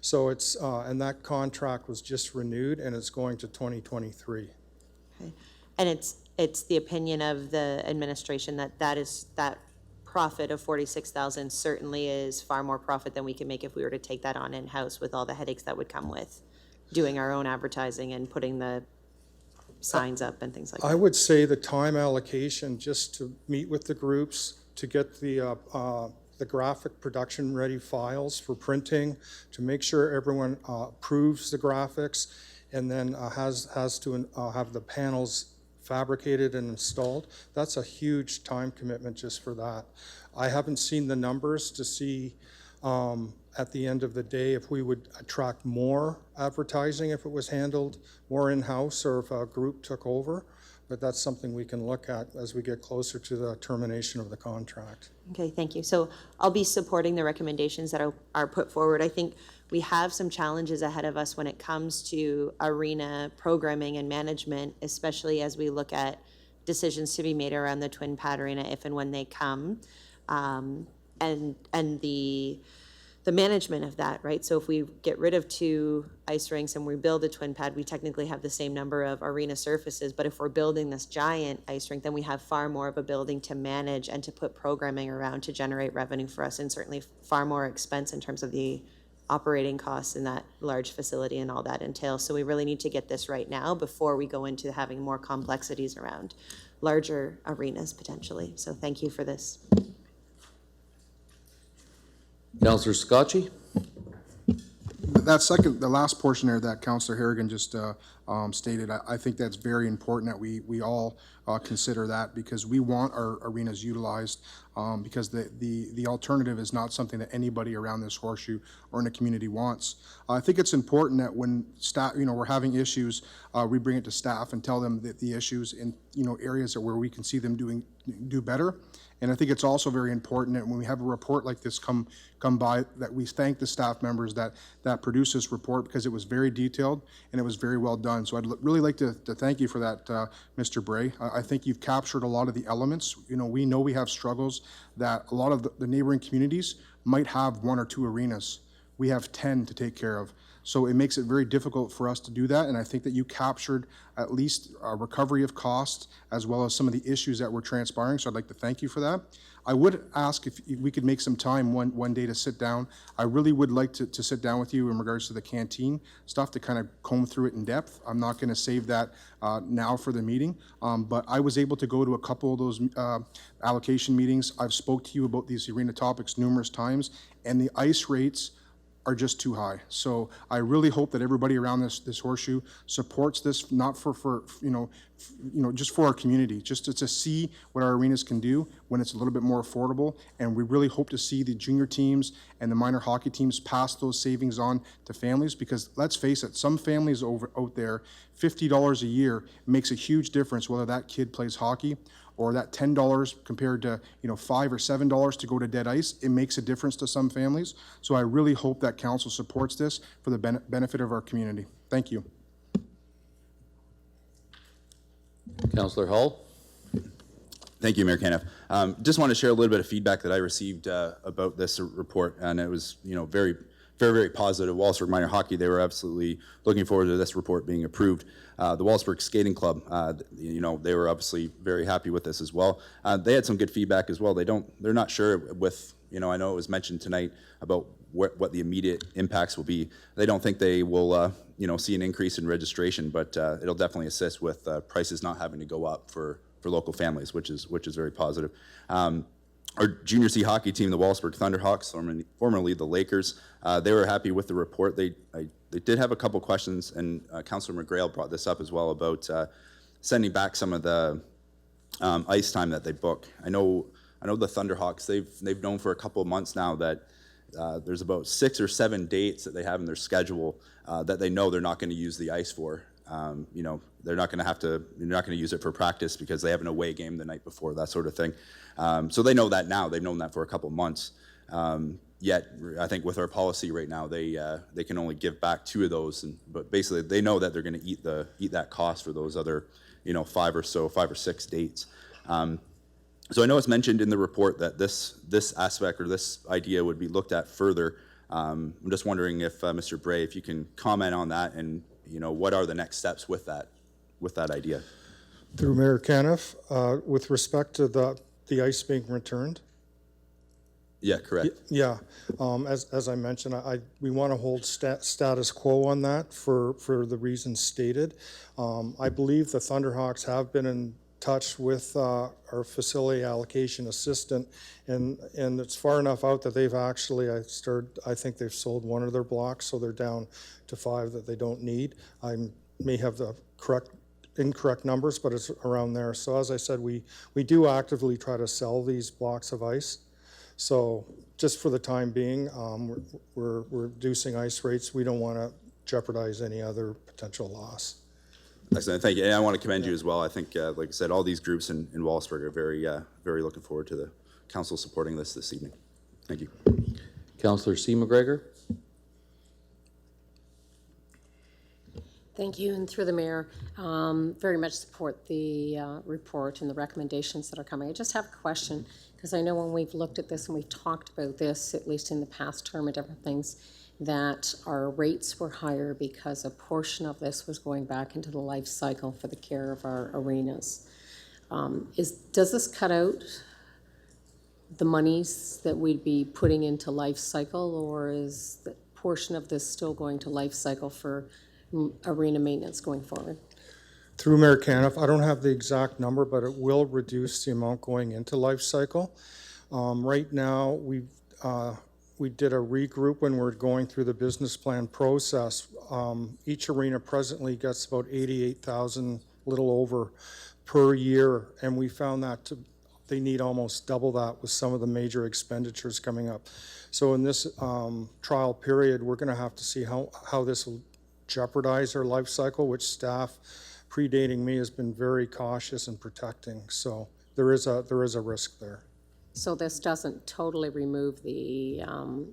So it's, and that contract was just renewed and it's going to 2023. Okay. And it's the opinion of the administration that that profit of 46,000 certainly is far more profit than we can make if we were to take that on in-house with all the headaches that would come with doing our own advertising and putting the signs up and things like that. I would say the time allocation just to meet with the groups, to get the graphic production ready files for printing, to make sure everyone approves the graphics, and then has to have the panels fabricated and installed. That's a huge time commitment just for that. I haven't seen the numbers to see at the end of the day if we would attract more advertising if it was handled more in-house or if a group took over, but that's something we can look at as we get closer to the termination of the contract. Okay, thank you. So I'll be supporting the recommendations that are put forward. I think we have some challenges ahead of us when it comes to arena programming and management, especially as we look at decisions to be made around the Twin Pad Arena if and when they come, and the management of that, right? So if we get rid of 2 ice rinks and we build a Twin Pad, we technically have the same number of arena surfaces, but if we're building this giant ice rink, then we have far more of a building to manage and to put programming around to generate revenue for us, and certainly far more expense in terms of the operating costs in that large facility and all that entails. So we really need to get this right now before we go into having more complexities around larger arenas potentially. So thank you for this. Councillor Scotchy? The last portion there that Councillor Harrigan just stated, I think that's very important that we all consider that, because we want our arenas utilized, because the alternative is not something that anybody around this horseshoe or in the community wants. I think it's important that when staff, we're having issues, we bring it to staff and tell them that the issues in areas where we can see them do better. And I think it's also very important that when we have a report like this come by, that we thank the staff members that produced this report, because it was very detailed and it was very well done. So I'd really like to thank you for that, Mr. Bray. I think you've captured a lot of the elements. We know we have struggles that a lot of the neighboring communities might have 1 or 2 arenas. We have 10 to take care of. So it makes it very difficult for us to do that, and I think that you captured at least a recovery of cost as well as some of the issues that were transpiring, so I'd like to thank you for that. I would ask if we could make some time one day to sit down. I really would like to sit down with you in regards to the canteen stuff, to kind of comb through it in depth. I'm not going to save that now for the meeting, but I was able to go to a couple of those allocation meetings. I've spoke to you about these arena topics numerous times, and the ice rates are just too high. So I really hope that everybody around this horseshoe supports this, not for just for our community, just to see what our arenas can do when it's a little bit more affordable. And we really hope to see the junior teams and the minor hockey teams pass those savings on to families, because let's face it, some families out there, $50 a year makes a huge difference whether that kid plays hockey or that $10 compared to $5 or $7 to go to dead ice. It makes a difference to some families. So I really hope that council supports this for the benefit of our community. Thank you. Councillor Hull? Thank you, Mayor Caniff. Just want to share a little bit of feedback that I received about this report, and it was, very, very, very positive. Wallaceburg Minor Hockey, they were absolutely looking forward to this report being approved. The Wallaceburg Skating Club, they were obviously very happy with this as well. They had some good feedback as well. They're not sure with, I know it was mentioned tonight about what the immediate impacts will be. They don't think they will, see an increase in registration, but it'll definitely assist with prices not having to go up for local families, which is very positive. Our junior C hockey team, the Wallaceburg Thunderhawks, formerly the Lakers, they were happy with the report. They did have a couple questions, and Councillor McGrail brought this up as well about sending back some of the ice time that they book. I know the Thunderhawks, they've known for a couple of months now that there's about 6 or 7 dates that they have in their schedule that they know they're not going to use the ice for. They're not going to use it for practice because they have an away game the night before, that sort of thing. So they know that now. They've known that for a couple of months. Yet, I think with our policy right now, they can only give back 2 of those. But basically, they know that they're going to eat that cost for those other, 5 or 6 dates. So I know it's mentioned in the report that this aspect or this idea would be looked at further. I'm just wondering if Mr. Bray, if you can comment on that, and what are the next steps with that idea? Through Mayor Caniff, with respect to the ice being returned. Yeah, correct. Yeah, as I mentioned, we want to hold status quo on that for the reasons stated. I believe the Thunderhawks have been in touch with our facility allocation assistant, and it's far enough out that they've actually, I think they've sold 1 of their blocks, so they're down to 5 that they don't need. I may have the incorrect numbers, but it's around there. So as I said, we do actively try to sell these blocks of ice. So just for the time being, we're reducing ice rates. We don't want to jeopardize any other potential loss. Excellent, thank you. And I want to commend you as well. I think, like I said, all these groups in Wallaceburg are very, very looking forward to the council supporting this evening. Thank you. Councillor C. McGregor? Thank you, and through the mayor, very much support the report and the recommendations that are coming. I just have a question, because I know when we've looked at this and we've talked about this, at least in the past term and different things, that our rates were higher because a portion of this was going back into the life cycle for the care of our arenas. Does this cut out the monies that we'd be putting into life cycle, or is the portion of this still going to life cycle for arena maintenance going forward? Through Mayor Caniff, I don't have the exact number, but it will reduce the amount going into life cycle. Right now, we did a regroup when we're going through the business plan process. Each arena presently gets about $88,000, little over, per year, and we found that they need almost double that with some of the major expenditures coming up. So in this trial period, we're going to have to see how this will jeopardize our life cycle, which staff predating me has been very cautious in protecting. So there is a risk there. So this doesn't totally remove the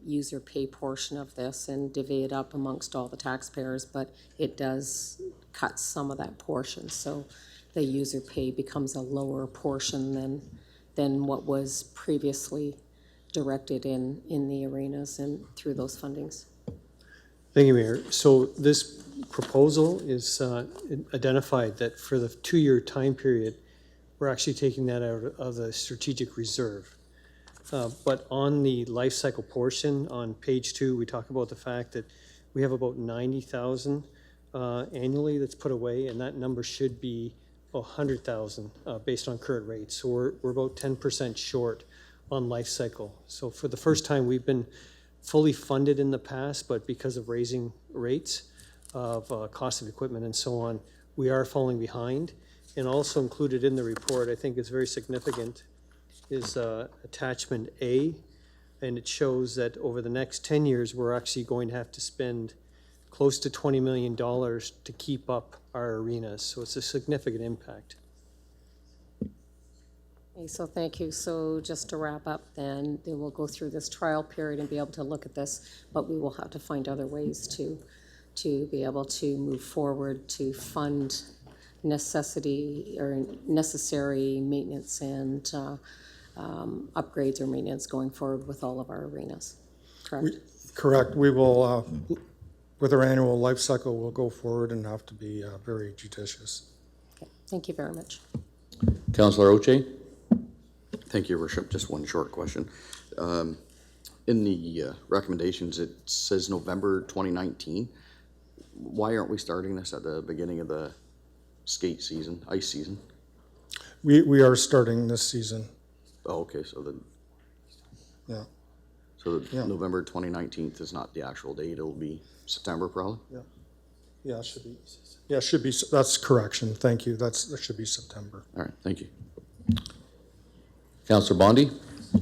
user pay portion of this and divvy it up amongst all the taxpayers, but it does cut some of that portion. So the user pay becomes a lower portion than what was previously directed in the arenas and through those fundings. Thank you, Mayor. So this proposal is identified that for the 2-year time period, we're actually taking that out of the strategic reserve. But on the life cycle portion on page 2, we talk about the fact that we have about 90,000 annually that's put away, and that number should be 100,000 based on current rates. So we're about 10% short on life cycle. So for the first time, we've been fully funded in the past, but because of raising rates of cost of equipment and so on, we are falling behind. And also included in the report, I think is very significant, is attachment A, and it shows that over the next 10 years, we're actually going to have to spend close to $20 million to keep up our arenas. So it's a significant impact. Okay, so thank you. So just to wrap up then, they will go through this trial period and be able to look at this, but we will have to find other ways to be able to move forward to fund necessary maintenance and upgrades or maintenance going forward with all of our arenas, correct? Correct. We will, with our annual life cycle, we'll go forward and have to be very judicious. Okay, thank you very much. Councillor Oche? Thank you, Your Worship. Just one short question. In the recommendations, it says November 2019. Why aren't we starting this at the beginning of the skate season, ice season? We are starting this season. Oh, okay, so then, Yeah. so November 2019 is not the actual date, it'll be September probably? Yeah. Yeah, it should be. Yeah, it should be. That's correction. Thank you. That should be September. All right, thank you. Councillor Bondi?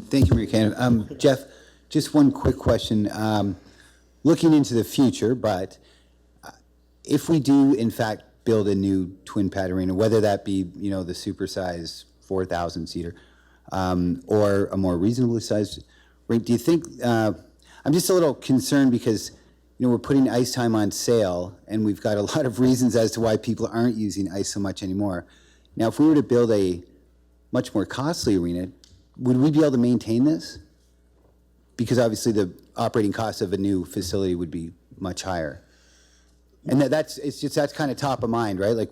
Thank you, Mayor Cannon. Jeff, just one quick question. Looking into the future, but if we do in fact build a new twin pad arena, whether that be, you know, the supersized 4,000 seater or a more reasonably sized rink, do you think, I'm just a little concerned because, you know, we're putting ice time on sale and we've got a lot of reasons as to why people aren't using ice so much anymore. Now, if we were to build a much more costly arena, would we be able to maintain this? Because obviously the operating cost of a new facility would be much higher. And that's kind of top of mind, right? Like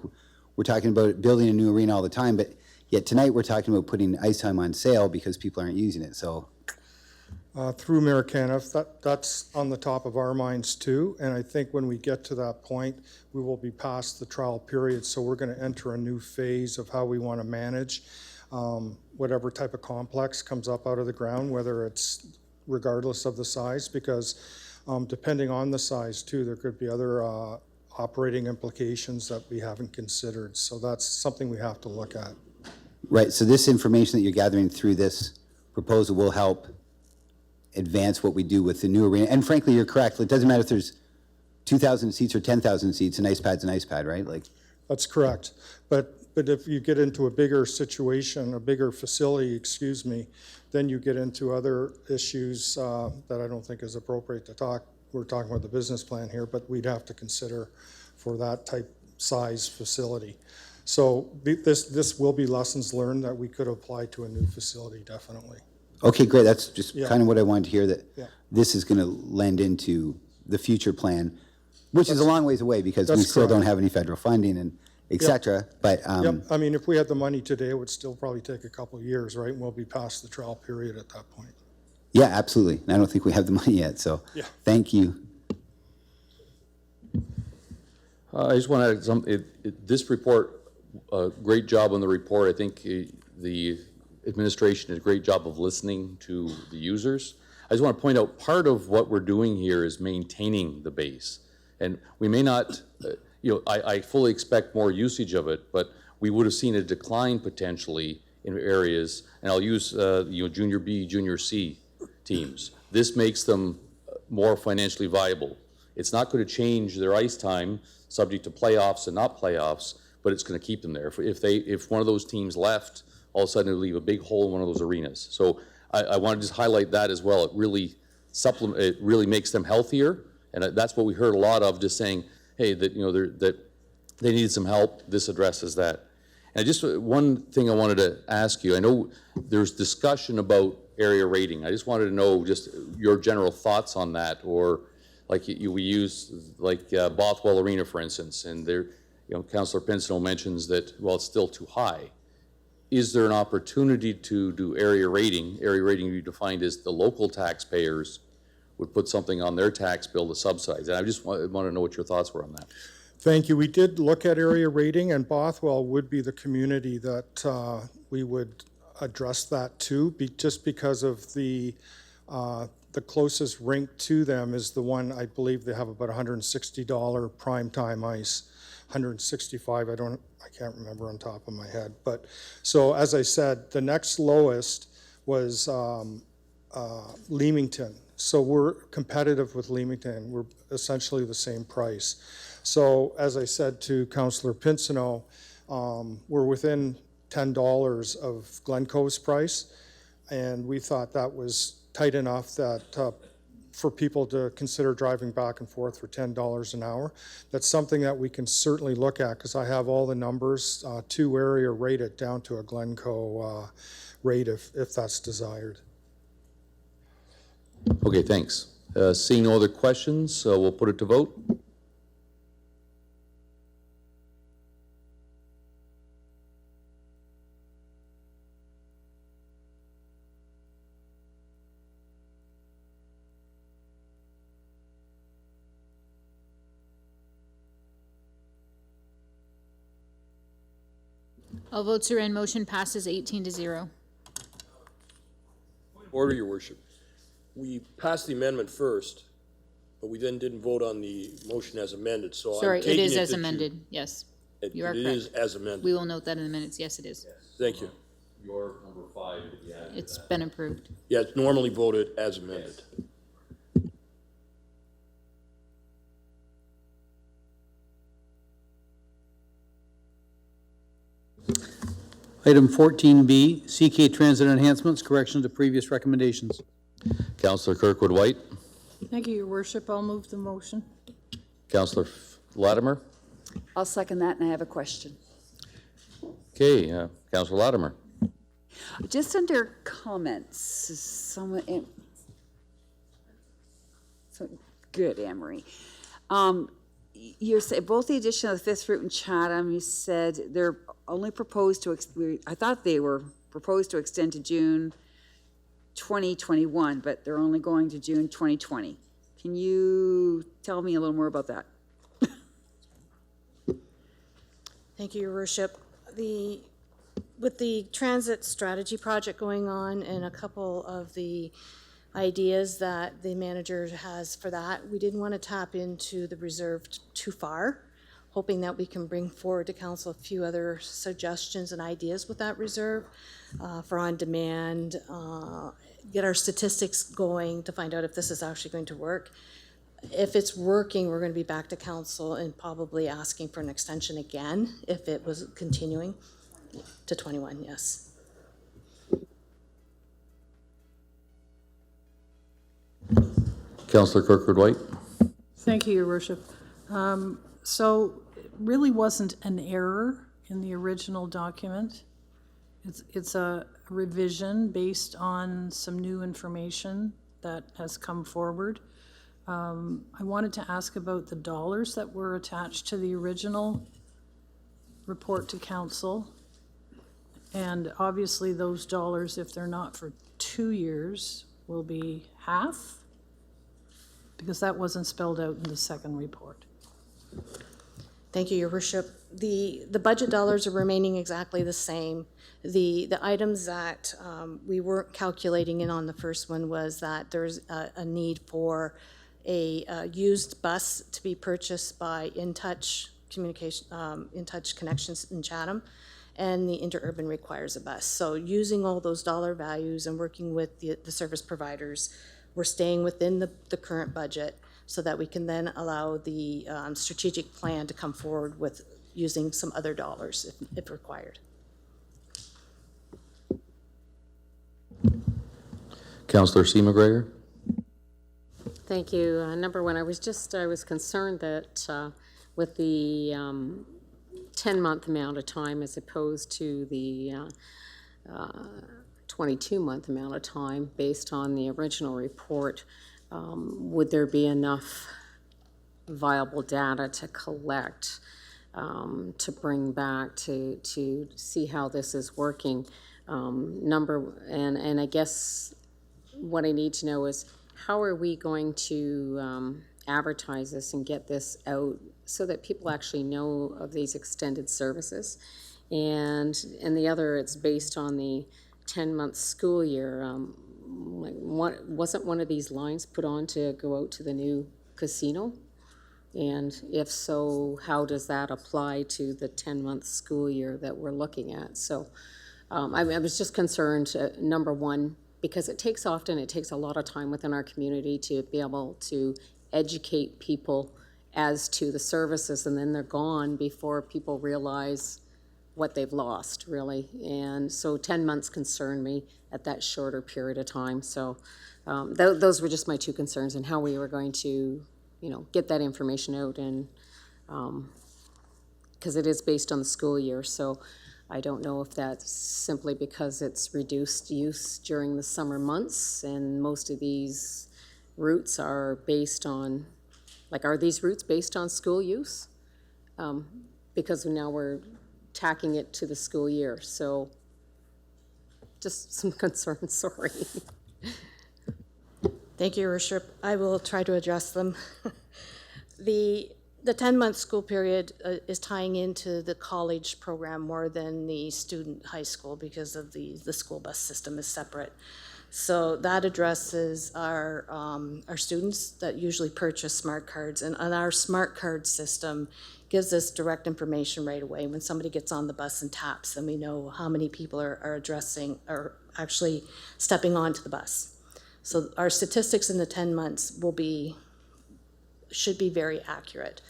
we're talking about building a new arena all the time, but yet tonight we're talking about putting ice time on sale because people aren't using it, so. Through Mayor Caniff, that's on the top of our minds too. And I think when we get to that point, we will be past the trial period. So we're going to enter a new phase of how we want to manage whatever type of complex comes up out of the ground, whether it's regardless of the size, because depending on the size too, there could be other operating implications that we haven't considered. So that's something we have to look at. Right, so this information that you're gathering through this proposal will help advance what we do with the new arena. And frankly, you're correct. It doesn't matter if there's 2,000 seats or 10,000 seats, an ice pad's an ice pad, right? Like. That's correct. But if you get into a bigger situation, a bigger facility, excuse me, then you get into other issues that I don't think is appropriate to talk. We're talking about the business plan here, but we'd have to consider for that type size facility. So this will be lessons learned that we could apply to a new facility, definitely. Okay, great. That's just kind of what I wanted to hear, that this is going to lend into the future plan, which is a long ways away because we still don't have any federal funding and et cetera. But I mean, if we had the money today, it would still probably take a couple of years, right? And we'll be past the trial period at that point. yeah, absolutely. And I don't think we have the money yet, so thank you. I just want to add something. This report, great job on the report. I think the administration did a great job of listening to the users. I just want to point out part of what we're doing here is maintaining the base. And we may not, I fully expect more usage of it, but we would have seen a decline potentially in areas, and I'll use Junior B, Junior C teams. This makes them more financially viable. It's not going to change their ice time, subject to playoffs and not playoffs, but it's going to keep them there. If one of those teams left, all of a sudden it would leave a big hole in one of those arenas. So I want to just highlight that as well. It really makes them healthier, and that's what we heard a lot of, just saying, hey, that they needed some help. This addresses that. And just one thing I wanted to ask you. I know there's discussion about area rating. I just wanted to know just your general thoughts on that, or like we use like Bothwell Arena, for instance, and there, Councillor Pincinel mentions that, well, it's still too high. Is there an opportunity to do area rating? Area rating you defined as the local taxpayers would put something on their tax bill to subsidize. And I just want to know what your thoughts were on that. Thank you. We did look at area rating, and Bothwell would be the community that we would address that to, just because of the The closest rink to them is the one, I believe they have about $160 prime time ice. 165, I can't remember on top of my head. But, so as I said, the next lowest was Leamington. So we're competitive with Leamington. We're essentially the same price. So as I said to Councillor Pinsino, we're within $10 of Glencoe's price, and we thought that was tight enough that for people to consider driving back and forth for $10 an hour. That's something that we can certainly look at, because I have all the numbers to area rate it down to a Glencoe rate if that's desired. Okay, thanks. Seeing no other questions, we'll put it to vote. All votes are in. Motion passes 18-0. Order, Your Worship. We passed the amendment first, but we then didn't vote on the motion as amended, so Sorry, I'm taking it is it as that amended. Yes, you are It correct. is as amended. We will note that in the minutes. Yes, it is. Thank you. Your number 5. It's been approved. Yeah, it's normally voted as amended. Item 14B, CK Transit Enhancements, correction to previous recommendations. Councillor Kirkwood White. Thank you, Your Worship. I'll move the motion. Councillor Latimer. I'll second that, and I have a question. Okay, Councillor Latimer. Just under comments, someone, so, good, Anne-Marie. You said both the addition of the fifth route in Chatham, you said they're only proposed to, I thought they were proposed to extend to June 2021, but they're only going to June 2020. Can you tell me a little more about that? Thank you, Your Worship. With the transit strategy project going on and a couple of the ideas that the manager has for that, we didn't want to tap into the reserve too far, hoping that we can bring forward to council a few other suggestions and ideas with that reserve for on-demand, get our statistics going to find out if this is actually going to work. If it's working, we're going to be back to council and probably asking for an extension again if it was continuing to 21, yes. Councillor Kirkwood White. Thank you, Your Worship. So it really wasn't an error in the original document. It's a revision based on some new information that has come forward. I wanted to ask about the dollars that were attached to the original report to council. And obviously those dollars, if they're not for 2 years, will be half, because that wasn't spelled out in the second report. Thank you, Your Worship. The budget dollars are remaining exactly the same. The items that we weren't calculating in on the first one was that there's a need for a used bus to be purchased by InTouch Communication, InTouch Connections in Chatham, and the interurban requires a bus. So using all those dollar values and working with the service providers, we're staying within the current budget so that we can then allow the strategic plan to come forward with using some other dollars if required. Councillor C. McGregor. Thank you. Number one, I was concerned that with the 10-month amount of time as opposed to the 22-month amount of time based on the original report, would there be enough viable data to collect to bring back to see how this is working? And I guess what I need to know is, how are we going to advertise this and get this out so that people actually know of these extended services? And the other, it's based on the 10-month school year, wasn't one of these lines put on to go out to the new casino? And if so, how does that apply to the 10-month school year that we're looking at? So I was just concerned, number one, because it takes a lot of time within our community to be able to educate people as to the services, and then they're gone before people realize what they've lost, really. And so 10 months concern me at that shorter period of time. So those were just my two concerns, and how we were going to, get that information out, and because it is based on the school year. So I don't know if that's simply because it's reduced use during the summer months, and most of these routes are based on, are these routes based on school use? Because now we're tacking it to the school year. So just some concerns, sorry. Thank you, Your Worship. I will try to address them. The 10-month school period is tying into the college program more than the student high school, because of the school bus system is separate. So that addresses our students that usually purchase smart cards, and our smart card system gives us direct information right away. When somebody gets on the bus and taps, then we know how many people are actually stepping onto the bus. So our statistics in the 10 months should be very accurate.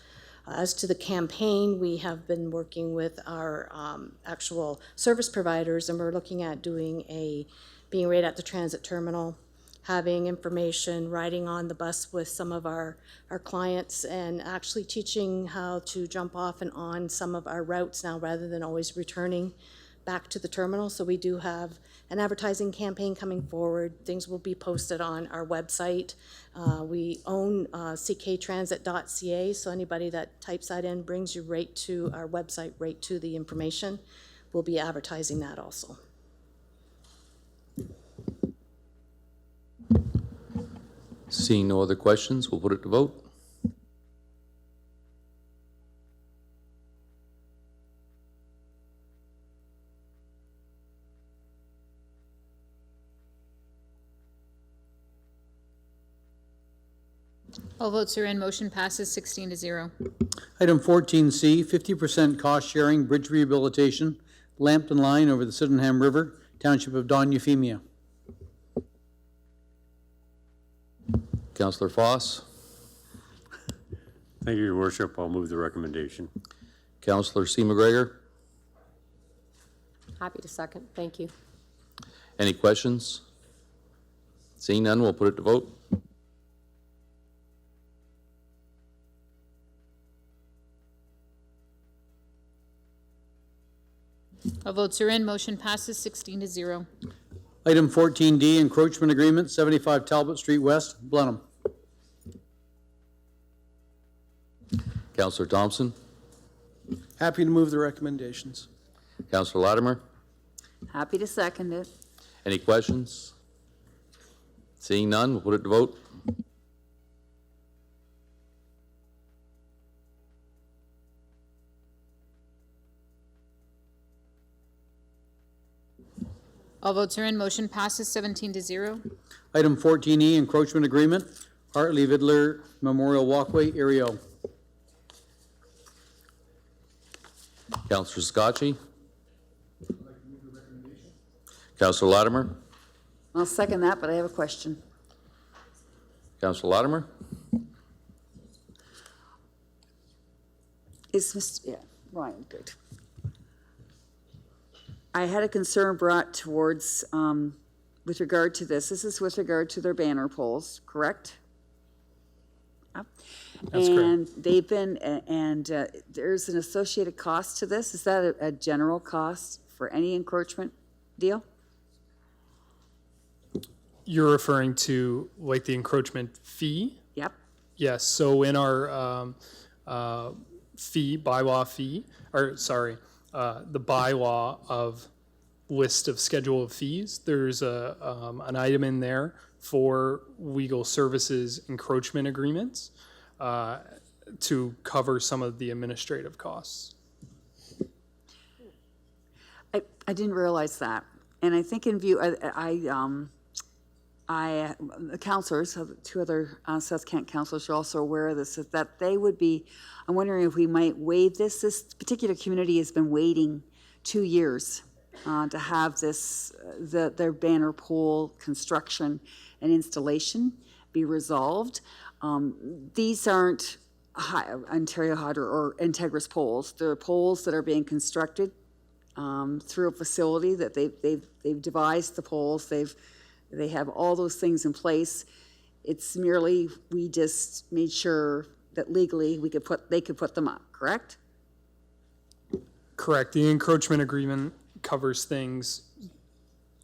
As to the campaign, we have been working with our actual service providers, and we're looking at being right at the transit terminal, having information, riding on the bus with some of our clients, and actually teaching how to jump off and on some of our routes now, rather than always returning back to the terminal. So we do have an advertising campaign coming forward. Things will be posted on our website. We own cktransit.ca, so anybody that types that in brings you right to our website, right to the information. We'll be advertising that also. Seeing no other questions, we'll put it to vote. All votes are in. Motion passes 16-0. Item 14C, 50% cost sharing bridge rehabilitation, Lambton Line over the Sydenham River, Township of Don Euphemia. Councillor Foss. Thank you, Your Worship. I'll move the recommendation. Councillor C. McGregor. Happy to second. Thank you. Any questions? Seeing none, we'll put it to vote. All votes are in. Motion passes 16-0. Item 14D, encroachment agreement, 75 Talbot Street West, Blenheim. Councillor Thompson. Happy to move the recommendations. Councillor Latimer. Happy to second it. Any questions? Seeing none, we'll put it to vote. All votes are in. Motion passes 17-0. Item 14E, encroachment agreement, Hartley Vidler Memorial Walkway, Aereo. Councillor Scotchy. Councillor Latimer. I'll second that, but I have a question. Councillor Latimer. Ryan, good. I had a concern brought towards, with regard to this. This is with regard to their banner poles, correct? Yep. That's correct. And they've been, there's an associated cost to this. Is that a general cost for any encroachment deal? You're referring to like the encroachment fee? Yep. Yes, so in our bylaw fee, the bylaw of list of schedule of fees, there's an item in there for legal services encroachment agreements to cover some of the administrative costs. I didn't realize that. And I think in view, the counselors, two other South Kent counselors are also aware of this, is that they would be, I'm wondering if we might waive this. This particular community has been waiting 2 years to have their banner pole construction and installation be resolved. These aren't Ontario Hydro or Integris poles. They're poles that are being constructed through a facility that they've devised the poles. They have all those things in place. It's merely, we just made sure that legally they could put them up, correct? Correct. The encroachment agreement covers things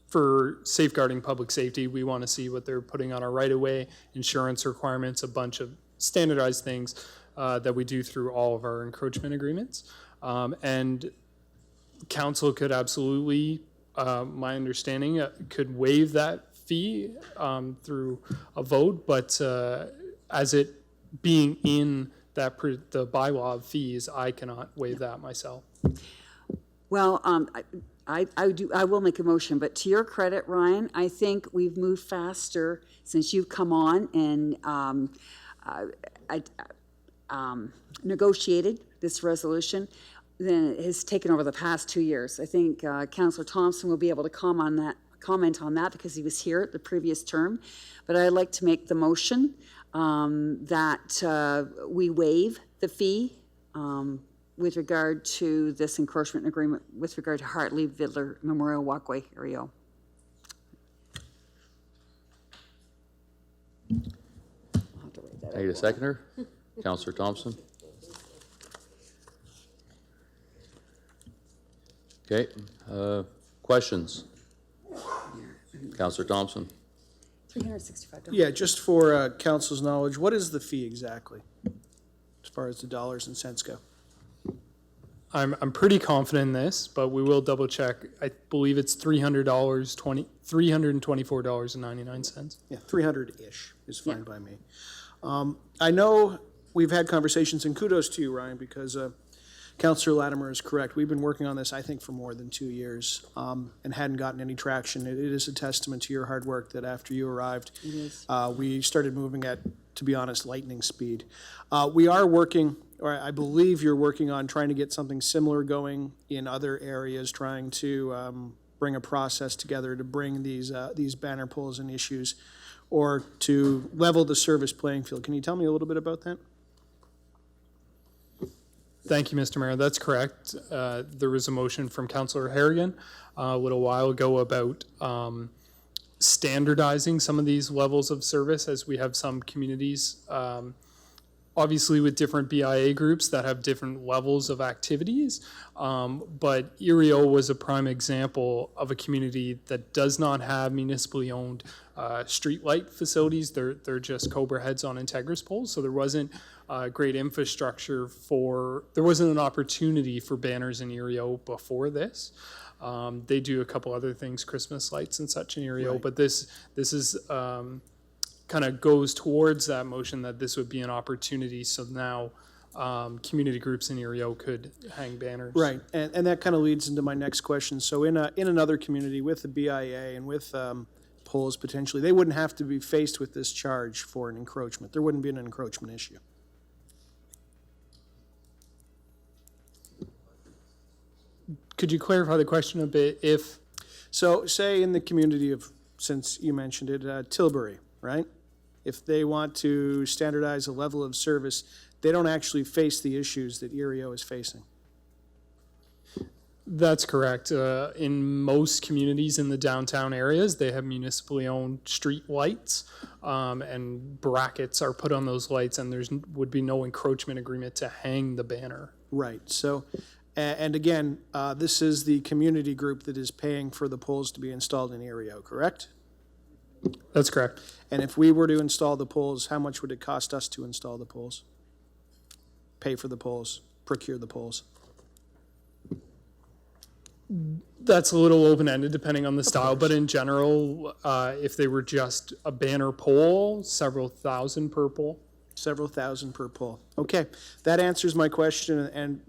for safeguarding public safety. We want to see what they're putting on our right-of-way, insurance requirements, a bunch of standardized things that we do through all of our encroachment agreements. And council could absolutely, my understanding, could waive that fee through a vote, but as it being in that the bylaw of fees, I cannot waive that myself. Well, I will make a motion, but to your credit, Ryan, I think we've moved faster since you've come on and negotiated this resolution than it has taken over the past 2 years. I think Councillor Thompson will be able to comment on that because he was here at the previous term. But I'd like to make the motion that we waive the fee with regard to this encroachment agreement with regard to Hartley Vidler Memorial Walkway area. I need a seconder. Councillor Thompson. Okay, questions? Councillor Thompson. $365. Yeah, just for council's knowledge, what is the fee exactly, as far as the dollars and cents go? I'm pretty confident in this, but we will double check. I believe it's $324.99. Yeah, 300-ish is fine by me. I know we've had conversations, and kudos to you, Ryan, because Councillor Latimer is correct. We've been working on this, I think, for more than 2 years and hadn't gotten any traction. It is a testament to your hard work that after you arrived, we started moving at, to be honest, lightning speed. We are working, or I believe you're working on trying to get something similar going in other areas, trying to bring a process together to bring these banner poles and issues or to level the service playing field. Can you tell me a little bit about that? Thank you, Mr. Mayor. That's correct. There was a motion from Councillor Harrigan a little while ago about standardizing some of these levels of service, as we have some communities, obviously with different BIA groups that have different levels of activities. But Erio was a prime example of a community that does not have municipally owned street light facilities. They're just Cobra heads on Integris poles. So there wasn't great infrastructure there wasn't an opportunity for banners in Erio before this. They do a couple other things, Christmas lights and such in Erio, right. But this is kind of goes towards that motion that this would be an opportunity. So now community groups in Erio could hang banners. Right, and that kind of leads into my next question. So in another community with the BIA and with poles potentially, they wouldn't have to be faced with this charge for an encroachment. There wouldn't be an encroachment issue. Could you clarify the question a bit? So say in the community of, since you mentioned it, Tilbury, right? If they want to standardize a level of service, they don't actually face the issues that Erio is facing. That's correct. In most communities in the downtown areas, they have municipally owned street lights, and brackets are put on those lights, and would be no encroachment agreement to hang the banner. Right. So, and again, this is the community group that is paying for the poles to be installed in Erio, correct? That's correct. And if we were to install the poles, how much would it cost us to install the poles? Pay for the poles, procure the poles? That's a little open-ended depending on the style, but in general, if they were just a banner pole, several thousand per pole. Several thousand per pole. Okay, that answers my question, and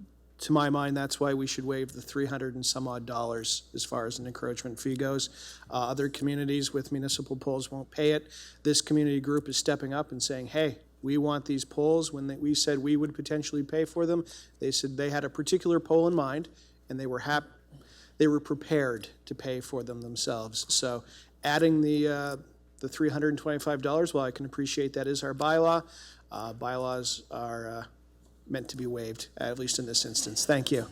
to my mind, that's why we should waive the $300 and some odd as far as an encroachment fee goes. Other communities with municipal poles won't pay it. This community group is stepping up and saying, hey, we want these poles. When we said we would potentially pay for them, they said they had a particular pole in mind, and they were prepared to pay for them themselves. So adding the $325, while I can appreciate that is our bylaw, bylaws are meant to be waived, at least in this instance. Thank you.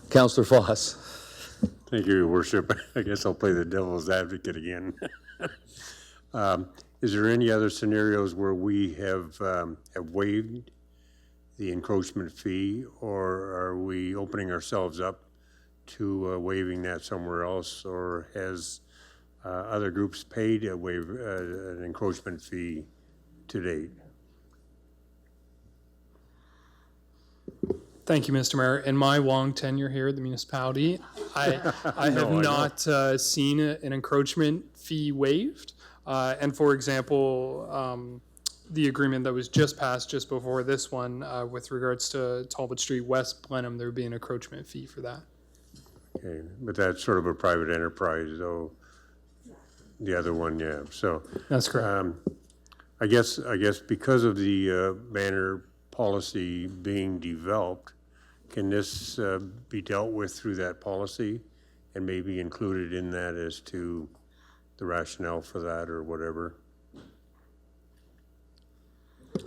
Councillor Foss. Thank you, Your Worship. I guess I'll play the devil's advocate again. Is there any other scenarios where we have waived the encroachment fee, or are we opening ourselves up to waiving that somewhere else, or has other groups paid an encroachment fee to date? Thank you, Mr. Mayor. In my long tenure here at the municipality, I have not seen an encroachment fee waived. And for example, the agreement that was just passed just before this one with regards to Talbot Street West Blenheim, there would be an encroachment fee for that. Okay, but that's sort of a private enterprise, though. The other one, yeah. So that's correct. I guess because of the banner policy being developed, can this be dealt with through that policy and maybe included in that as to the rationale for that or whatever?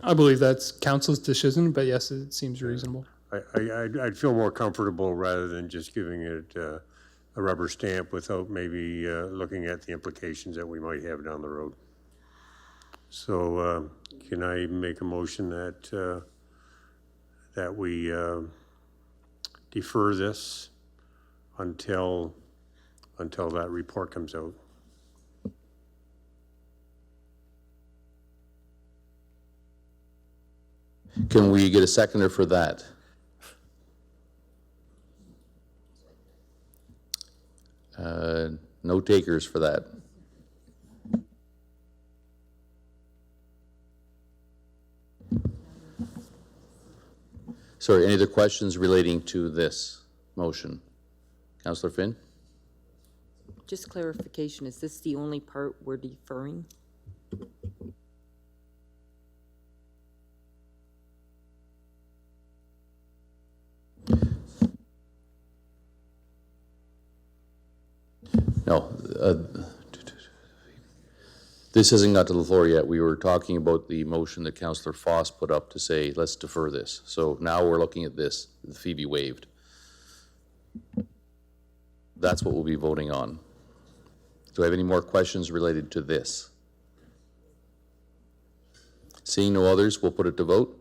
I believe that's council's decision, but yes, it seems reasonable. I'd feel more comfortable rather than just giving it a rubber stamp without maybe looking at the implications that we might have down the road. So can I make a motion that that we defer this until that report comes out? Can we get a seconder for that? No takers for that. Sorry, any other questions relating to this motion? Councillor Finn? Just clarification, is this the only part we're deferring? No. This hasn't got to the floor yet. We were talking about the motion that Councillor Foss put up to say, let's defer this. So now we're looking at this, the fee be waived. That's what we'll be voting on. Do I have any more questions related to this? Seeing no others, we'll put it to vote.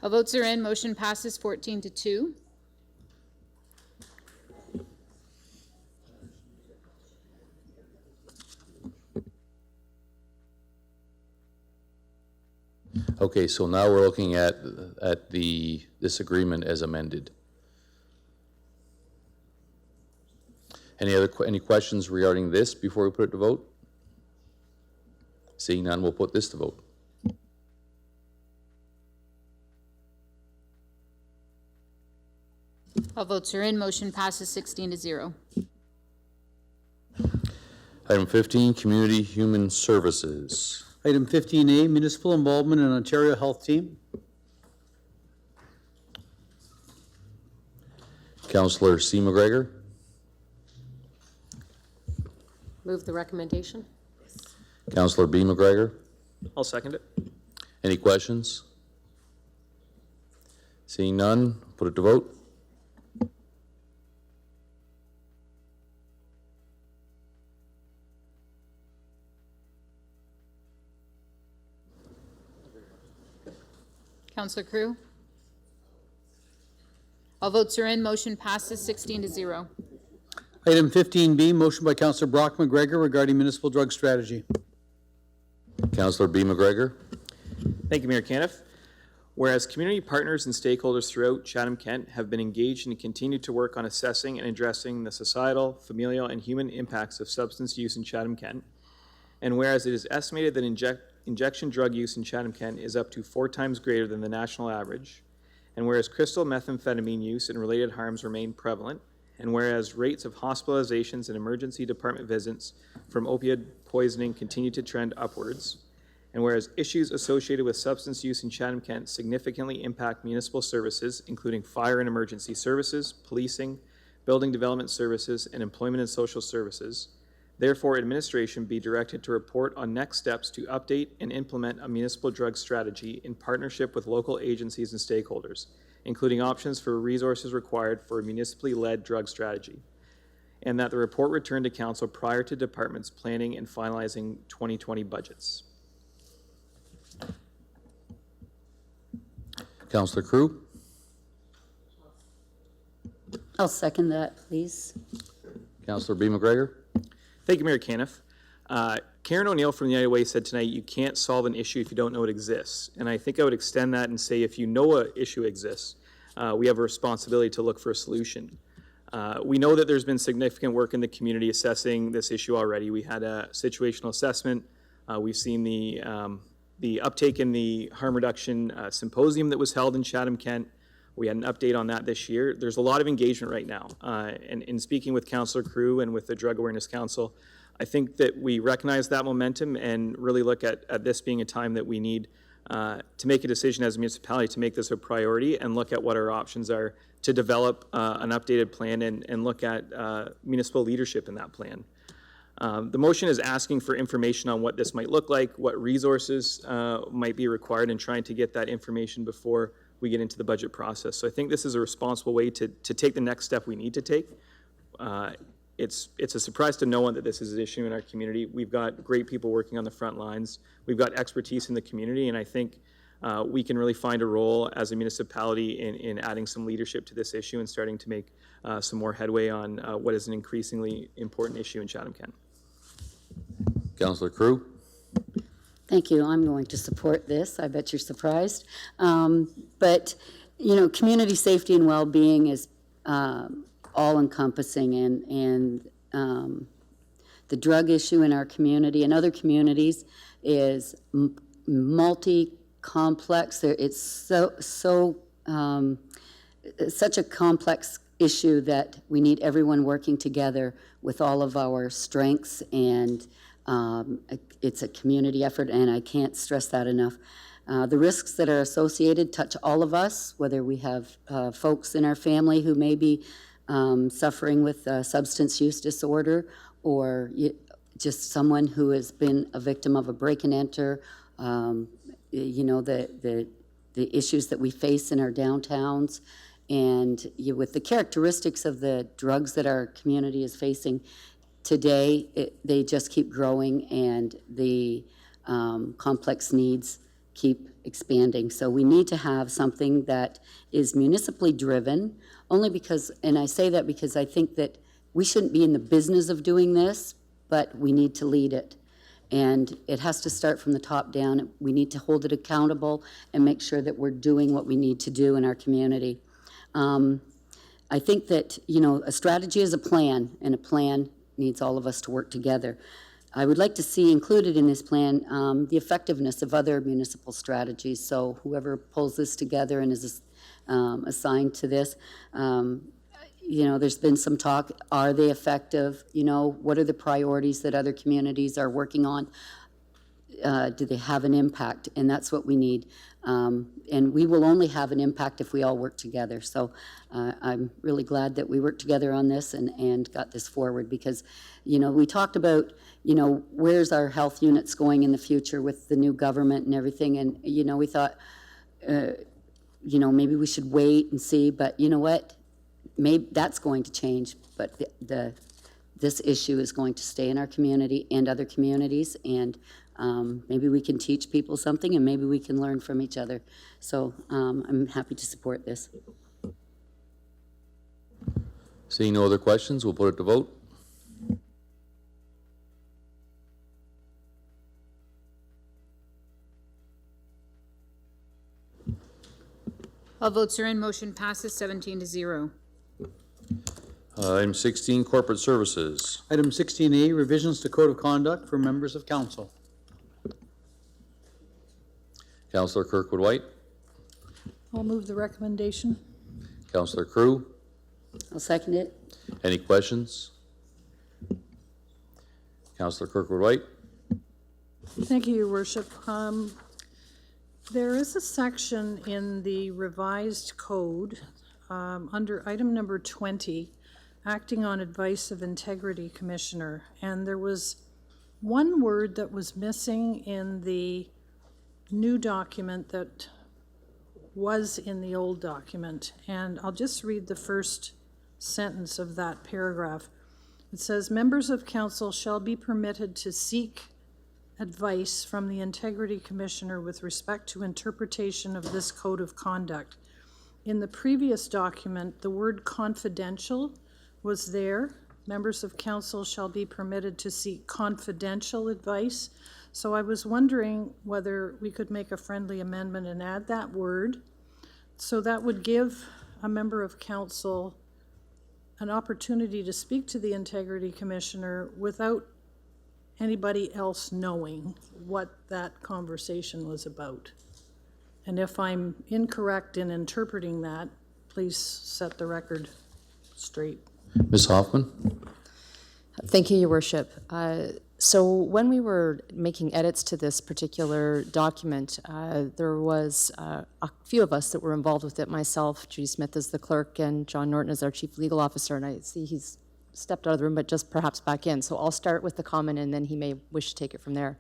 All votes are in. Motion passes 14-2. Okay, so now we're looking at this agreement as amended. Any questions regarding this before we put it to vote? Seeing none, we'll put this to vote. All votes are in. Motion passes 16-0. Item 15, Community Human Services. Item 15A, municipal involvement in Ontario Health Team. Councillor C. McGregor. Move the recommendation. Councillor B. McGregor. I'll second it. Any questions? Seeing none, put it to vote. Councillor Crew? All votes are in. Motion passes 16-0. Item 15B, motion by Councillor Brock McGregor regarding municipal drug strategy. Councillor B. McGregor. Thank you, Mayor Caniff. Whereas community partners and stakeholders throughout Chatham-Kent have been engaged and continue to work on assessing and addressing the societal, familial, and human impacts of substance use in Chatham-Kent, and whereas it is estimated that injection drug use in Chatham-Kent is up to 4 times greater than the national average, and whereas crystal methamphetamine use and related harms remain prevalent, and whereas rates of hospitalizations and emergency department visits from opioid poisoning continue to trend upwards, and whereas issues associated with substance use in Chatham-Kent significantly impact municipal services, including fire and emergency services, policing, building development services, and employment and social services, therefore administration be directed to report on next steps to update and implement a municipal drug strategy in partnership with local agencies and stakeholders, including options for resources required for a municipally led drug strategy, and that the report return to council prior to departments planning and finalizing 2020 budgets. Councillor Crew. I'll second that, please. Councillor B. McGregor. Thank you, Mayor Caniff. Karen O'Neill from the United Way said tonight, you can't solve an issue if you don't know it exists. And I think I would extend that and say if you know an issue exists, we have a responsibility to look for a solution. We know that there's been significant work in the community assessing this issue already. We had a situational assessment. We've seen the uptake in the harm reduction symposium that was held in Chatham-Kent. We had an update on that this year. There's a lot of engagement right now. And in speaking with Councillor Crew and with the Drug Awareness Council, I think that we recognize that momentum and really look at this being a time that we need to make a decision as a municipality to make this a priority and look at what our options are to develop an updated plan and look at municipal leadership in that plan. The motion is asking for information on what this might look like, what resources might be required, and trying to get that information before we get into the budget process. So I think this is a responsible way to take the next step we need to take. It's a surprise to no one that this is an issue in our community. We've got great people working on the front lines. We've got expertise in the community, and I think we can really find a role as a municipality in adding some leadership to this issue and starting to make some more headway on what is an increasingly important issue in Chatham-Kent. Councillor Crew. Thank you. I'm going to support this. I bet you're surprised. But, you know, community safety and well-being is all-encompassing, and the drug issue in our community and other communities is multi-complex. It's such a complex issue that we need everyone working together with all of our strengths, and it's a community effort, and I can't stress that enough. The risks that are associated touch all of us, whether we have folks in our family who may be suffering with substance use disorder, or just someone who has been a victim of a break and enter. You know, the issues that we face in our downtowns, and with the characteristics of the drugs that our community is facing today, they just keep growing, and the complex needs keep expanding. So we need to have something that is municipally driven, only because, and I say that because I think that we shouldn't be in the business of doing this, but we need to lead it. And it has to start from the top down. We need to hold it accountable and make sure that we're doing what we need to do in our community. I think that, you know, a strategy is a plan, and a plan needs all of us to work together. I would like to see included in this plan the effectiveness of other municipal strategies. So whoever pulls this together and is assigned to this, you know, there's been some talk, are they effective? You know, what are the priorities that other communities are working on? Do they have an impact? And that's what we need. And we will only have an impact if we all work together. So I'm really glad that we worked together on this and got this forward, because, you know, we talked about, you know, where's our health units going in the future with the new government and everything. And, you know, we thought, you know, maybe we should wait and see, but you know what? Maybe that's going to change, but this issue is going to stay in our community and other communities, and maybe we can teach people something, and maybe we can learn from each other. So I'm happy to support this. Seeing no other questions, we'll put it to vote. All votes are in, motion passes 17-0. Item 16, corporate services. Item 16A, revisions to code of conduct for members of council. Councillor Kirkwood White, I'll move the recommendation. Councillor Crew. I'll second it. Any questions? Councillor Kirkwood White. Thank you, Your Worship. There is a section in the revised code under item number 20, acting on advice of integrity commissioner, and there was one word that was missing in the new document that was in the old document, and I'll just read the first sentence of that paragraph. It says, members of council shall be permitted to seek advice from the integrity commissioner with respect to interpretation of this code of conduct. In the previous document, the word confidential was there. Members of council shall be permitted to seek confidential advice. So I was wondering whether we could make a friendly amendment and add that word. So that would give a member of council an opportunity to speak to the integrity commissioner without anybody else knowing what that conversation was about. And if I'm incorrect in interpreting that, please set the record straight. Ms. Hoffman. Thank you, Your Worship. So when we were making edits to this particular document, there was a few of us that were involved with it, myself, Judy Smith as the clerk, and John Norton as our chief legal officer, and I see he's stepped out of the room, but just perhaps back in. So I'll start with the comment, and then he may wish to take it from there.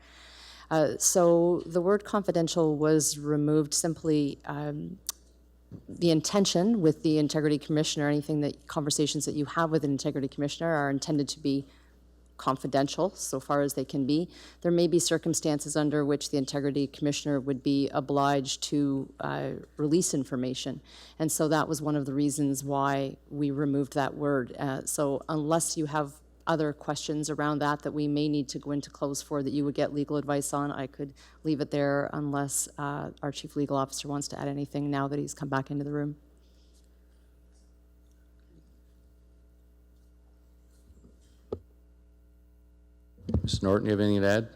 So the word confidential was removed simply. The intention with the integrity commissioner, anything that conversations that you have with an integrity commissioner are intended to be confidential so far as they can be. There may be circumstances under which the integrity commissioner would be obliged to release information. And so that was one of the reasons why we removed that word. So unless you have other questions around that we may need to go into close for that you would get legal advice on, I could leave it there unless our chief legal officer wants to add anything now that he's come back into the room. Ms. Norton, you have anything to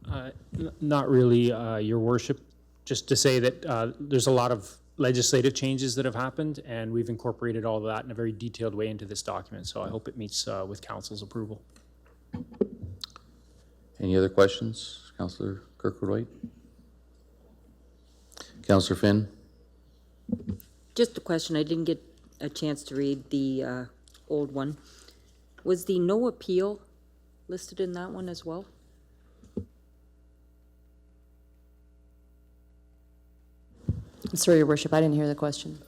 add? Not really, Your Worship. Just to say that there's a lot of legislative changes that have happened, and we've incorporated all of that in a very detailed way into this document, so I hope it meets with Council's approval. Any other questions? Councillor Kirkwood White? Councillor Finn? Just a question. I didn't get a chance to read the old one. Was the no appeal listed in that one as well? I'm sorry, Your Worship, I didn't hear the question.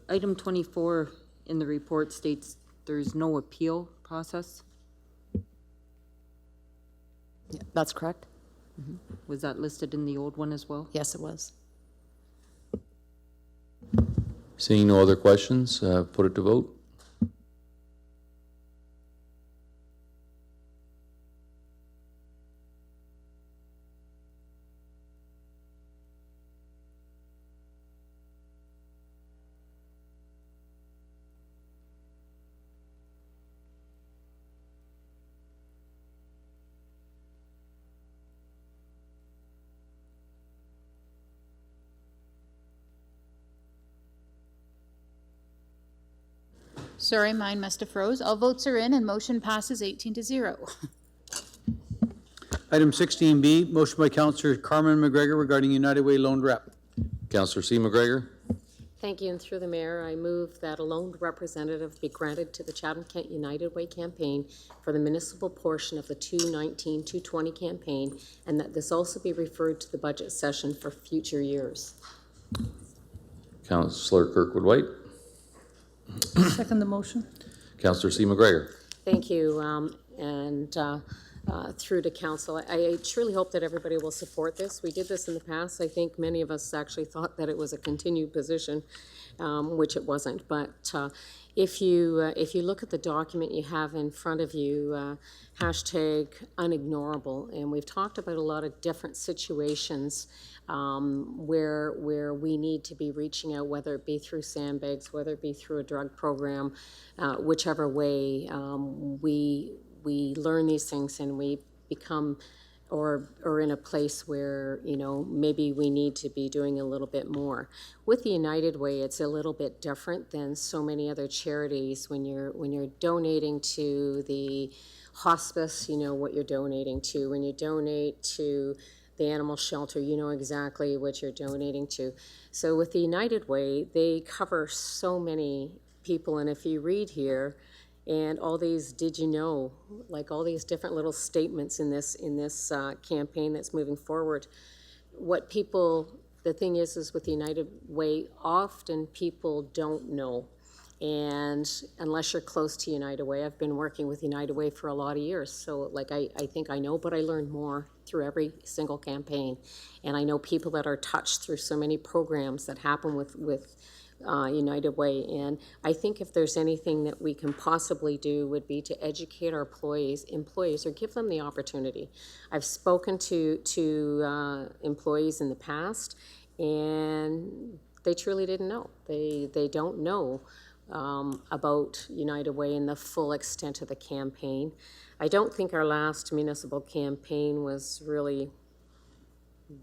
Item 24 in the report states there's no appeal process. Yeah, that's correct. Mm-hmm. Was that listed in the old one as well? Yes, it was. Seeing no other questions, put it to vote. Sorry, mine must have froze. All votes are in and motion passes 18-0. Item 16B, motion by Councillor Carmen McGregor regarding United Way loaned rep. Councillor C. McGregor. Thank you, and through the mayor, I move that a loaned representative be granted to the Chatham-Kent United Way campaign for the municipal portion of the 2019-2020 campaign, and that this also be referred to the budget session for future years. Councillor Kirkwood White. Second the motion. Councillor C. McGregor. Thank you, through to council. I truly hope that everybody will support this. We did this in the past. I think many of us actually thought that it was a continued position, which it wasn't. But if you look at the document you have in front of you, hashtag unignorable, and we've talked about a lot of different situations where we need to be reaching out, whether it be through Sandbags, whether it be through a drug program, whichever way, we learn these things and we become or in a place where, you know, maybe we need to be doing a little bit more. With the United Way, it's a little bit different than so many other charities. When you're donating to the hospice, you know what you're donating to. When you donate to the animal shelter, you know exactly what you're donating to. So with the United Way, they cover so many people, and if you read here, and all these did you know, like all these different little statements in this campaign that's moving forward. What people, the thing is with the United Way, often people don't know. And unless you're close to United Way, I've been working with United Way for a lot of years. So like I think I know, but I learn more through every single campaign. And I know people that are touched through so many programs that happen with United Way. And I think if there's anything that we can possibly do would be to educate our employees or give them the opportunity. I've spoken to employees in the past, and they truly didn't know. They don't know about United Way and the full extent of the campaign. I don't think our last municipal campaign was really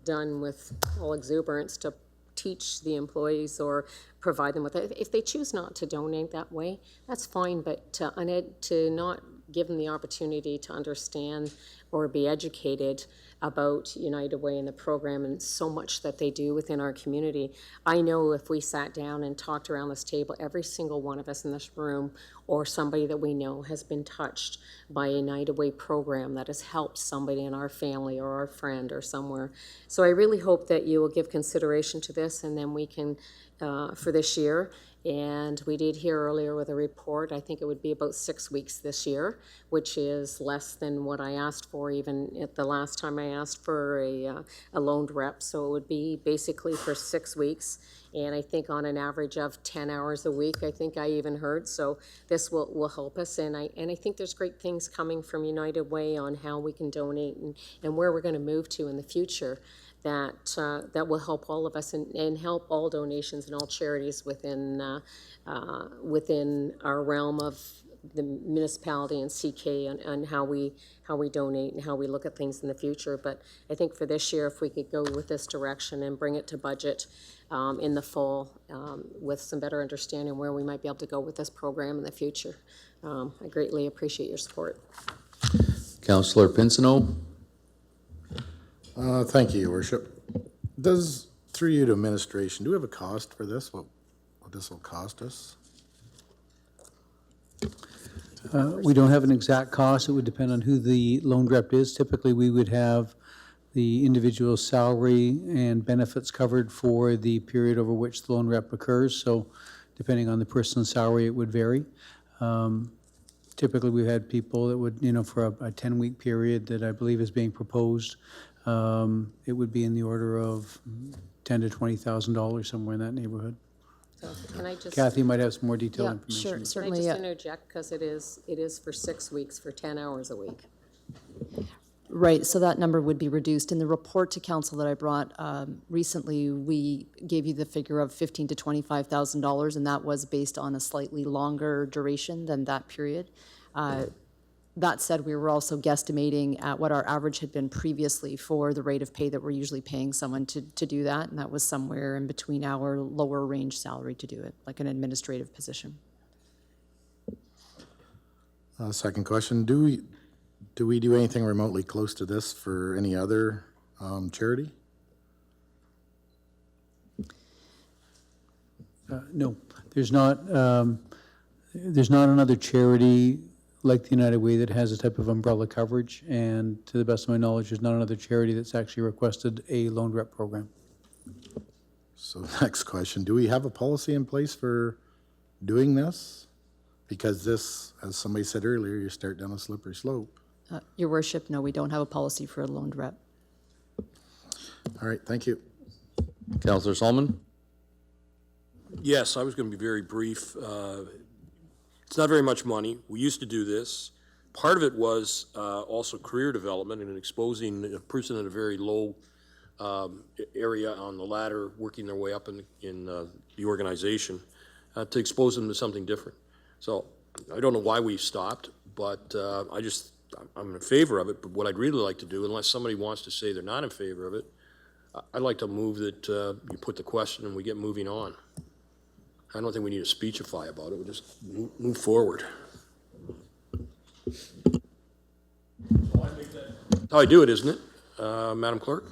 done with all exuberance to teach the employees or provide them with it. If they choose not to donate that way, that's fine, but to not give them the opportunity to understand or be educated about United Way and the program and so much that they do within our community. I know if we sat down and talked around this table, every single one of us in this room or somebody that we know has been touched by a United Way program that has helped somebody in our family or our friend or somewhere. So I really hope that you will give consideration to this, and then we can, for this year. And we did hear earlier with a report, I think it would be about 6 weeks this year, which is less than what I asked for even at the last time I asked for a loaned rep. So it would be basically for 6 weeks. And I think on an average of 10 hours a week, I think I even heard. So this will help us. And I think there's great things coming from United Way on how we can donate and where we're going to move to in the future. That will help all of us and help all donations and all charities within our realm of the municipality and CK and how we donate and how we look at things in the future. But I think for this year, if we could go with this direction and bring it to budget in the fall with some better understanding where we might be able to go with this program in the future, I greatly appreciate your support. Councillor Pinsino. Thank you, Your Worship. Through you to administration, do we have a cost for this? What this will cost us? We don't have an exact cost. It would depend on who the loan rep is. Typically, we would have the individual's salary and benefits covered for the period over which the loan rep occurs. So depending on the person's salary, it would vary. Typically, we've had people that would, for a 10-week period that I believe is being proposed, it would be in the order of $10,000 to $20,000, somewhere in that neighborhood. So can I just... Kathy might have some more detailed Yeah, information. sure, certainly. Can I just interject, because it is for 6 weeks for 10 hours a week. Right, so that number would be reduced. In the report to council that I brought recently, we gave you the figure of $15,000 to $25,000, and that was based on a slightly longer duration than that period. That said, we were also guesstimating at what our average had been previously for the rate of pay that we're usually paying someone to do that, and that was somewhere in between our lower range salary to do it, like an administrative position. Second question, do we do anything remotely close to this for any other charity? No, there's not another charity like the United Way that has a type of umbrella coverage, and to the best of my knowledge, there's not another charity that's actually requested a loan rep program. So next question, do we have a policy in place for doing this? Because this, as somebody said earlier, you start down a slippery slope. Your worship, no, we don't have a policy for a loaned rep. All right, thank you. Councillor Solomon? Yes, I was going to be very brief. It's not very much money. We used to do this. Part of it was also career development and exposing a person in a very low area on the ladder, working their way up in the organization, to expose them to something different. So I don't know why we stopped, but I'm in favor of it. But what I'd really like to do, unless somebody wants to say they're not in favor of it, I'd like to move that you put the question and we get moving on. I don't think we need to speechify about it. We'll just move forward. That's how I do it, isn't it, Madam Clerk?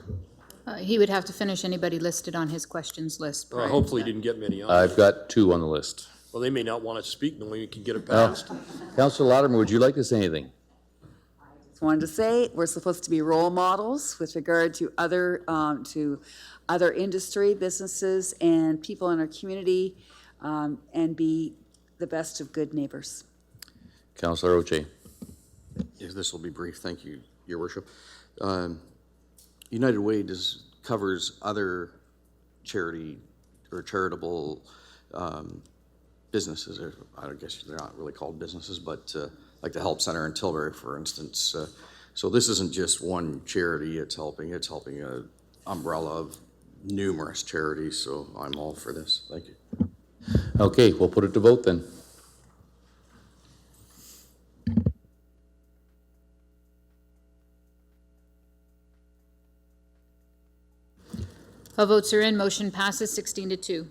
He would have to finish anybody listed on his questions list. prior to Hopefully that. he didn't get many on. I've got 2 on the list. Well, they may not want to speak, then we can get it passed. Councillor Latimer, would you like to say anything? Just wanted to say, we're supposed to be role models with regard to other industry, businesses, and people in our community, and be the best of good neighbors. Councillor Oche? Yes, this will be brief. Thank you, Your Worship. United Way covers other charity or charitable businesses. I guess they're not really called businesses, but like the Help Center in Tilbury, for instance. So this isn't just one charity it's helping an umbrella of numerous charities, so I'm all for this. Thank you. Okay, we'll put it to vote then. All votes are in. Motion passes 16-2.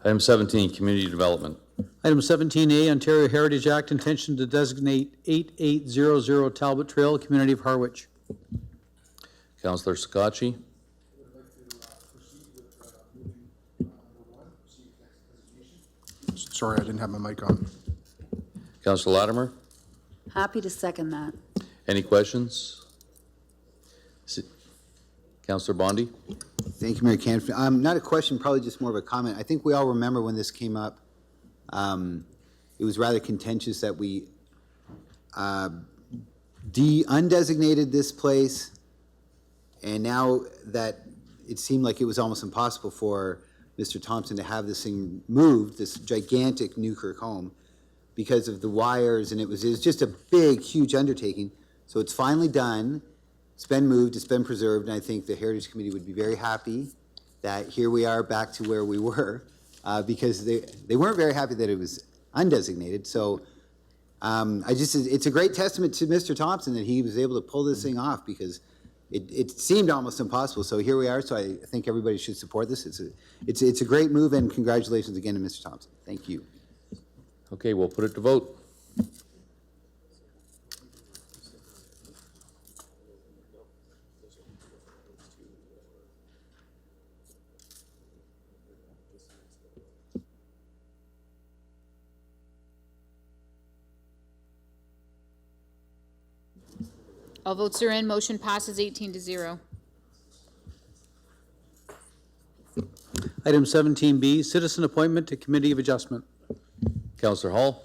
Item 17, Community Development. Item 17A, Ontario Heritage Act, intention to designate 8800 Talbot Trail, community of Harwich. Councillor Scotchy? Sorry, I didn't have my mic on. Councillor Latimer? Happy to second that. Any questions? Councillor Bondi? Thank you, Mayor Canfield. Not a question, probably just more of a comment. I think we all remember when this came up, it was rather contentious that we undesignated this place, and now that it seemed like it was almost impossible for Mr. Thompson to have this thing moved, this gigantic Newkirk home, because of the wires, and it was just a big, huge undertaking. So it's finally done. It's been moved, it's been preserved, and I think the Heritage Committee would be very happy that here we are back to where we were, because they weren't very happy that it was undesignated. So it's a great testament to Mr. Thompson that he was able to pull this thing off, because it seemed almost impossible. So here we are. So I think everybody should support this. It's a great move, and congratulations again to Mr. Thompson. Thank you. Okay, we'll put it to vote. All votes are in. Motion passes 18-0. Item 17B, citizen appointment to Committee of Adjustment. Councillor Hall?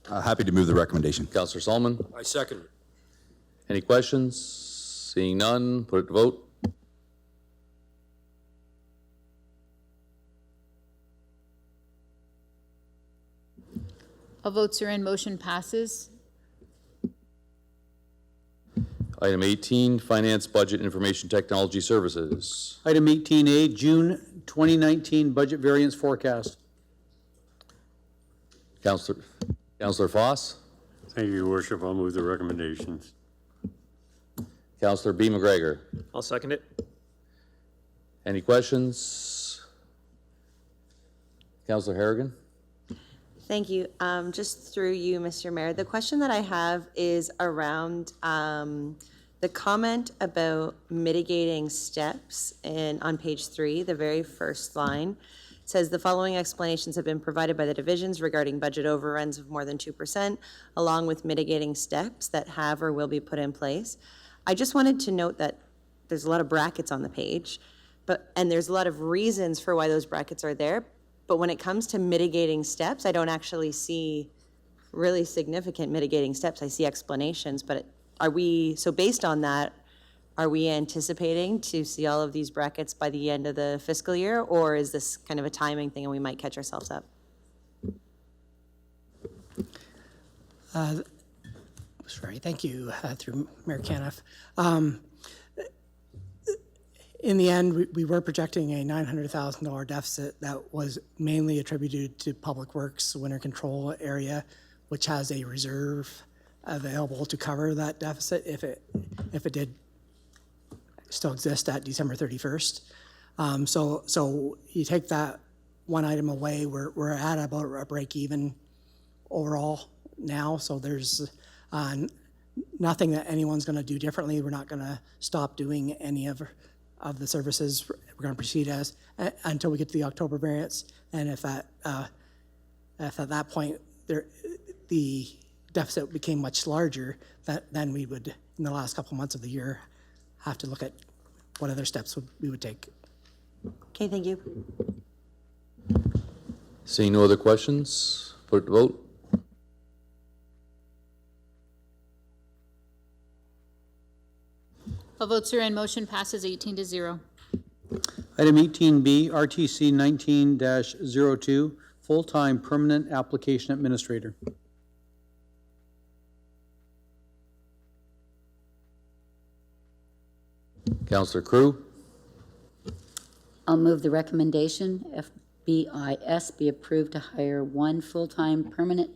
Happy to move the recommendation. Councillor Solomon? I second it. Any questions? Seeing none, put it to vote. All votes are in. Motion passes. Item 18, Finance, Budget, Information Technology Services. Item 18A, June 2019 budget variance forecast. Councillor Foss? Thank you, Your Worship. I'll move the recommendations. Councillor B. McGregor? I'll second it. Any questions? Councillor Harrigan? Thank you. Just through you, Mr. Mayor, the question that I have is around the comment about mitigating steps on page 3, the very first line. It says the following explanations have been provided by the divisions regarding budget overruns of more than 2%, along with mitigating steps that have or will be put in place. I just wanted to note that there's a lot of brackets on the page, and there's a lot of reasons for why those brackets are there. But when it comes to mitigating steps, I don't actually see really significant mitigating steps. I see explanations, but are we, so based on that, are we anticipating to see all of these brackets by the end of the fiscal year, or is this kind of a timing thing and we might catch ourselves up? Sorry, thank you, through Mayor Caniff. In the end, we were projecting a $900,000 deficit that was mainly attributed to Public Works winter control area, which has a reserve available to cover that deficit if it did still exist at December 31st. So you take that one item away, we're at about a break even overall now. So there's nothing that anyone's going to do differently. We're not going to stop doing any of the services. We're going to proceed as until we get to the October variance. And if at that point the deficit became much larger, then we would, in the last couple of months of the year, have to look at what other steps we would take. Okay, thank you. Seeing no other questions, put it to vote. All votes are in. Motion passes 18-0. Item 18B, RTC 19-02, full-time permanent application administrator. Councillor Crew. I'll move the recommendation FBIS be approved to hire one full-time permanent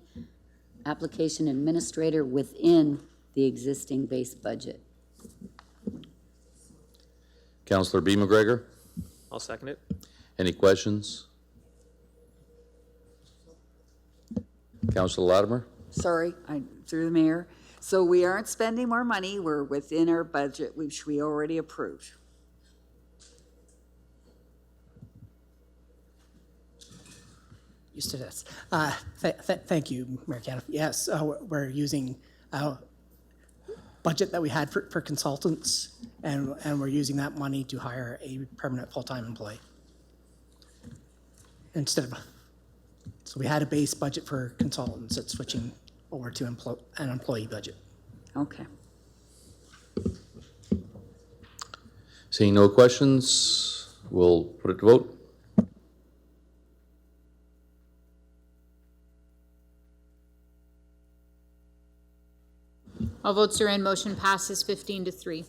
application administrator within the existing base budget. Councillor B. McGregor. I'll second it. Any questions? Councillor Latimer. Sorry, through the mayor. So we aren't spending more money. We're within our budget, which we already approved. Used to this. Thank you, Mayor Caniff. Yes, we're using budget that we had for consultants, and we're using that money to hire a permanent full-time employee. So we had a base budget for consultants. It's switching over to an employee budget. Okay. Seeing no questions, we'll put it to vote. All votes are in. Motion passes 15-3.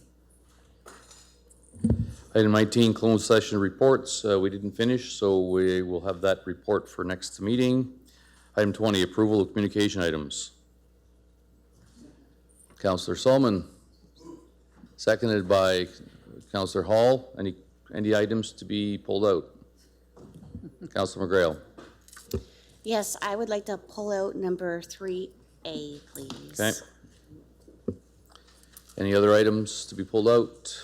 Item 19, closed session reports. We didn't finish, so we will have that report for next meeting. Item 20, approval of communication items. Councillor Solomon, seconded by Councillor Hall. Any items to be pulled out? Councillor McGrail. Yes, I would like to pull out number 3A, please. Okay. Any other items to be pulled out?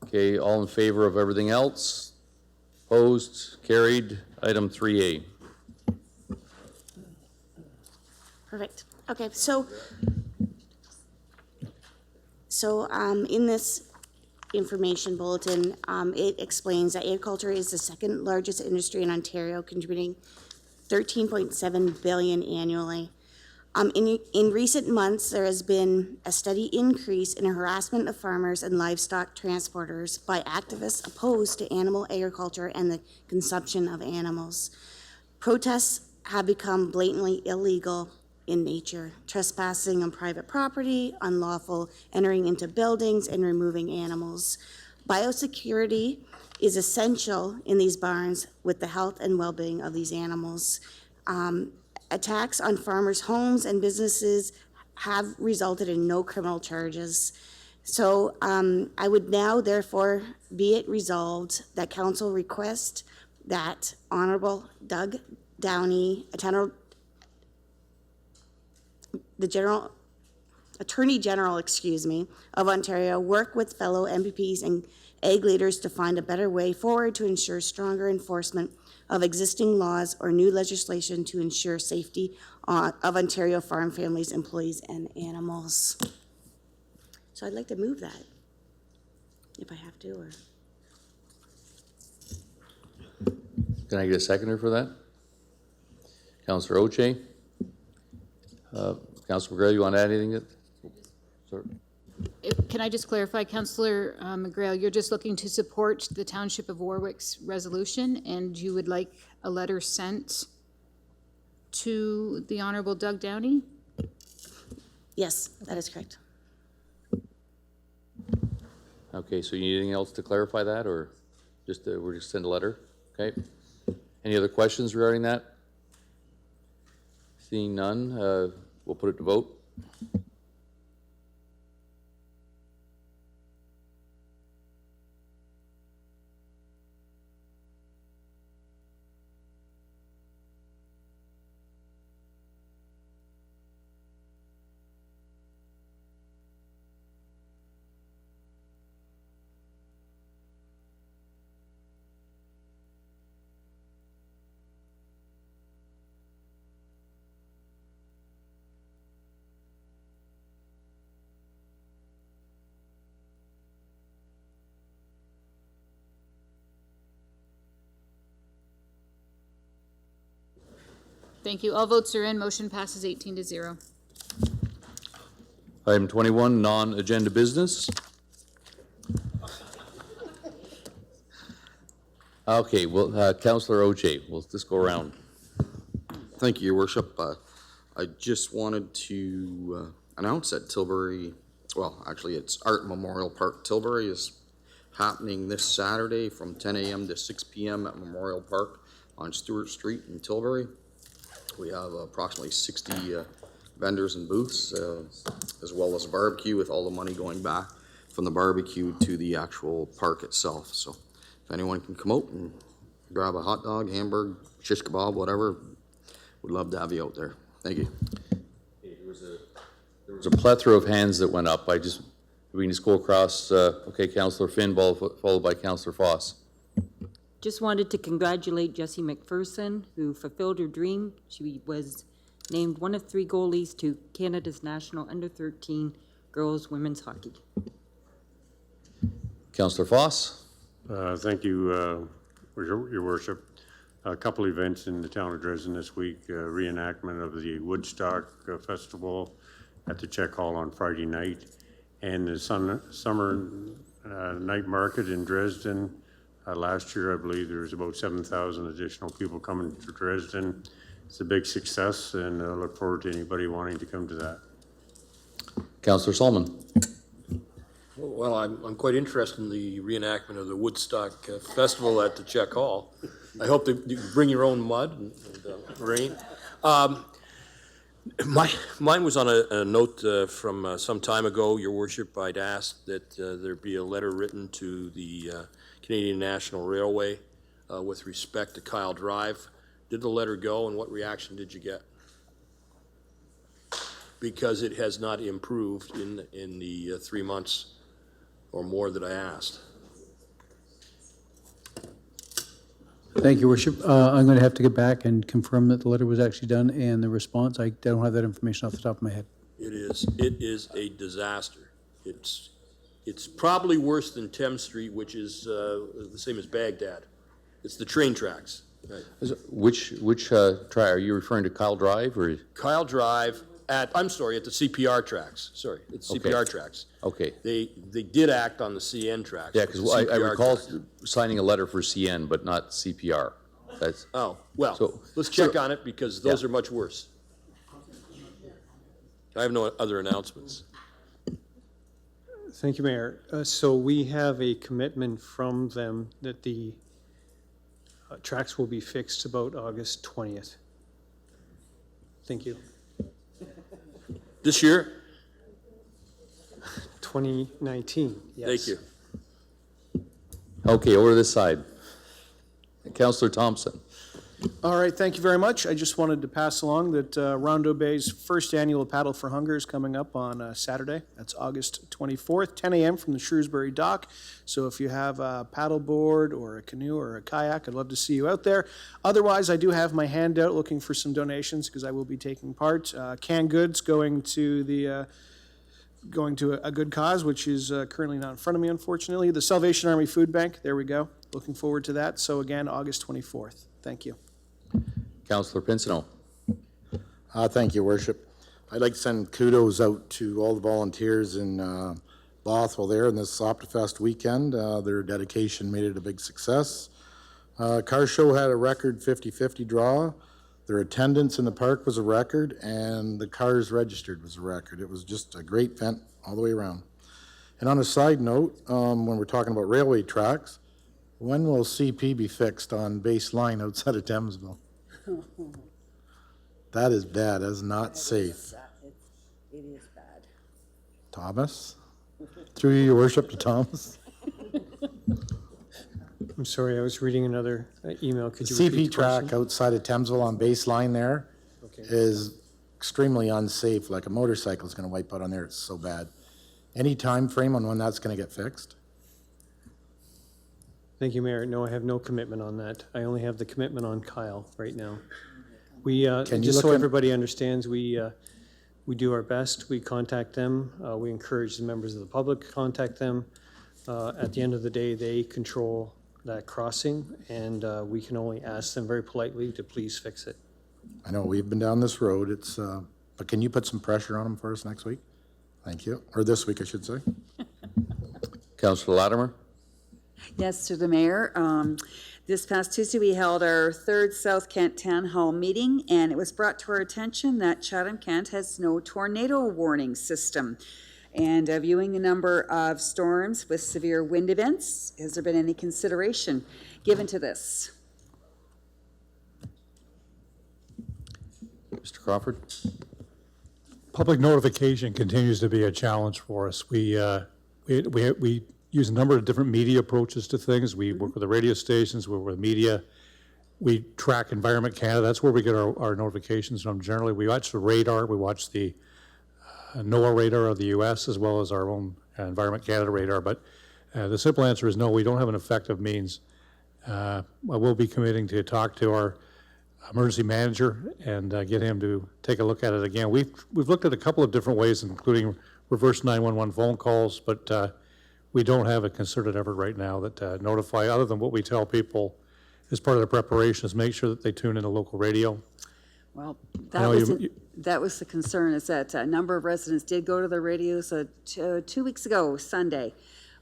Okay, all in favor of everything else? Opposed? Carried. Item 3A. Perfect. Okay, so in this information bulletin, it explains that agriculture is the second largest industry in Ontario, contributing $13.7 billion annually. In recent months, there has been a steady increase in harassment of farmers and livestock transporters by activists opposed to animal agriculture and the consumption of animals. Protests have become blatantly illegal in nature, trespassing on private property, unlawful entering into buildings, and removing animals. Biosecurity is essential in these barns with the health and well-being of these animals. Attacks on farmers' homes and businesses have resulted in no criminal charges. So I would now therefore be it resolved that council request that Honorable Doug Downey, the Attorney General, of Ontario, work with fellow MPPs and ag leaders to find a better way forward to ensure stronger enforcement of existing laws or new legislation to ensure safety of Ontario farm families, employees, and animals. So I'd like to move that, if I have to, or... Can I get a seconder for that? Councillor Oche. Councilor McGrail, you want to add anything? Sorry. Can I just clarify, Councillor McGrail, you're just looking to support the Township of Warwick's resolution, and you would like a letter sent to the Honourable Doug Downey? Yes, that is correct. Okay, so you need anything else to clarify that, or just, we're just send a letter? Okay. Any other questions regarding that? Seeing none, we'll put it to vote. Thank you. All votes are in. Motion passes 18-0. Item 21, non-agenda business. Okay, well, Councillor Oche, we'll just go around. Thank you, Your Worship. I just wanted to announce that Tilbury, well, actually it's Art Memorial Park Tilbury is happening this Saturday from 10 a.m. to 6 p.m. at Memorial Park on Stewart Street in Tilbury. We have approximately 60 vendors and booths, as well as a barbecue, with all the money going back from the barbecue to the actual park itself. So if anyone can come out and grab a hot dog, hamburger, shish kebab, whatever, we'd love to have you out there. Thank you. Okay, there was a plethora of hands that went up. We can just go across, okay, Councillor Finn, followed by Councillor Foss. Just wanted to congratulate Jessie McPherson, who fulfilled her dream. She was named one of 3 goalies to Canada's national under-13 girls women's hockey. Councillor Foss. Thank you, Your Worship. A couple events in the town of Dresden this week, reenactment of the Woodstock Festival at the Czech Hall on Friday night, and the summer night market in Dresden. Last year, I believe there was about 7,000 additional people coming to Dresden. It's a big success, and I look forward to anybody wanting to come to that. Councillor Solomon. Well, I'm quite interested in the reenactment of the Woodstock Festival at the Czech Hall. I hope that you bring your own mud and rain. Mine was on a note from some time ago, Your Worship. I'd asked that there be a letter written to the Canadian National Railway with respect to Kyle Drive. Did the letter go, and what reaction did you get? Because it has not improved in the 3 months or more that I asked. Thank you, Worship. I'm going to have to get back and confirm that the letter was actually done and the response. I don't have that information off the top of my head. It is a disaster. It's probably worse than Thames Street, which is the same as Baghdad. It's the train tracks. Right. Which are you referring to, Kyle Drive or? Kyle Drive at the CPR tracks. Sorry, it's CPR tracks. Okay. They did act on the CN tracks. Yeah, because I recall signing a letter for CN, but not CPR. That's. Oh, well, so, let's check on it, because those are much worse. I have no other announcements. Thank you, Mayor. So we have a commitment from them that the tracks will be fixed about August 20th. Thank you. This year? 2019, yes. Thank you. Okay, over this side. Councillor Thompson. All right, thank you very much. I just wanted to pass along that Rondo Bay's first annual Paddle for Hunger is coming up on Saturday. That's August 24th, 10 a.m. from the Shrewsbury Dock. So if you have a paddle board or a canoe or a kayak, I'd love to see you out there. Otherwise, I do have my hand out looking for some donations, because I will be taking part. Canned goods going to a good cause, which is currently not in front of me, unfortunately. The Salvation Army Food Bank, there we go. Looking forward to that. So again, August 24th. Thank you. Councillor Pinsino. Thank you, Worship. I'd like to send kudos out to all the volunteers in Bothwell there in this Optifest weekend. Their dedication made it a big success. Car show had a record 50-50 draw. Their attendance in the park was a record, and the cars registered was a record. It was just a great event all the way around. And on a side note, when we're talking about railway tracks, when will CP be fixed on Base Line outside of Thamesville? That is bad. That is not safe. It is bad. Thomas? Through your worship to Thomas? I'm sorry, I was reading another email. Could you repeat CP the question? track outside of Thamesville on Base Line there is extremely unsafe. Like a motorcycle is going to wipe out on there. It's so bad. Any time frame on when that's going to get fixed? Thank you, Mayor. No, I have no commitment on that. I only have the commitment on Kyle right now. We, Can you just look so at- everybody understands, we do our best. We contact them. We encourage the members of the public to contact them. At the end of the day, they control that crossing, and we can only ask them very politely to please fix it. I know we've been down this road. It's, but can you put some pressure on them for us next week? Thank you. Or this week, I should say. Councillor Latimer? Yes, to the mayor. This past Tuesday, we held our third South Kent Town Hall meeting, and it was brought to our attention that Chatham-Kent has no tornado warning system. And viewing the number of storms with severe wind events, has there been any consideration given to this? Mr. Crawford? Public notification continues to be a challenge for us. We use a number of different media approaches to things. We work with the radio stations, we work with media. We track Environment Canada. That's where we get our notifications from generally. We watch the radar. We watch the NOAA radar of the U.S. as well as our own Environment Canada radar. But the simple answer is no, we don't have an effective means. I will be committing to talk to our emergency manager and get him to take a look at it again. We've looked at a couple of different ways, including reverse 911 phone calls, but we don't have a concerted effort right now that notify, other than what we tell people as part of the preparation, is make sure that they tune into local radio. Well, I know that was the concern, is that a number of residents did go to the radios 2 weeks ago, Sunday,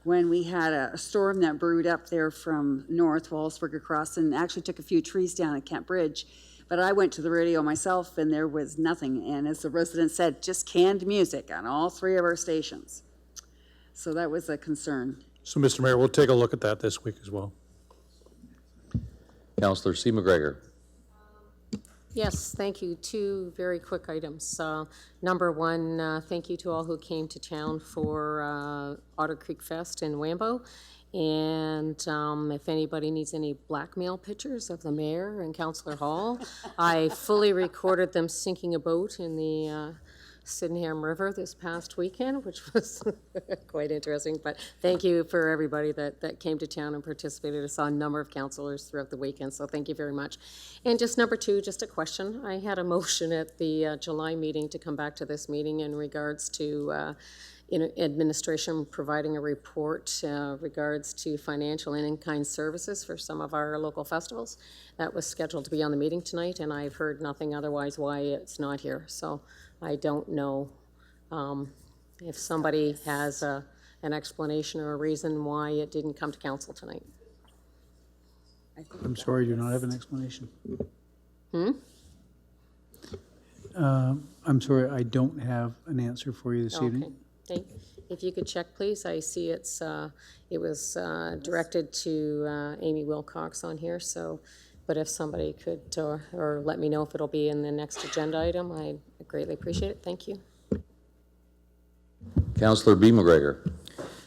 when we had a storm that brewed up there from north, Wallsburg across, and actually took a few trees down at Kent Bridge. But I went to the radio myself, and there was nothing. And as the resident said, just canned music on all three of our stations. So that was a concern. So, Mr. Mayor, we'll take a look at that this week as well. Councillor C. McGregor? Yes, thank you. Two very quick items. Number one, thank you to all who came to town for Otter Creek Fest in Wambo. And if anybody needs any blackmail pictures of the mayor and Councillor Hall, I fully recorded them sinking a boat in the Sydenham River this past weekend, which was quite interesting. But thank you for everybody that came to town and participated. I saw a number of councillors throughout the weekend, so thank you very much. And just number two, just a question. I had a motion at the July meeting to come back to this meeting in regards to administration providing a report regards to financial and in-kind services for some of our local festivals. That was scheduled to be on the meeting tonight, and I've heard nothing otherwise why it's not here. So I don't know if somebody has an explanation or a reason why it didn't come to council tonight. I'm sorry, I do not have an explanation. I'm sorry, I don't have an answer for you this evening. Okay. If you could check, please. I see it was directed to Amy Wilcox on here. So, but if somebody could or let me know if it'll be in the next agenda item, I'd greatly appreciate it. Thank you. Councillor B. McGregor?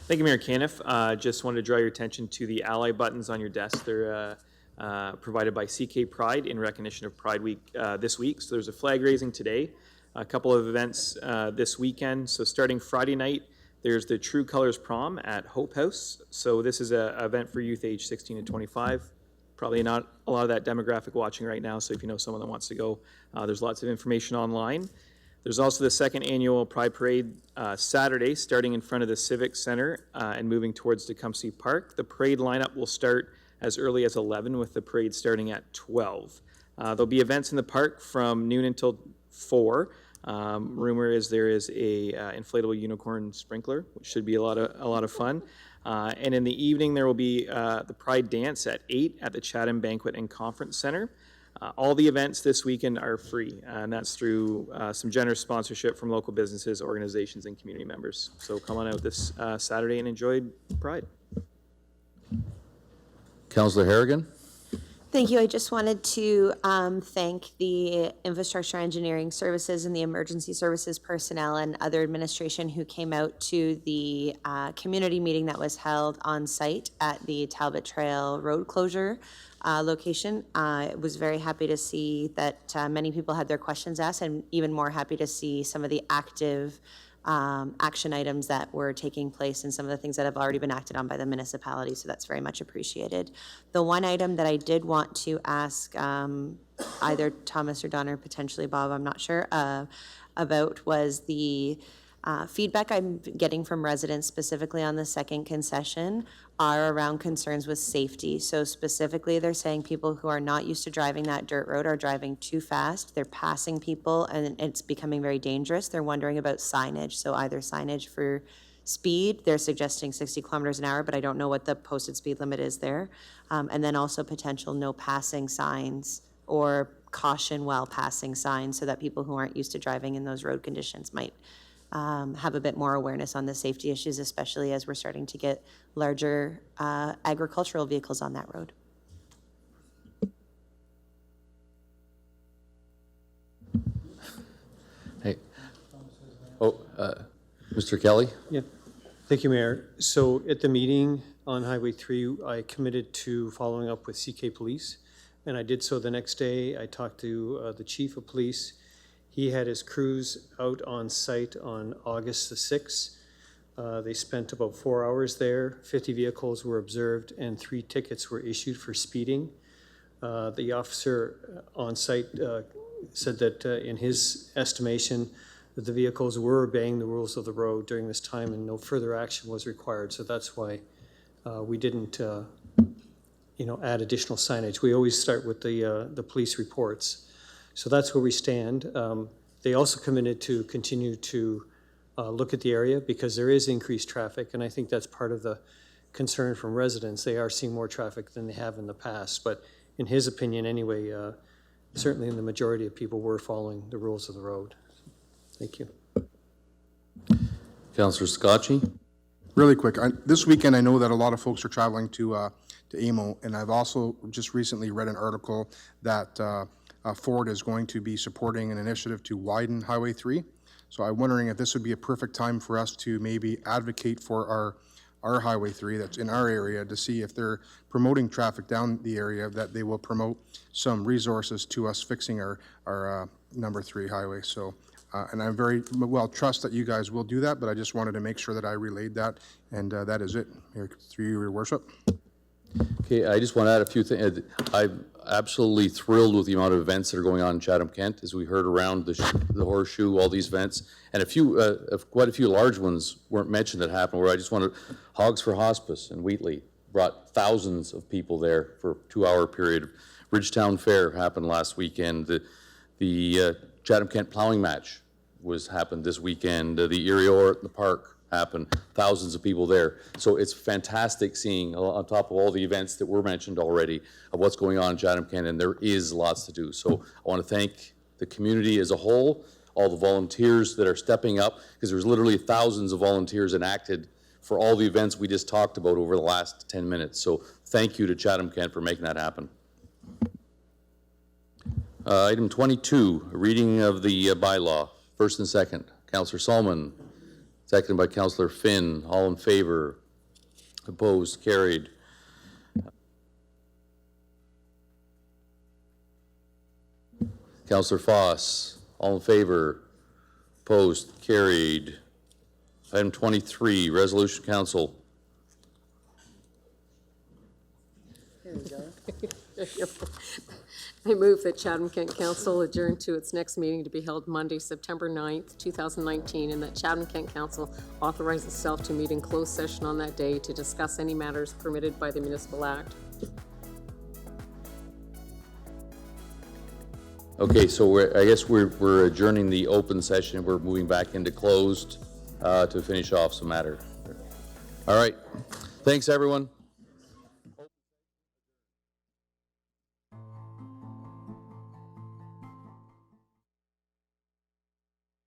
Thank you, Mayor Caniff. Just wanted to draw your attention to the ally buttons on your desk. They're provided by CK Pride in recognition of Pride Week this week. So there's a flag raising today, a couple of events this weekend. So starting Friday night, there's the True Colors Prom at Hope House. So this is an event for youth age 16 to 25. Probably not a lot of that demographic watching right now, so if you know someone that wants to go, there's lots of information online. There's also the second annual Pride Parade Saturday, starting in front of the Civic Center and moving towards Tecumseh Park. The parade lineup will start as early as 11, with the parade starting at 12. There'll be events in the park from noon until 4. Rumor is there is a inflatable unicorn sprinkler, which should be a lot of fun. And in the evening, there will be the Pride Dance at 8 at the Chatham Banquet and Conference Center. All the events this weekend are free, and that's through some generous sponsorship from local businesses, organizations, and community members. So come on out this Saturday and enjoy Pride. Councillor Harrigan? Thank you. I just wanted to thank the Infrastructure Engineering Services and the Emergency Services personnel and other administration who came out to the community meeting that was held on site at the Talbot Trail road closure location. I was very happy to see that many people had their questions asked, and even more happy to see some of the active action items that were taking place and some of the things that have already been acted on by the municipality, so that's very much appreciated. The one item that I did want to ask either Thomas or Don or potentially Bob, I'm not sure, about was the feedback I'm getting from residents specifically on the second concession are around concerns with safety. So specifically, they're saying people who are not used to driving that dirt road are driving too fast. They're passing people and it's becoming very dangerous. They're wondering about signage. So either signage for speed, they're suggesting 60 kilometers an hour, but I don't know what the posted speed limit is there. And then also potential no passing signs or caution while passing signs so that people who aren't used to driving in those road conditions might have a bit more awareness on the safety issues, especially as we're starting to get larger agricultural vehicles on that road. Hey. Mr. Kelly? Yeah. Thank you, Mayor. So at the meeting on Highway 3, I committed to following up with CK Police, and I did so the next day. I talked to the Chief of Police. He had his crews out on site on August the 6th. They spent about 4 hours there. 50 vehicles were observed and 3 tickets were issued for speeding. The officer on site said that in his estimation that the vehicles were obeying the rules of the road during this time and no further action was required. So that's why we didn't add additional signage. We always start with the police reports. So that's where we stand. They also committed to continue to look at the area because there is increased traffic, and I think that's part of the concern from residents. They are seeing more traffic than they have in the past, but in his opinion anyway, certainly the majority of people were following the rules of the road. Thank you. Councillor Scotchy? Really quick, this weekend I know that a lot of folks are traveling to AMO, and I've also just recently read an article that Ford is going to be supporting an initiative to widen Highway 3. So I'm wondering if this would be a perfect time for us to maybe advocate for our Highway 3 that's in our area to see if they're promoting traffic down the area, that they will promote some resources to us fixing our number 3 highway. So, and I'm very well trust that you guys will do that, but I just wanted to make sure that I relayed that, and that is it. Here, through your worship. Okay, I just want to add a few things. I'm absolutely thrilled with the amount of events that are going on in Chatham-Kent, as we heard around the Horseshoe, all these events, and quite a few large ones weren't mentioned that happened, where I just wanted, Hogs for Hospice in Wheatley brought thousands of people there for a 2-hour period. Ridgetown Fair happened last weekend. The Chatham-Kent plowing match happened this weekend. The Erie Or at the park happened, thousands of people there. So it's fantastic seeing, on top of all the events that were mentioned already, of what's going on in Chatham-Kent, and there is lots to do. So I want to thank the community as a whole, all the volunteers that are stepping up, because there's literally thousands of volunteers enacted for all the events we just talked about over the last 10 minutes. So thank you to Chatham-Kent for making that happen. Item 22, reading of the bylaw, first and second. Councillor Solomon. Seconded by Councillor Finn. All in favor? Opposed? Carried. Councillor Foss. All in favor? Opposed? Carried. Item 23, Resolution Council. There we go. I move that Chatham-Kent Council adjourn to its next meeting to be held Monday, September 9th, 2019, and that Chatham-Kent Council authorize itself to meet in closed session on that day to discuss any matters permitted by the Municipal Act. Okay, so I guess we're adjourning the open session. We're moving back into closed to finish off some matter. All right. Thanks, everyone.